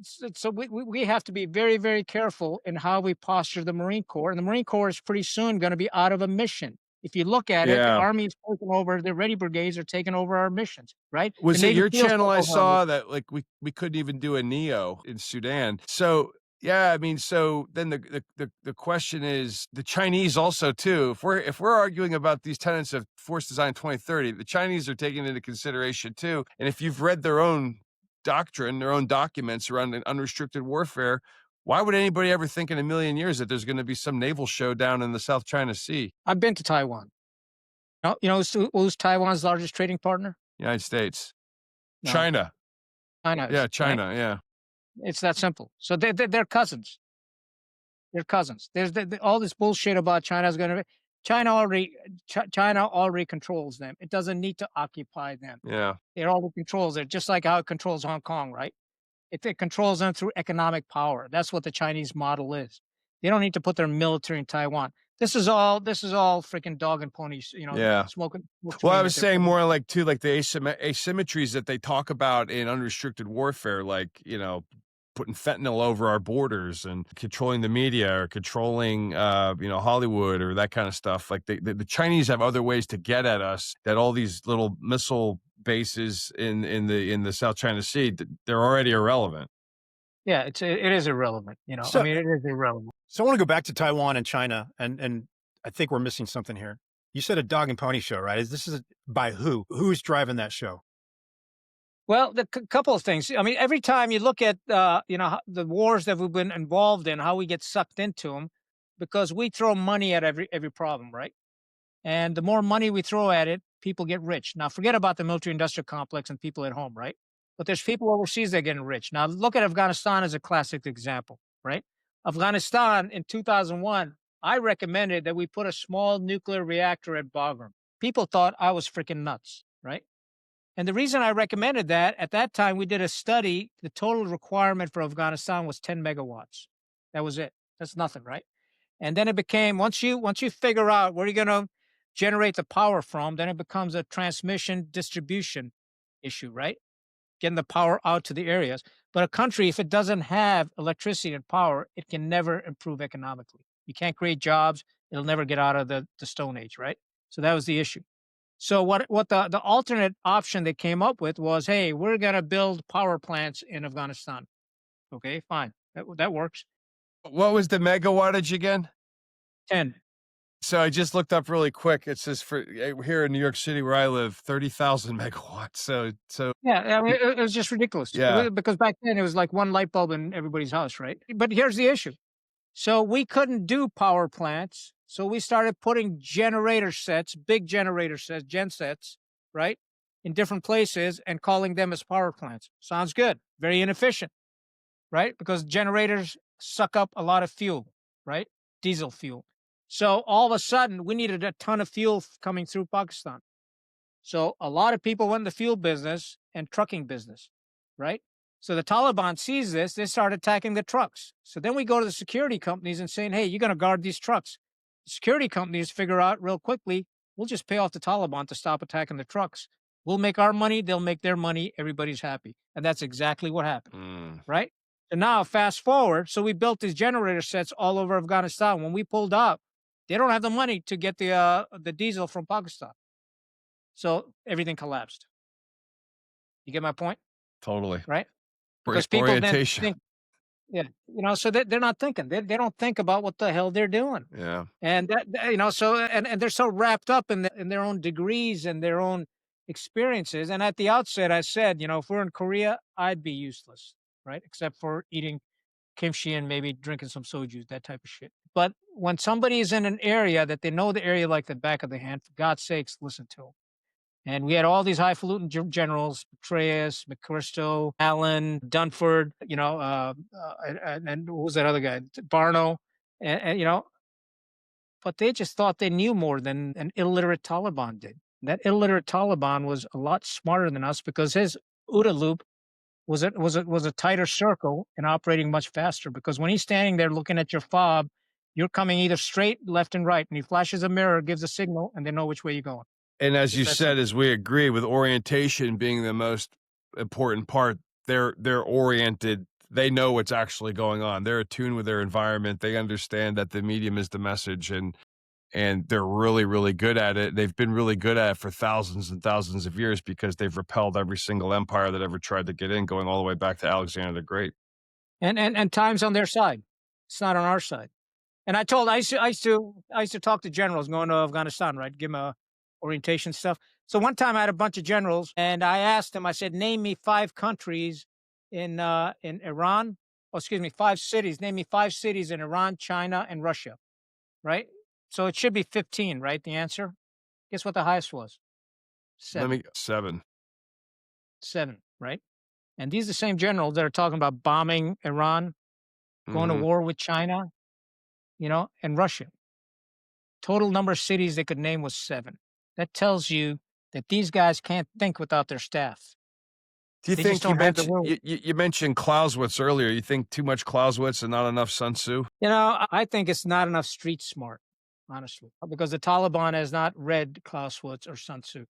so we have to be very, very careful in how we posture the Marine Corps. And the Marine Corps is pretty soon going to be out of a mission. If you look at it, the Army is taking over, the ready brigades are taking over our missions, right? Was it your channel I saw that like we couldn't even do a NEO in Sudan? So yeah, I mean, so then the question is the Chinese also too. If we're arguing about these tenets of Force Design 2030, the Chinese are taking into consideration too. And if you've read their own doctrine, their own documents around unrestricted warfare, why would anybody ever think in a million years that there's going to be some naval showdown in the South China Sea? I've been to Taiwan. Who's Taiwan's largest trading partner? United States. No. China. China. Yeah, China, right? yeah. It's that simple. So they're cousins. They're cousins. There's all this bullshit about China's going to be. China already controls them. It doesn't need to occupy them. Yeah. It already controls it, just like how it controls Hong Kong, right? It controls them through economic power. That's what the Chinese model is. They don't need to put their military in Taiwan. This is all freaking dog and ponies, smoking. Well, I was saying more like too, like the asymmetries that they talk about in unrestricted warfare, like, putting fentanyl over our borders and controlling the media or controlling, Hollywood or that kind of stuff. Like the Chinese have other ways to get at us that all these little missile bases in the South China Sea, they're already irrelevant. Yeah, it is irrelevant. It is irrelevant. So I want to go back to Taiwan and China, and I think we're missing something here. You said a dog and pony show, right? This is by who? Who's driving that show? Well, the couple of things. I mean, every time you look at the wars that we've been involved in, how we get sucked into them, because we throw money at every problem, right? And the more money we throw at it, people get rich. Now, forget about the military-industrial complex and people at home, right? But there's people overseas that are getting rich. Now, look at Afghanistan as a classic example, right? Afghanistan in 2001, I recommended that we put a small nuclear reactor at Bagram. People thought I was freaking nuts, right? And the reason I recommended that, at that time, we did a study. The total requirement for Afghanistan was 10 megawatts. That was it. That's nothing, right? And then it became, once you figure out where you're going to generate the power from, then it becomes a transmission distribution issue, right? Getting the power out to the areas. But a country, if it doesn't have electricity and power, it can never improve economically. You can't create jobs. It'll never get out of the Stone Age, right? So that was the issue. So what the alternate option they came up with was, hey, we're going to build power plants in Afghanistan. Okay, fine. That works. What was the megawattage again? 10. So I just looked up really quick. It says for here in New York City where I live, 30,000 megawatts. So Yeah, I mean, it was just ridiculous. Yeah. Because back then it was like one light bulb in everybody's house, right? But here's the issue. So we couldn't do power plants. So we started putting generator sets, big generator sets, gen sets, right, in different places and calling them as power plants. Sounds good. Very inefficient, right? Because generators suck up a lot of fuel, right? Diesel fuel. So all of a sudden, we needed a ton of fuel coming through Pakistan. So a lot of people went in the fuel business and trucking business, right? So the Taliban sees this, they start attacking the trucks. So then we go to the security companies and saying, hey, you're going to guard these trucks. The security companies figure out real quickly, we'll just pay off the Taliban to stop attacking the trucks. We'll make our money, they'll make their money, everybody's happy. And that's exactly what happened, right? So now fast forward, so we built these generator sets all over Afghanistan. When we pulled out, they don't have the money to get the diesel from Pakistan. So everything collapsed. You get my point? Totally. Right? Because people Orientation. then think, so they're not thinking. They don't think about what the hell they're doing. Yeah. And and they're so wrapped up in their own degrees and their own experiences. And at the outset, I said, if we're in Korea, I'd be useless, right? Except for eating kimchi and maybe drinking some soju, that type of shit. But when somebody is in an area that they know the area like the back of the hand, for God's sakes, listen to them. And we had all these highfalutin generals, Petraeus, McChrystal, Allen, Dunford, and what was that other guy? Barno, but they just thought they knew more than an illiterate Taliban did. That illiterate Taliban was a lot smarter than us because his OODA loop was a tighter circle and operating much faster. Because when he's standing there looking at your fob, you're coming either straight, left, and right, and he flashes a mirror, gives a signal, and they know which way you're going. And as you said, as we agree, with orientation being the most important part, they're oriented. They know what's actually going on. They're attuned with their environment. They understand that the medium is the message, and they're really, really good at it. They've been really good at it for thousands and thousands of years because they've repelled every single empire that ever tried to get in, going all the way back to Alexander the Great. And time's on their side. It's not on our side. And I used to talk to generals going to Afghanistan, right? Give them a orientation stuff. So one time I had a bunch of generals and I asked them, I said, name me 5 countries in Iran. Oh, excuse me, 5 cities. Name me 5 cities in Iran, China, and Russia. Right? So it should be 15, right? The answer? Guess what the highest was? 7. 7. 7, right? And these are the same generals that are talking about bombing Iran, going to war with China, and Russia. Total number of cities they could name was 7. That tells you that these guys can't think without their staff. Do you think you mentioned Clausewitz earlier? You think too much Clausewitz and not enough Sun Tzu? I think it's not enough street smart, honestly, because the Taliban has not read Clausewitz or Sun Tzu.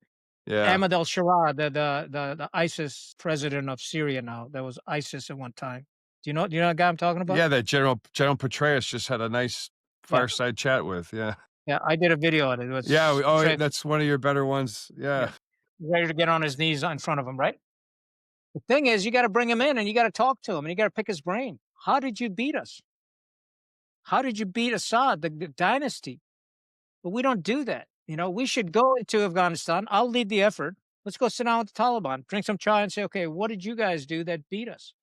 Yeah. Ahmad al-Sharaa, the ISIS president of Syria now, that was ISIS at one time. Do you know the guy I'm talking about? Yeah, that General Petraeus just had a nice fireside chat with. Yeah. Yeah, I did a video on it. That's one of your better ones. Yeah. Ready to get on his knees in front of him, right? The thing is, you got to bring him in and you got to talk to him and you got to pick his brain. How did you beat us? How did you beat Assad, the dynasty? But we don't do that. We should go into Afghanistan. I'll lead the effort. Let's go sit down with the Taliban, drink some chai, and say, okay, what did you guys do that beat us?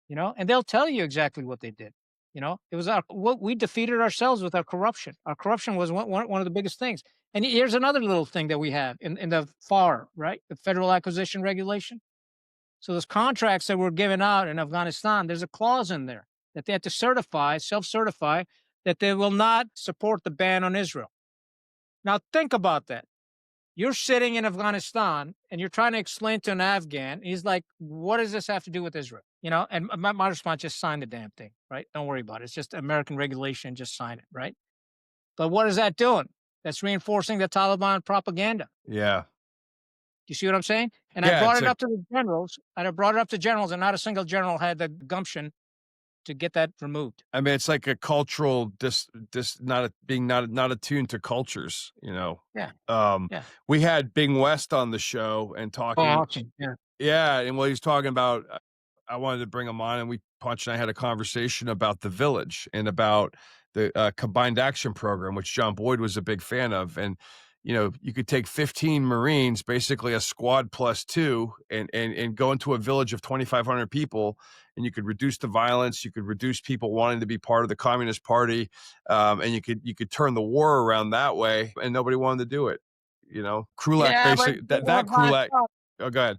And they'll tell you exactly what they did. It was what we defeated ourselves with our corruption. Our corruption was one of the biggest things. And here's another little thing that we have in the FAR, right? The Federal Acquisition Regulation. So those contracts that were given out in Afghanistan, there's a clause in there that they have to self-certify that they will not support the ban on Israel. Now think about that. You're sitting in Afghanistan and you're trying to explain to an Afghan, he's like, what does this have to do with Israel? And my response, just sign the damn thing, right? Don't worry about it. It's just American regulation, just sign it, right? But what is that doing? That's reinforcing the Taliban propaganda. Yeah. You see what I'm saying? And Yeah, I brought it up to the generals, and not a single general had the gumption to get that removed. I mean, it's like a cultural not attuned to cultures, Yeah. Yeah. We had Bing West on the show and talking. Awesome. Yeah. Yeah, and what he's talking about, I wanted to bring him on, and Punch and I had a conversation about the village and about the combined action program, which John Boyd was a big fan of. And you could take 15 Marines, basically a squad plus 2, and go into a village of 2,500 people, and you could reduce the violence. You could reduce people wanting to be part of the Communist Party, and you could turn the war around that way. And nobody wanted to do it. Krulak, Yeah, basically but that Krulak. Oh, go ahead.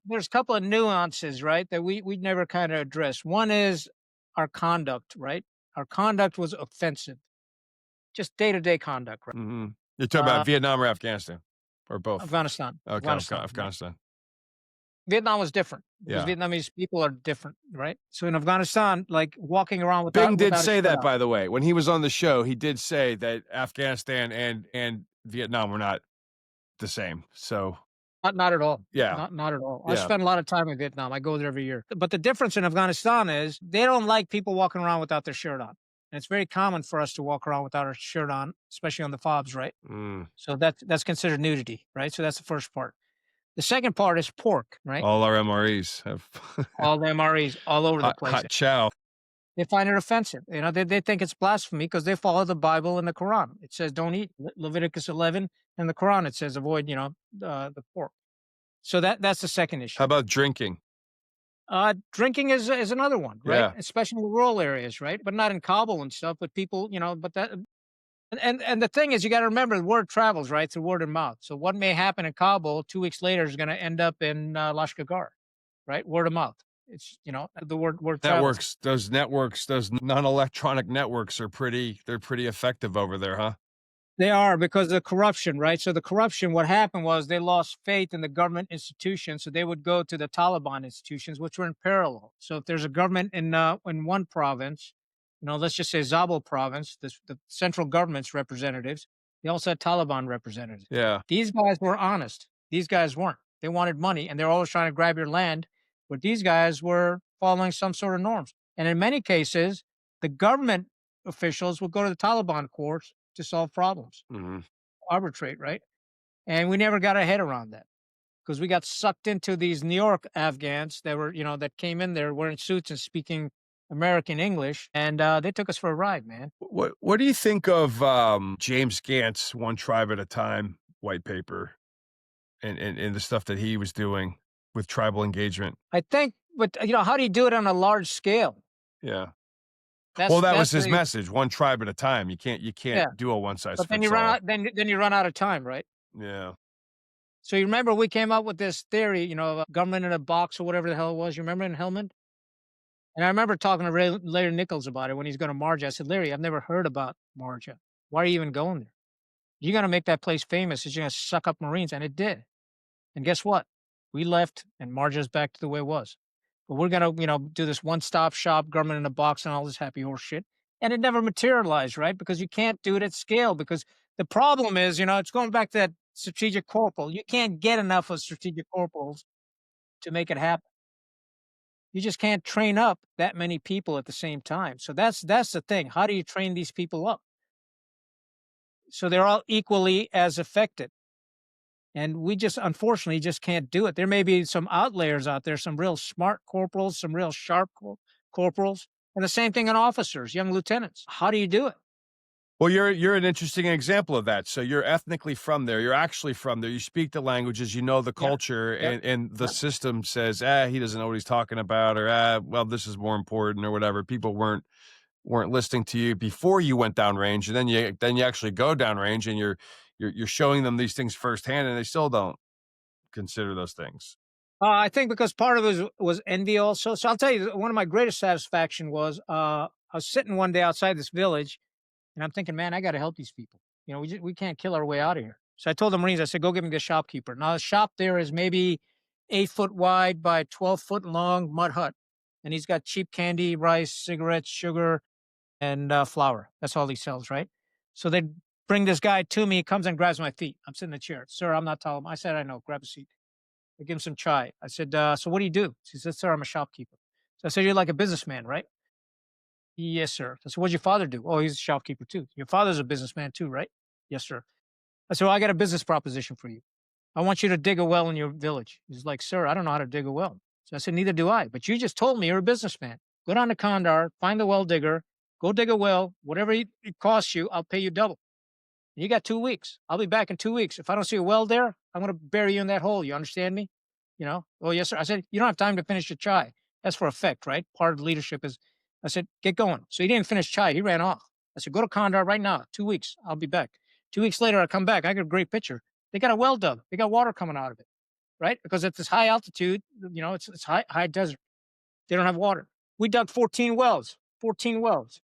There's a couple of nuances, right, that we never kind of addressed. One is our conduct, right? Our conduct was offensive, just day-to-day conduct, right? Mm-hmm. You're talking about Vietnam or Afghanistan, or both? Afghanistan. Okay, Afghanistan. Right. Vietnam was different because Yeah. Vietnamese people are different, right? So in Afghanistan, like walking around without Bing did without a say shirt that, on. by the way, when he was on the show. He did say that Afghanistan and Vietnam were not the same. So Not at all. Yeah. Not at all. I Yeah. spend a lot of time in Vietnam. I go there every year. But the difference in Afghanistan is they don't like people walking around without their shirt on. And it's very common for us to walk around without our shirt on, especially on the fobs, right? So that's considered nudity, right? So that's the first part. The second part is pork, right? All our MREs have All the MREs all over the place. hot chow. They find it offensive. They think it's blasphemy because they follow the Bible and the Quran. It says don't eat. Leviticus 11 and the Quran, it says avoid, the pork. So that's the second issue. How about drinking? Drinking is another one, right? Yeah. Especially in the rural areas, right? But not in Kabul and stuff. But people, but that. And the thing is, you got to remember, the word travels, right, through word of mouth. So what may happen in Kabul 2 weeks later is going to end up in Lashkar, right? Word of mouth. It's the word travels. Those non-electronic networks they're pretty effective over there, huh? They are, because of the corruption, right? So the corruption, what happened was they lost faith in the government institutions, so they would go to the Taliban institutions, which were in parallel. So if there's a government in one province, let's just say Zabul province, the central government's representatives, they also had Taliban representatives. Yeah. These guys were honest. These guys weren't. They wanted money, and they're always trying to grab your land, but these guys were following some sort of norms. And in many cases, the government officials would go to the Taliban courts to solve problems, arbitrate, right? And we never got our head around that because we got sucked into these New York Afghans that were, that came in there wearing suits and speaking American English, and they took us for a ride, man. What do you think of James Gant's One Tribe at a Time white paper and the stuff that he was doing with tribal engagement? I think, but how do you do it on a large scale? Yeah. That was his message: one tribe at a time. You can't do a one size. But then you run out. Then you run out of time, right? Yeah. So you remember we came up with this theory, of a government in a box or whatever the hell it was. You remember in Helmand? And I remember talking to Larry Nichols about it when he's going to Marja. I said, Larry, I've never heard about Marja. Why are you even going there? You're going to make that place famous. It's going to suck up Marines, and it did. And guess what? We left, and Marja's back to the way it was. But we're going to, do this one-stop shop, government in a box, and all this happy horse shit. And it never materialized, right? Because you can't do it at scale. Because the problem is, it's going back to that strategic corporal. You can't get enough of strategic corporals to make it happen. You just can't train up that many people at the same time. So that's the thing. How do you train these people up so they're all equally as affected? And we just, unfortunately, just can't do it. There may be some outliers out there, some real smart corporals, some real sharp corporals, and the same thing in officers, young lieutenants. How do you do it? Well, you're an interesting example of that. So you're ethnically from there. You're actually from there. You speak the languages, you know the Yeah. culture, Yep. and the Yep. system says, he doesn't know what he's talking about, or well, this is more important, or whatever. People weren't listening to you before you went downrange, and then you actually go downrange, and you're showing them these things firsthand, and they still don't consider those things. I think because part of it was envy also. So I'll tell you, one of my greatest satisfaction was I was sitting one day outside this village, and I'm thinking, man, I got to help these people. We can't kill our way out of here. So I told the Marines, I said, go give me the shopkeeper. Now the shop there is maybe 8 foot wide by 12 foot long mud hut, and he's got cheap candy, rice, cigarettes, sugar, and flour. That's all he sells, right? So they bring this guy to me. He comes and grabs my feet. I'm sitting in the chair. Sir, I'm not Taliban. I said, I know. Grab a seat. I give him some chai. I said, so what do you do? He said, sir, I'm a shopkeeper. So I said, you're like a businessman, right? Yes, sir. I said, what'd your father do? Oh, he's a shopkeeper too. Your father's a businessman too, right? Yes, sir. I said, well, I got a business proposition for you. I want you to dig a well in your village. He's like, sir, I don't know how to dig a well. So I said, neither do I. But you just told me you're a businessman. Go down to Kandahar, find the well digger, go dig a well. Whatever it costs you, I'll pay you double. You got 2 weeks. I'll be back in 2 weeks. If I don't see a well there, I'm going to bury you in that hole. You understand me? Oh, yes, sir. I said, you don't have time to finish your chai. That's for effect, right? Part of leadership is, I said, get going. So he didn't finish chai. He ran off. I said, go to Kandahar right now. 2 weeks. I'll be back. 2 weeks later, I come back. I got a great picture. They got a well dug. They got water coming out of it, right? Because at this high altitude, it's high desert. They don't have water. We dug 14 wells, 14 wells,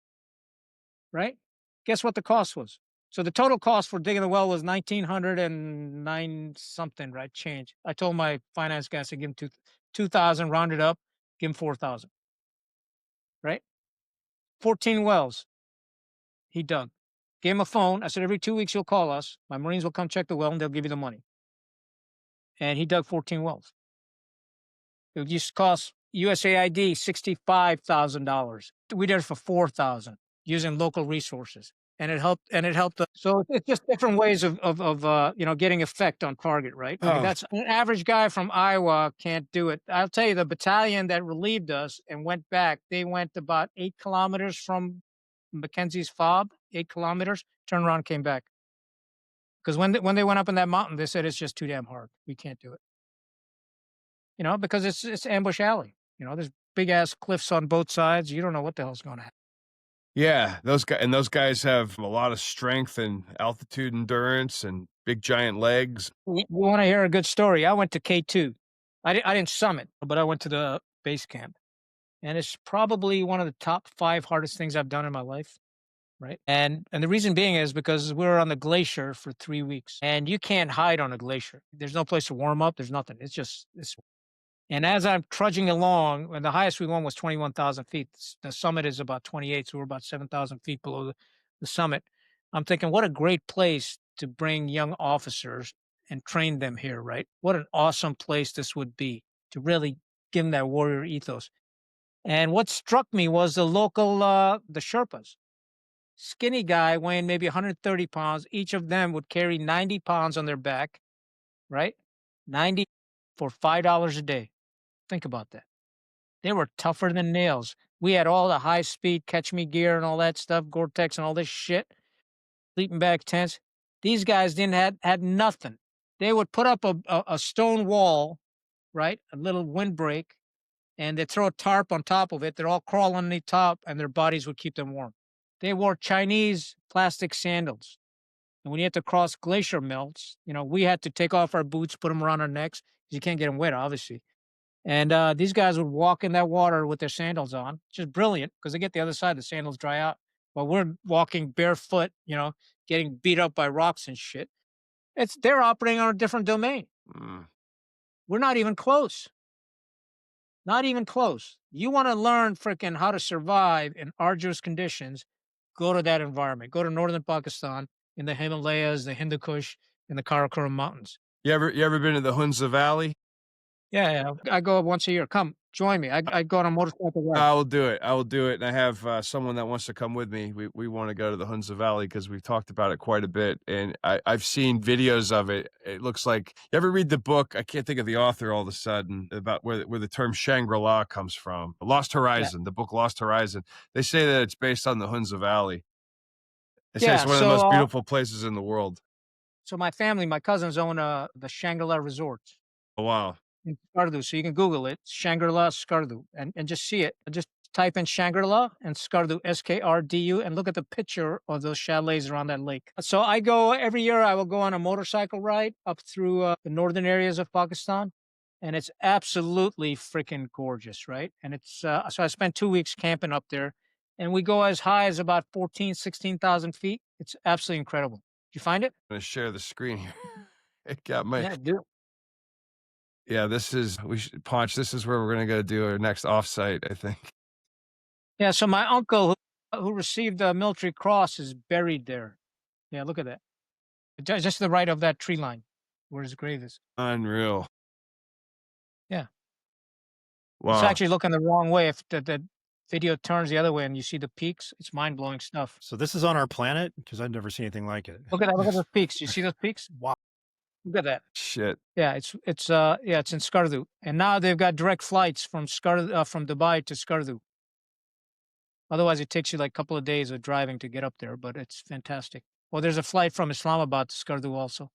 right? Guess what the cost was? So the total cost for digging the well was 1,909 something, right? Change. I told my finance guys to give him 2,000, round it up, give him 4,000, right? 14 wells he dug. Gave him a phone. I said, every 2 weeks you'll call us. My Marines will come check the well and they'll give you the money. And he dug 14 wells. It used to cost USAID $65,000. We did it for 4,000 using local resources, and it helped. And it helped. So it's just different ways of getting effect on target, right? I mean, that's an average guy from Iowa can't do it. I'll tell you, the battalion that relieved us and went back, they went about 8 kilometers from Mackenzie's fob, 8 kilometers, turned around, came back. Because when they went up in that mountain, they said it's just too damn hard. We can't do it. Because it's ambush alley. There's big ass cliffs on both sides. You don't know what the hell's going to happen. Yeah, those guys have a lot of strength and altitude endurance and big giant legs. You want to hear a good story? I went to K2. I didn't summit, but I went to the base camp, and it's probably one of the top 5 hardest things I've done in my life. Right. And the reason being is because we were on the glacier for 3 weeks, and you can't hide on a glacier. There's no place to warm up. There's nothing. It's. And as I'm trudging along, and the highest we went was 21,000 feet. The summit is about 28, so we're about 7,000 feet below the summit. I'm thinking, what a great place to bring young officers and train them here, right? What an awesome place this would be to really give them that warrior ethos. And what struck me was the local, the Sherpas. Skinny guy weighing maybe 130 pounds. Each of them would carry 90 pounds on their back, right? 90 for $5 a day. Think about that. They were tougher than nails. We had all the high speed catch me gear and all that stuff, Gore-Tex and all this shit, sleeping bag tents. These guys had nothing. They would put up a stone wall, right? A little windbreak, and they'd throw a tarp on top of it. They'd all crawl on the top, and their bodies would keep them warm. They wore Chinese plastic sandals. And when you had to cross glacier melts, we had to take off our boots, put them around our necks, because you can't get them wet, obviously. And these guys would walk in that water with their sandals on, which is brilliant because they get the other side, the sandals dry out. While we're walking barefoot, getting beat up by rocks and shit. They're operating on a different domain. We're not even close. Not even close. You want to learn freaking how to survive in arduous conditions, go to that environment. Go to northern Pakistan, in the Himalayas, the Hindu Kush, and the Karakoram Mountains. You ever been to the Hunza Valley? Yeah. I go up once a year. Come, join me. I go on a motorcycle ride. I will do it. And I have someone that wants to come with me. We want to go to the Hunza Valley because we've talked about it quite a bit, and I've seen videos of it. It looks like, you ever read the book? I can't think of the author all of a sudden, about where the term Shangri-La comes from. Lost Horizon, The book Lost Horizon. They say that it's based on the Hunza Valley. They say it's Yeah. one of the So, most beautiful places in the world. so my family, my cousins own the Shangri-La Resorts Oh, wow. in Skardu. So you can Google it, Shangri-La Skardu, and just see it. Just type in Shangri-La and Skardu, Skrdu, and look at the picture of those chalets around that lake. So I go every year. I will go on a motorcycle ride up through the northern areas of Pakistan, and it's absolutely freaking gorgeous, right? And it's so I spent 2 weeks camping up there, and we go as high as about 16,000 feet. It's absolutely incredible. Did you find it? I'm gonna share the screen here. It got my Yeah, dude. yeah, this is we should Ponch, this is where we're gonna go do our next offsite, I think. Yeah, so my uncle who received the military cross is buried there. Yeah, look at that. Just to the right of that tree line where his grave is. Unreal. Yeah. It's Wow. actually looking the wrong way. If the video turns the other way and you see the peaks, it's mind-blowing stuff. So this is on our planet because I've never seen anything like it. Look at that. Look at those peaks. You see those peaks? Wow. Look at that. Shit. Yeah, it's in Skardu. And now they've got direct flights from from Dubai to Skardu. Otherwise, it takes you like a couple of days of driving to get up there, but it's fantastic. Well, there's a flight from Islamabad to Skardu also.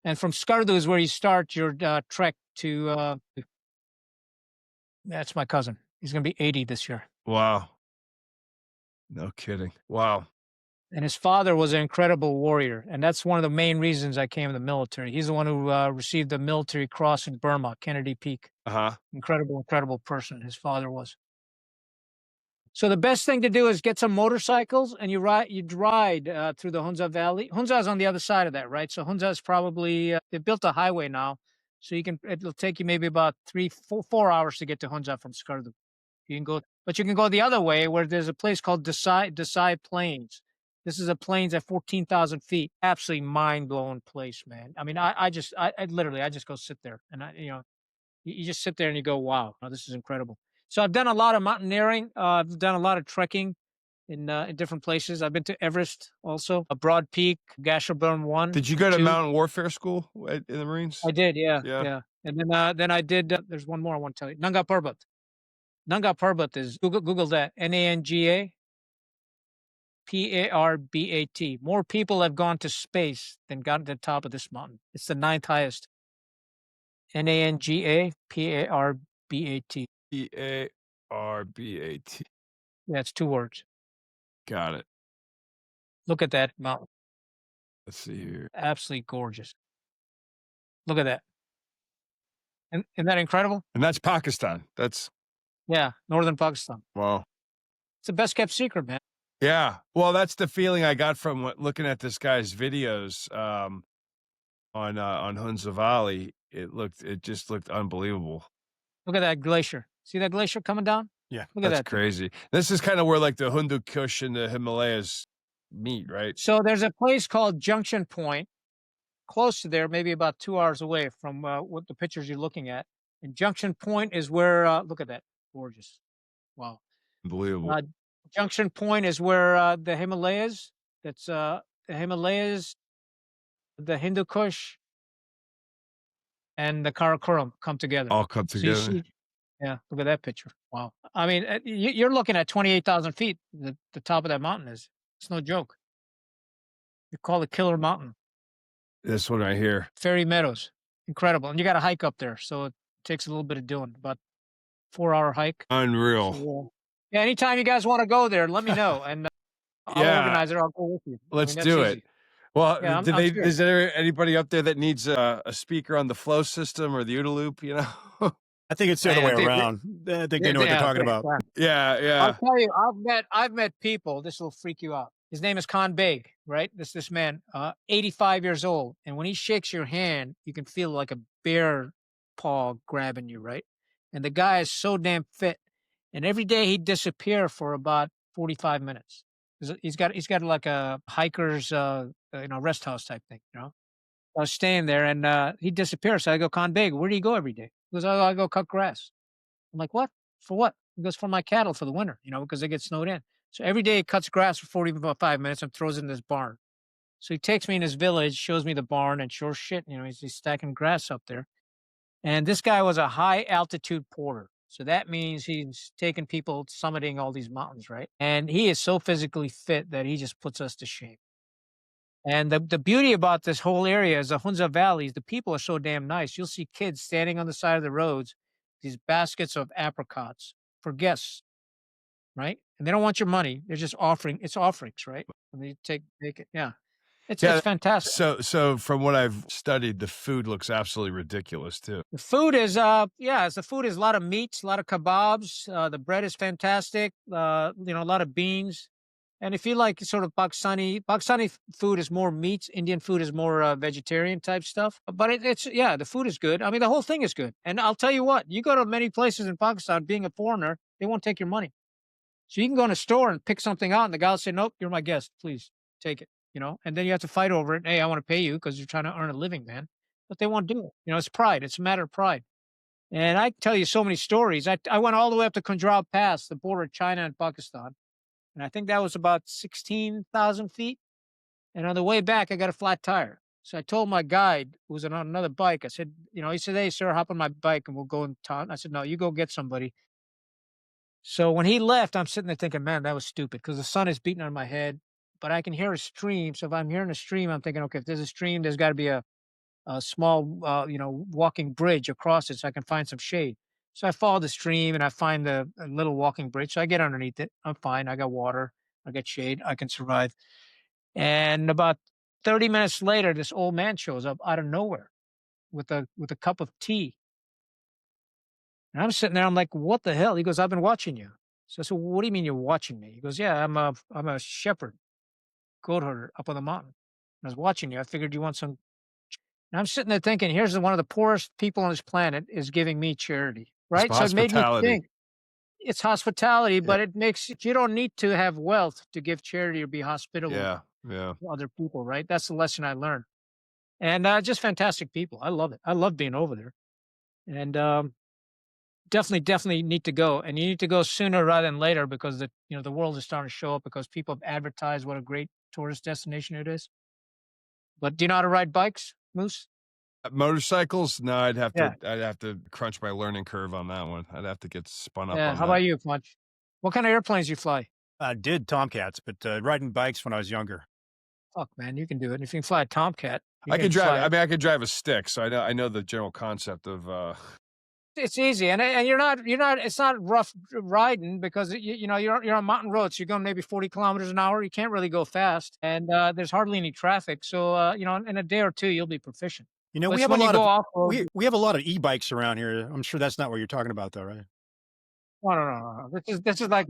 And from Skardu is where you start your trek to. That's my cousin. He's going to be 80 this year. Wow. No kidding. Wow. And his father was an incredible warrior. And that's one of the main reasons I came in the military. He's the one who received the military cross in Burma, Kennedy Peak. Uh-huh. Incredible person. His father was. So the best thing to do is get some motorcycles and you ride through the Hunza Valley. Hunza is on the other side of that, right? So Hunza is probably they built a highway now, so it'll take you maybe about 4 hours to get to Hunza from Skardu. You can go, but you can go the other way where there's a place called Desai Plains. This is a plains at 14,000 feet. Absolutely mind blowing place, man. I mean, I literally I just go sit there and you just sit there and you go, wow, this is incredible. So I've done a lot of mountaineering. I've done a lot of trekking in different places. I've been to Everest also, a Broad Peak, Gasherbrum 1. Did you go to 2. mountain warfare school in the Marines? I did, yeah, Yeah. yeah. And then I did. There's one more I want to tell you. Nanga Parbat. Nanga Parbat is Google that. Nanga Parbat. More people have gone to space than got to the top of this mountain. It's the 9th highest. Nanga Parbat. Parbat. Yeah, it's 2 words. Got it. Look at that mountain. Let's see here. Absolutely gorgeous. Look at that. Isn't that incredible? And that's Pakistan. That's Yeah, northern Pakistan. wow. It's the best kept secret, man. Yeah. Well, that's the feeling I got from looking at this guy's videos on Hunza Valley. It just looked unbelievable. Look at that glacier. See that glacier coming down? Yeah. Look at That's that. crazy. This is kind of where like the Hindu Kush and the Himalayas meet, right? So there's a place called Junction Point, close to there, maybe about 2 hours away from what the pictures you're looking at. And Junction Point is where, look at that. Gorgeous. Wow. Unbelievable. Junction Point is where the Himalayas, the Himalayas, the Hindu Kush, and the Karakoram come together. All come So you together. see, yeah, look at that picture. Wow. I mean, you're looking at 28,000 feet. The top of that mountain is. It's no joke. You call it Killer Mountain. This one right here. Fairy Meadows. Incredible. And you got to hike up there. So it takes a little bit of doing, about 4-hour hike. Unreal. So, yeah, anytime you guys want to go there, let me know. And I'll Yeah. organize it. I'll go with you. Let's that's do easy. it. Well, Yeah, I'm serious. is there anybody up there that needs a speaker on the flow system or the OODA loop, you know? I think it's the other Man, way they- around. I think they know what they're talking about. Yeah, I'll yeah. tell you, I've met people. This will freak you out. His name is Khan Beg, right? This man, 85 years old, and when he shakes your hand, you can feel like a bear paw grabbing you, right? And the guy is so damn fit, and every day he'd disappear for about 45 minutes. He's got like a hiker's rest house type thing, you know. I was staying there, and he'd disappear. So I go, Khan Beg, where do you go every day? He goes, I go cut grass. I'm like, what? For what? He goes, for my cattle for the winter, because they get snowed in. So every day he cuts grass for 45 minutes and throws it in this barn. So he takes me in his village, shows me the barn, and sure shit, he's stacking grass up there. And this guy was a high altitude porter. So that means he's taking people summiting all these mountains, right? And he is so physically fit that he just puts us to shame. And the beauty about this whole area is the Hunza Valleys, the people are so damn nice. You'll see kids standing on the side of the roads, these baskets of apricots for guests, right? And they don't want your money. They're just offering it's offerings, right? And they take it. Yeah. It's Yeah. fantastic. So from what I've studied, the food looks absolutely ridiculous too. The food is the food is a lot of meats, a lot of kebabs, the bread is fantastic, a lot of beans. And if you like sort of Pakistani food is more meats, Indian food is more vegetarian type stuff. But the food is good. I mean, the whole thing is good. And I'll tell you what, you go to many places in Pakistan, being a foreigner, they won't take your money. So you can go in a store and pick something out, and the guy will say, "Nope, you're my guest. Please take it." And then you have to fight over it. Hey, I want to pay you because you're trying to earn a living, man. But they won't do it. It's pride. It's a matter of pride. And I tell you so many stories. I went all the way up to Punjab Pass, the border of China and Pakistan, and I think that was about 16,000 feet. And on the way back, I got a flat tire. So I told my guide, who was on another bike, I said, he said, "Hey, sir, hop on my bike and we'll go in town." I said, "No, you go get somebody." So when he left, I'm sitting there thinking, man, that was stupid because the sun is beating on my head, but I can hear a stream. So if I'm hearing a stream, I'm thinking, okay, if there's a stream, there's got to be a small, walking bridge across it so I can find some shade. So I follow the stream and I find a little walking bridge. So I get underneath it. I'm fine. I got water. I get shade. I can survive. And about 30 minutes later, this old man shows up out of nowhere with a cup of tea. And I'm sitting there, I'm like, "What the hell?" He goes, "I've been watching you." So I said, "What do you mean you're watching me?" He goes, "Yeah, I'm a shepherd, goat herder up on the mountain. I was watching you. I figured you want some." And I'm sitting there thinking, here's one of the poorest people on this planet is giving me charity, It's right? So it made me hospitality. think it's hospitality, Yeah. but you don't need to have wealth to give charity or be hospitable Yeah. Yeah. to other people, right? That's the lesson I learned. And just fantastic people. I love it. I love being over there. And definitely need to go, and you need to go sooner rather than later because the world is starting to show up because people have advertised what a great tourist destination it is. But do you know how to ride bikes, Moose? Motorcycles? No, Yeah, I'd have to crunch my learning curve on that one. I'd have to get spun up yeah. on How that. about you, Punch? What kind of airplanes you fly? I did Tomcats, but riding bikes when I was younger. Fuck, man, you can do it. If you can fly a Tomcat, you I can could drive. fly. I mean, I could drive a stick, so I know the general concept of. It's easy, and you're not. It's not rough riding because you're on mountain roads. You're going maybe 40 kilometers an hour. You can't really go fast, and there's hardly any traffic. So in a day or two, you'll be proficient. But We it's have a when you lot go of off road. we have a lot of e-bikes around here. I'm sure that's not what you're talking about, though, right? No. This is like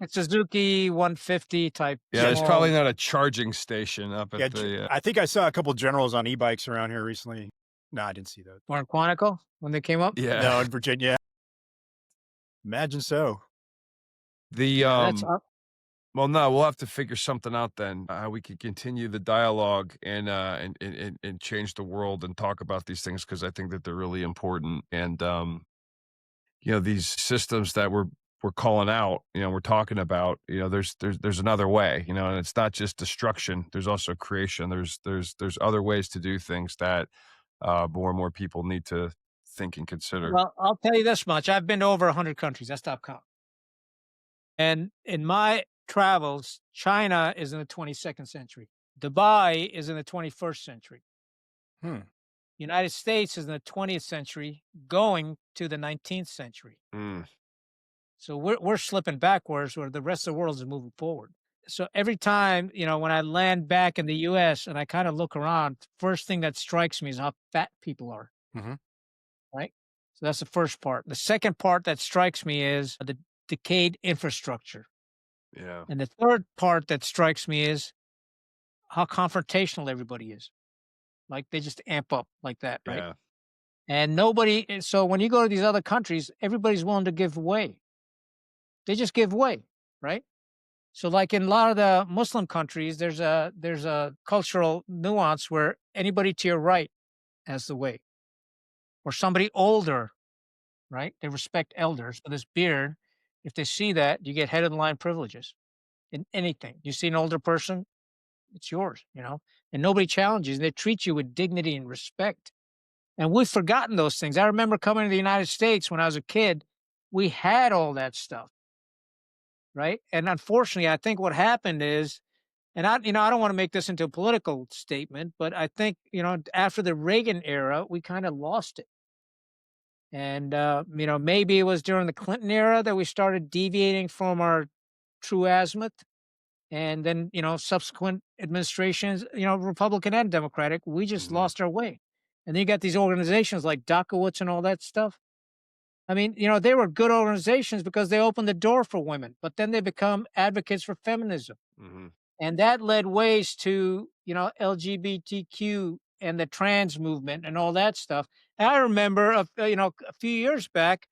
a Suzuki 150 type Yeah, there's small. probably not a charging station up Yeah, at the. I think I saw a couple generals on e-bikes around here recently. No, I didn't see those. Or in Quantico when they came up. Yeah. No, in Virginia. Imagine so. The Yeah, that's up. Well, no, we'll have to figure something out then. How we could continue the dialogue and change the world and talk about these things because I think that they're really important. And these systems that we're calling out, we're talking about, there's another way, and it's not just destruction. There's also creation. There's other ways to do things that more and more people need to think and consider. Well, I'll tell you this much: I've been to over 100 countries. I stopped counting. And in my travels, China is in the 22nd century. Dubai is in the 21st century. Hmm. United States is in the 20th century, going to the 19th century. Mm. So we're slipping backwards, where the rest of the world is moving forward. So every time, when I land back in the U.S. and I kind of look around, first thing that strikes me is how fat people are. Mhm. Right. So that's the first part. The second part that strikes me is the decayed infrastructure. Yeah. And the third part that strikes me is how confrontational everybody is. Like they just amp up like that, right? Yeah. And so when you go to these other countries, everybody's willing to give way. They just give way, right? So like in a lot of the Muslim countries, there's a cultural nuance where anybody to your right has the way. Or somebody older, right? They respect elders with this beard. If they see that, you get head of the line privileges in anything. You see an older person, it's yours, and nobody challenges. They treat you with dignity and respect. And we've forgotten those things. I remember coming to the United States when I was a kid. We had all that stuff, right? And unfortunately, I think what happened is And I don't want to make this into a political statement, but I think, after the Reagan era, we kind of lost it. And, maybe it was during the Clinton era that we started deviating from our true azimuth. And then, subsequent administrations, Republican and Democratic, we just Mhm. lost our way. And then you got these organizations like Dakowitz and all that stuff. I mean, they were good organizations because they opened the door for women, but then they become advocates for feminism. Mhm. And that led ways to, LGBTQ and the trans movement and all that stuff. And I remember, a few years back,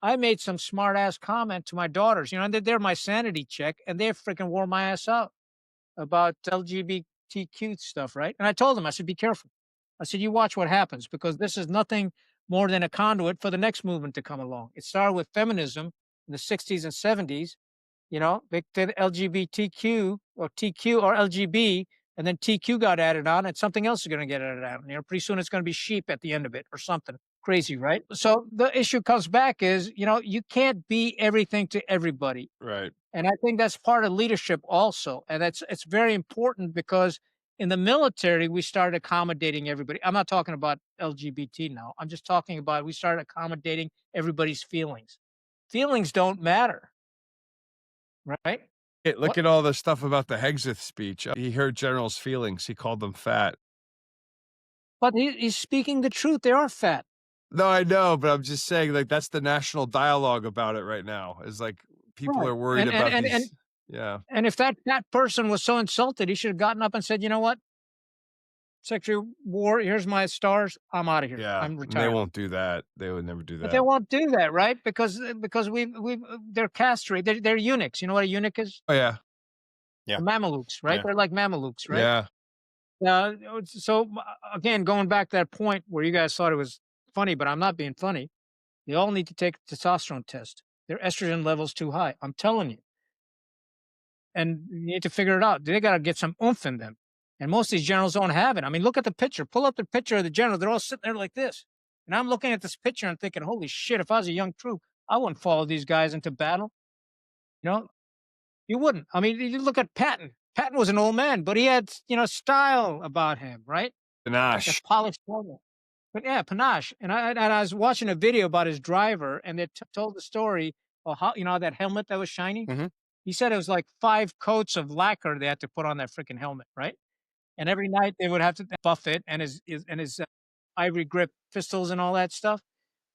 I made some smart ass comment to my daughters, and they're my sanity check, and they freaking wore my ass out about LGBTQ stuff, right? And I told them, I said, be careful. I said, you watch what happens because this is nothing more than a conduit for the next movement to come along. It started with feminism in the 60s and 70s, they did LGBTQ or TQ or LGB, and then TQ got added on, and something else is going to get added on. Pretty soon it's going to be sheep at the end of it or something crazy, right? So the issue comes back is, you can't be everything to everybody. Right. And I think that's part of leadership also. And it's very important because in the military, we started accommodating everybody. I'm not talking about LGBT now. I'm just talking about we started accommodating everybody's feelings. Feelings don't matter, right? Hey, look What? at all the stuff about the Hegseth speech. He heard generals' feelings. He called them fat. But he's speaking the truth. They are fat. No, I know, but I'm just saying, like, that's the national dialogue about it right now. Is like people Right. are worried about And these. Yeah. and if that fat person was so insulted, he should have gotten up and said, you know what? Secretary War, here's my stars. I'm out of here. Yeah. I'm And they retired. won't do that. They would never do But they that. won't do that, right? Because they're castrated. They're eunuchs. You know what a eunuch is? Oh yeah. Yeah. They're Mamelukes, right? Yeah. They're like Mamelukes, right? Yeah. So again, going back to that point where you guys thought it was funny, but I'm not being funny. They all need to take a testosterone test. Their estrogen level's too high. I'm telling you. And you need to figure it out. They got to get some oomph in them. And most of these generals don't have it. I mean, look at the picture. Pull up the picture of the general. They're all sitting there like this. And I'm looking at this picture and thinking, holy shit, if I was a young troop, I wouldn't follow these guys into battle. You know, you wouldn't. I mean, you look at Patton. Patton was an old man, but he had, style about him, right? Like a Panache. polished woman. But yeah, panache. And I was watching a video about his driver, and they told the story of how, that helmet that was shiny. Mhm. He said it was like 5 coats of lacquer they had to put on that freaking helmet, right? And every night they would have to buff it and his ivory grip pistols and all that stuff.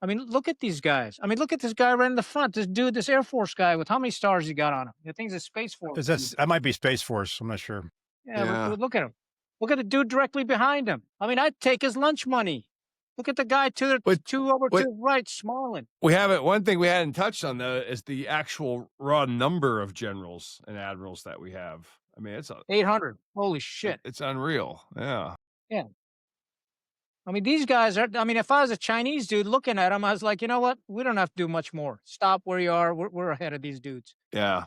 I mean, look at these guys. I mean, look at this guy right in the front. This dude, this Air Force guy with how many stars he got on him? The thing's a Space Force. Is that might be Space Force? I'm not sure. Yeah, Yeah. but look at him. Look at the dude directly behind him. I mean, I'd take his lunch money. Look at the guy But two over what- to the right, Smallin. We haven't. One thing we hadn't touched on though is the actual raw number of generals and admirals that we have. I mean, 800. Holy shit. it's unreal. Yeah. Yeah. I mean, these guys are, I mean, if I was a Chinese dude looking at them, I was like, you know what? We don't have to do much more. Stop where you are. We're ahead of these dudes. Yeah.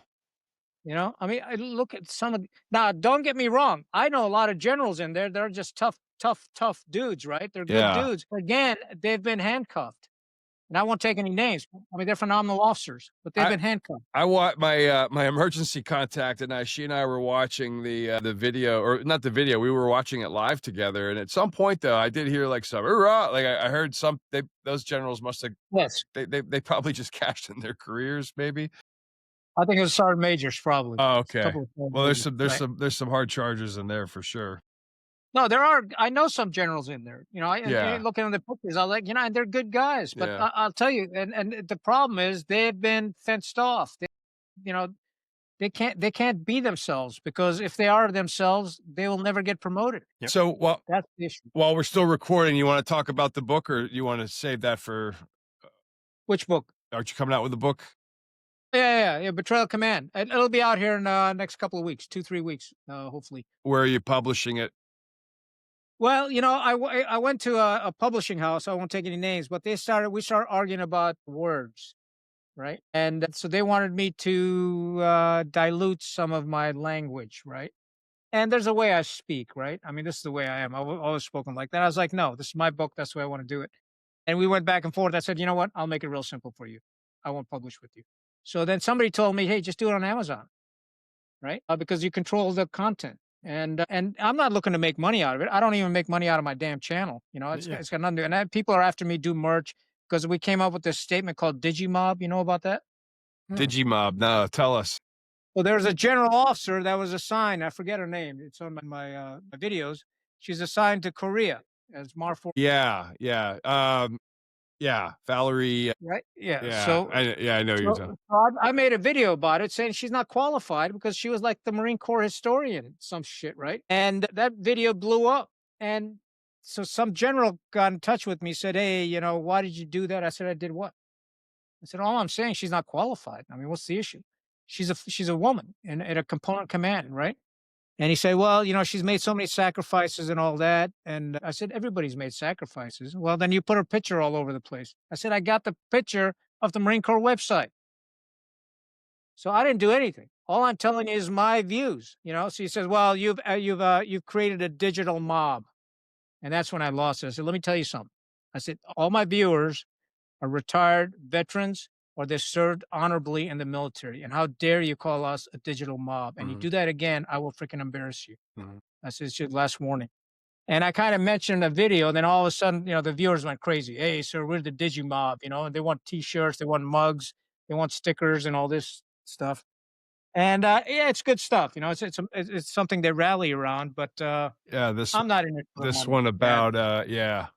I mean, I look at some of, now, don't get me wrong. I know a lot of generals in there. They're just tough dudes, right? They're good Yeah. dudes. Again, they've been handcuffed. And I won't take any names. I mean, they're phenomenal officers, but they've been handcuffed. I want my emergency contact and she and I were watching the video, or not the video. We were watching it live together. And at some point though, I did hear like some "Hurrah!" Like I heard those generals must have, Yes. they probably just cashed in their careers maybe. I think it was sergeant majors, probably. Oh, okay. Couple of sergeant Well, there's majors, some right. there's some hard charges in there for sure. No, there are. I know some generals in there. Yeah. Looking at the pictures, I like, and they're good guys. But Yeah. I'll tell you, and the problem is they've been fenced off. You know, they can't be themselves because if they are themselves, they will never get promoted. Yep. So That's the issue. while we're still recording, you want to talk about the book, or you want to save that for? Which book? Aren't you coming out with a book? Yeah. Betrayal of Command. It'll be out here in next couple of weeks, 2-3 weeks, hopefully. Where are you publishing it? Well, I went to a publishing house. I won't take any names, but we started arguing about words, right? And so they wanted me to dilute some of my language, right? And there's a way I speak, right? I mean, this is the way I am. I've always spoken like that. I was like, no, this is my book. That's the way I want to do it. And we went back and forth. I said, you know what? I'll make it real simple for you. I won't publish with you. So then somebody told me, hey, just do it on Amazon. right? Because you control the content. And I'm not looking to make money out of it. I don't even make money out of my damn channel. You know, Yeah. it's got nothing to do. And people are after me do merch because we came up with this statement called Digimob. You know about that? Digimob. No, tell us. Well, there was a general officer that was assigned. I forget her name. It's on my videos. She's assigned to Korea as Marfor. Yeah, yeah. Yeah, Valerie. Right? Yeah. Yeah, I know you're talking. So I made a video about it saying she's not qualified because she was like the Marine Corps historian, some shit, right? And that video blew up. And so some general got in touch with me, said, "Hey, you know, why did you do that?" I said, "I did what?" I said, "All I'm saying, she's not qualified. I mean, what's the issue? She's a woman in a component command, right?" And he said, "Well, you know, she's made so many sacrifices and all that." And I said, "Everybody's made sacrifices." "Well, then you put her picture all over the place." I said, "I got the picture of the Marine Corps website. So I didn't do anything. All I'm telling you is my views, you know?" So he says, "Well, you've created a digital mob." And that's when I lost it. I said, "Let me tell you something." I said, "All my viewers are retired veterans or they served honorably in the military. And how dare you call us a digital mob? And you do that again, I will freaking embarrass you." Mhm. I said, "It's your last warning." And I kind of mentioned a video, and then all of a sudden, you know, the viewers went crazy. "Hey, sir, we're the Digimob," you know, and they want T-shirts, they want mugs, they want stickers, and all this stuff. And yeah, it's good stuff. You know, it's something they rally around. But Yeah, I'm not in it for the this money. one Yeah, about yeah.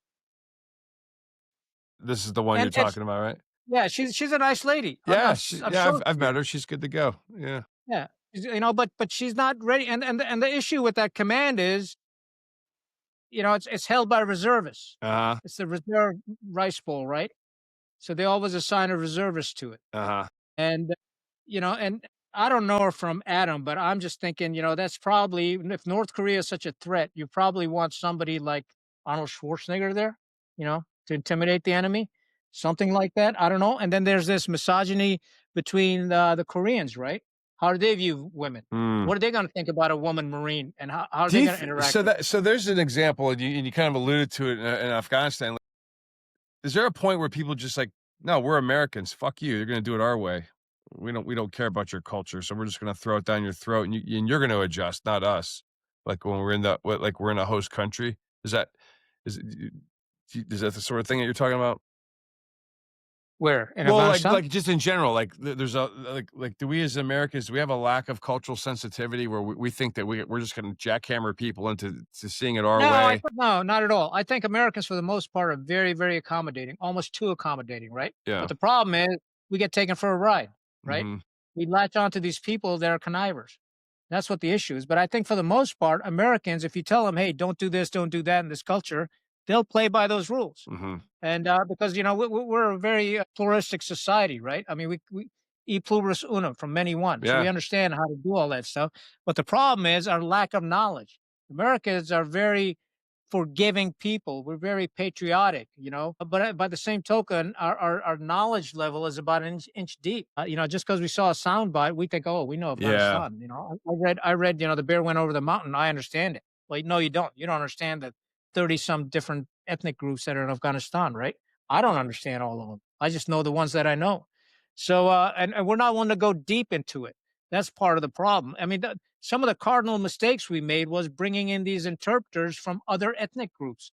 This is the one you're and it's talking about, right? yeah, she's a nice lady. Yeah, I'm yeah, sure I've she met is. her. She's good to go. Yeah. Yeah, you know, but she's not ready. And the issue with that command is, you know, it's held by reservists. Uh-huh. It's the reserve rice bowl, right? So they always assign a reservist to it. Uh-huh. And, you know, and I don't know her from Adam, but I'm just thinking, you know, that's probably, if North Korea is such a threat, you probably want somebody like Arnold Schwarzenegger there, you know, to intimidate the enemy, something like that. I don't know. And then there's this misogyny between the Koreans, right? How do they view women? Mm. What are they going to think about a woman Marine, and how are Do they you going to interact so with? that so there's an example, and you kind of alluded to it in Afghanistan. Is there a point where people just like, no, we're Americans. Fuck you. You're going to do it our way. We don't care about your culture, so we're just going to throw it down your throat, and you're going to adjust, not us. Like when we're in like we're in a host country. Is it, is that the sort of thing that you're talking about? Where in Well, Afghanistan? like just in general, like there's a like do we as Americans, do we have a lack of cultural sensitivity where we think that we're just going to jackhammer people into seeing it our way? No, not at all. I think Americans, for the most part, are very, very accommodating, almost too accommodating, right? Yeah. But the problem is we get taken for a ride, right? Hmm. We latch onto these people that are connivers. That's what the issue is. But I think for the most part, Americans, if you tell them, "Hey, don't do this, don't do that in this culture," they'll play by those rules. Hmm. And because, you know, we're a very pluralistic society, right? I mean, we e pluribus unum, from many one. So we Yeah. understand how to do all that stuff. But the problem is our lack of knowledge. Americans are very forgiving people. We're very patriotic, you know. But by the same token, our knowledge level is about an inch deep. You know, just because we saw a soundbite, we think, "Oh, we know Yeah. Afghanistan." You know, I read, you know, the bear went over the mountain. I understand it. Well, no, you don't. You don't understand the 30 some different ethnic groups that are in Afghanistan, right? I don't understand all of them. I just know the ones that I know. So, and we're not willing to go deep into it. That's part of the problem. I mean, some of the cardinal mistakes we made was bringing in these interpreters from other ethnic groups.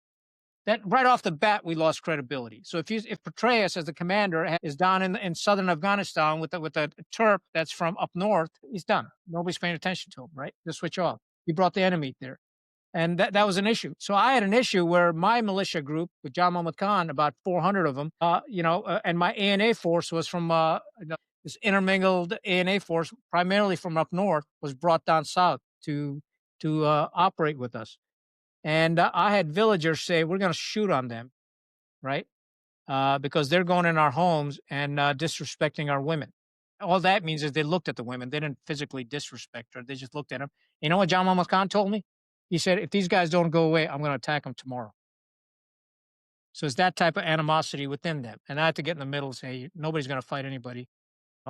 That right off the bat, we lost credibility. So if Petraeus as the commander is down in southern Afghanistan with a Terp that's from up north, he's done. Nobody's paying attention to him, right? Just switch off. He brought the enemy there. And that was an issue. So I had an issue where my militia group with John Mahmoud Khan, about 400 of them, and my ANA force was from this intermingled ANA force, primarily from up north, was brought down south to operate with us. And I had villagers say, "We're going to shoot on them," right? Because they're going in our homes and disrespecting our women. All that means is they looked at the women. They didn't physically disrespect her. They just looked at them. You know what John Mahmoud Khan told me? He said, "If these guys don't go away, I'm going to attack them tomorrow." So it's that type of animosity within them. And I had to get in the middle and say, "Nobody's going to fight anybody.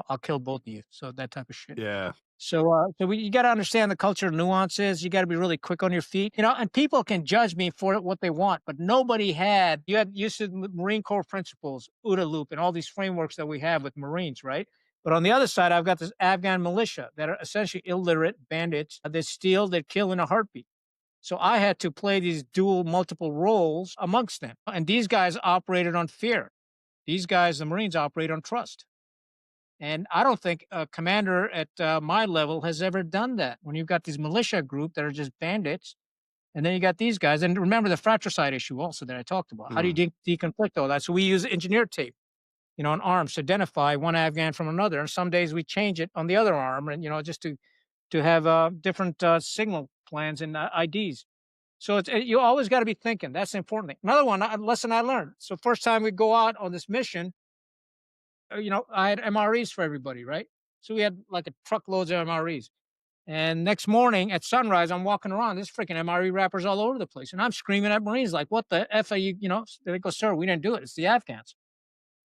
I'll kill both of you." So that type of shit. Yeah. So you got to understand the cultural nuances. You got to be really quick on your feet, you know. And people can judge me for what they want, but nobody had. You had used to Marine Corps principles, OODA loop, and all these frameworks that we have with Marines, right? But on the other side, I've got this Afghan militia that are essentially illiterate bandits that steal, that kill in a heartbeat. So I had to play these dual, multiple roles amongst them. And these guys operated on fear. These guys, the Marines, operate on trust. And I don't think a commander at my level has ever done that. When you've got these militia group that are just bandits, and then you got these guys. And remember the fratricide issue also that I talked about. How do you deconflict all that? So we use engineer tape, on arms to identify one Afghan from another. And some days we change it on the other arm, and just to have different signal plans and IDs. So you always got to be thinking. That's the important thing. Another one lesson I learned. So first time we go out on this mission, I had MREs for everybody, right? So we had like a truckloads of MREs. And next morning at sunrise, I'm walking around. There's freaking MRE wrappers all over the place. And I'm screaming at Marines like, what the F are you, They go, sir, we didn't do it. It's the Afghans.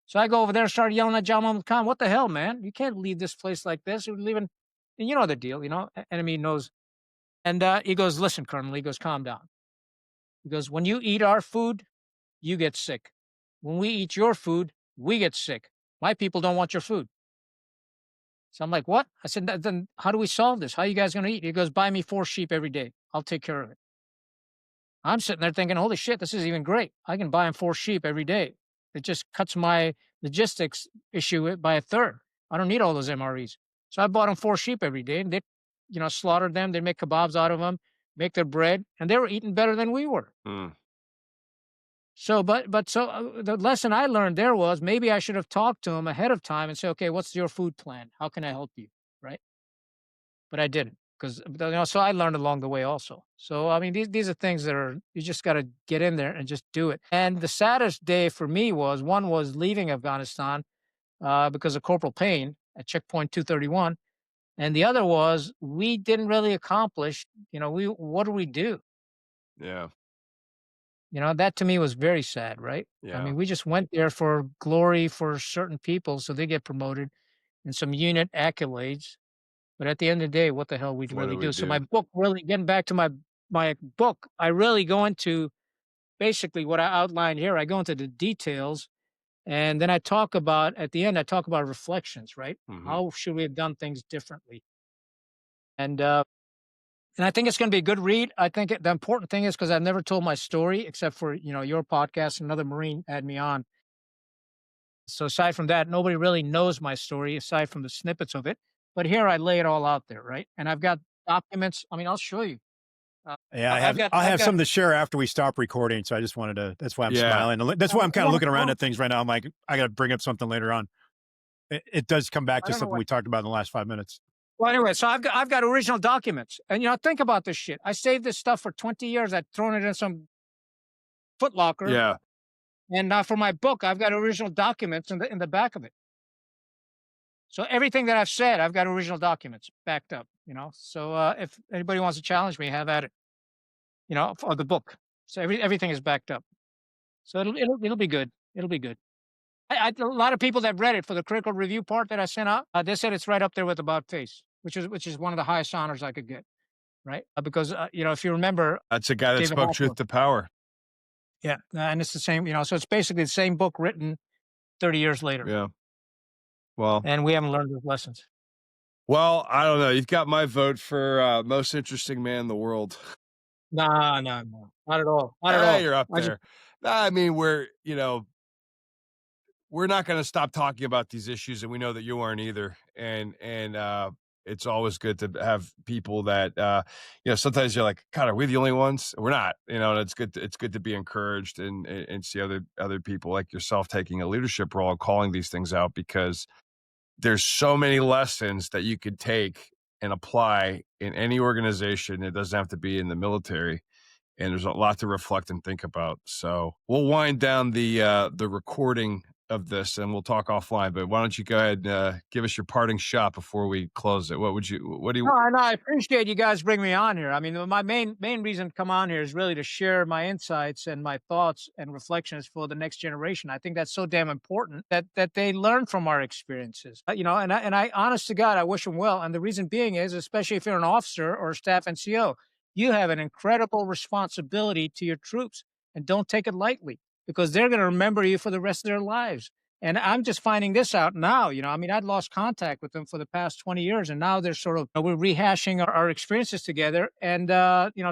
So I go over there and start yelling at John Mahmoud Khan, what the hell, man? You can't leave this place like this. You're leaving. And you know the deal, enemy knows. And he goes, listen, Colonel, he goes, calm down. He goes, when you eat our food, you get sick. When we eat your food, we get sick. My people don't want your food. So I'm like, what? I said, then how do we solve this? How are you guys going to eat? He goes, buy me 4 sheep every day. I'll take care of it. I'm sitting there thinking, holy shit, this is even great. I can buy him 4 sheep every day. It just cuts my logistics issue by a third. I don't need all those MREs. So I bought him 4 sheep every day, and they, slaughtered them. They make kebabs out of them, make their bread, and they were eating better than we were. So, the lesson I learned there was maybe I should have talked to him ahead of time and say, okay, what's your food plan? How can I help you? Right. But I didn't because, so I learned along the way also. So, I mean, these are things that you just got to get in there and just do it. And the saddest day for me was leaving Afghanistan because of Corporal Payne at checkpoint 231. And the other was we didn't really accomplish, what do we do? Yeah. That to me was very sad, right? Yeah. I mean, we just went there for glory for certain people, so they get promoted and some unit accolades. But at the end of the day, what the hell we really do? So my book, really getting back to my book, I really go into basically what I outlined here. I go into the details, and then at the end, I talk about reflections, right? How should we have done things differently? And I think it's going to be a good read. I think the important thing is because I've never told my story except for, your podcast. Another Marine had me on. So aside from that, nobody really knows my story aside from the snippets of it. But here I lay it all out there, right? And I've got documents. I mean, I'll show you. Yeah, I have some to share after we stop recording. So I just wanted to, that's why I'm smiling. That's why I'm kind of looking around at things right now. I'm like, I got to bring up something later on. It does come back to something we talked about in the last 5 minutes. Well, anyway, so I've got original documents, and think about this shit. I saved this stuff for 20 years. I've thrown it in some footlocker. Yeah. And now for my book, I've got original documents in the back of it. So everything that I've said, I've got original documents backed up. So if anybody wants to challenge me, have at it. For the book. So everything is backed up. So it'll be good. It'll be good. A lot of people that read it for the critical review part that I sent out, they said it's right up there with About Face, which is one of the highest honors I could get, right? Because if you remember, that's a guy that spoke truth to power. Yeah, and it's the same, so it's basically the same book written 30 years later. Yeah. Well, and we haven't learned those lessons. Well, I don't know. You've got my vote for most interesting man in the world. No, not at all. Not at all. You're up there. I mean, we're not going to stop talking about these issues, and we know that you aren't either. And it's always good to have people that sometimes you're like, God, are we the only ones? We're not. And it's good to be encouraged and see other people like yourself taking a leadership role and calling these things out, because there's so many lessons that you could take and apply in any organization. It doesn't have to be in the military. And there's a lot to reflect and think about. So we'll wind down the recording of this and we'll talk offline. But why don't you go ahead and give us your parting shot before we close it? What do you? No, I appreciate you guys bringing me on here. I mean, my main reason to come on here is really to share my insights and my thoughts and reflections for the next generation. I think that's so damn important that they learn from our experiences. And I honest to God, I wish them well. And the reason being is, especially if you're an officer or a staff NCO, you have an incredible responsibility to your troops, and don't take it lightly, because they're going to remember you for the rest of their lives. And I'm just finding this out now. I mean, I'd lost contact with them for the past 20 years, and now they're sort of, we're rehashing our experiences together and,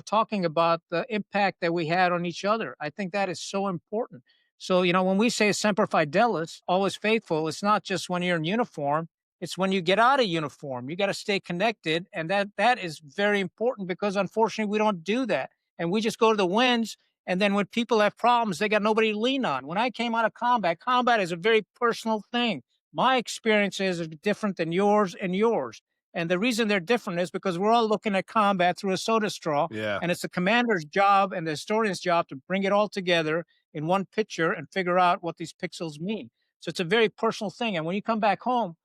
talking about the impact that we had on each other. I think that is so important. So, when we say Semper Fidelis, always faithful, it's not just when you're in uniform, it's when you get out of uniform. You got to stay connected. And that is very important because unfortunately we don't do that. And we just go to the winds, and then when people have problems, they got nobody to lean on. When I came out of combat is a very personal thing. My experiences are different than yours and yours. And the reason they're different is because we're all looking at combat through a soda straw. Yeah. And it's the commander's job and the historian's job to bring it all together in one picture and figure out what these pixels mean. So it's a very personal thing. And when you come back home,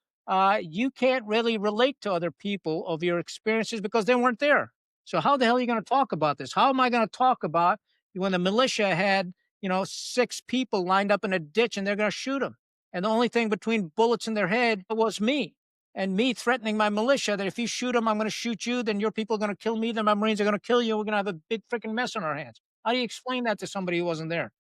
you can't really relate to other people of your experiences because they weren't there. So how the hell are you going to talk about this? How am I going to talk about when the militia had, 6 people lined up in a ditch and they're going to shoot them? And the only thing between bullets in their head was me, and me threatening my militia that if you shoot them, I'm going to shoot you. Then your people are going to kill me. Then my Marines are going to kill you. We're going to have a big freaking mess on our hands. How do you explain that to somebody who wasn't there?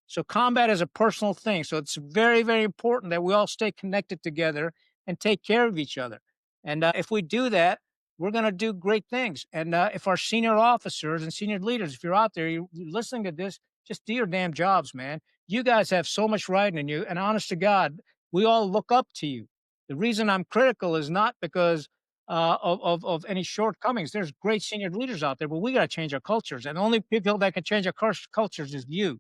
So combat is a personal thing. So it's very, very important that we all stay connected together and take care of each other. And if we do that, we're going to do great things. And if our senior officers and senior leaders, if you're out there, you're listening to this, just do your damn jobs, man. You guys have so much riding in you. And honest to God, we all look up to you. The reason I'm critical is not because of any shortcomings. There's great senior leaders out there, but we got to change our cultures. And the only people that can change our cultures is you.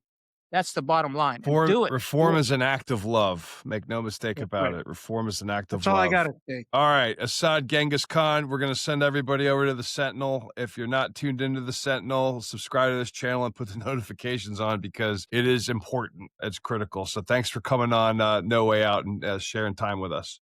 That's the bottom line. And do it. Reform Do it. is an act of love. Make no mistake That's about right. it. Reform is an act of That's all love. I got to say. All right, Asad Genghis Khan, we're going to send everybody over to the Sentinel. If you're not tuned into the Sentinel, subscribe to this channel and put the notifications on because it is important. It's critical. So thanks for coming on No Way Out and sharing time with us.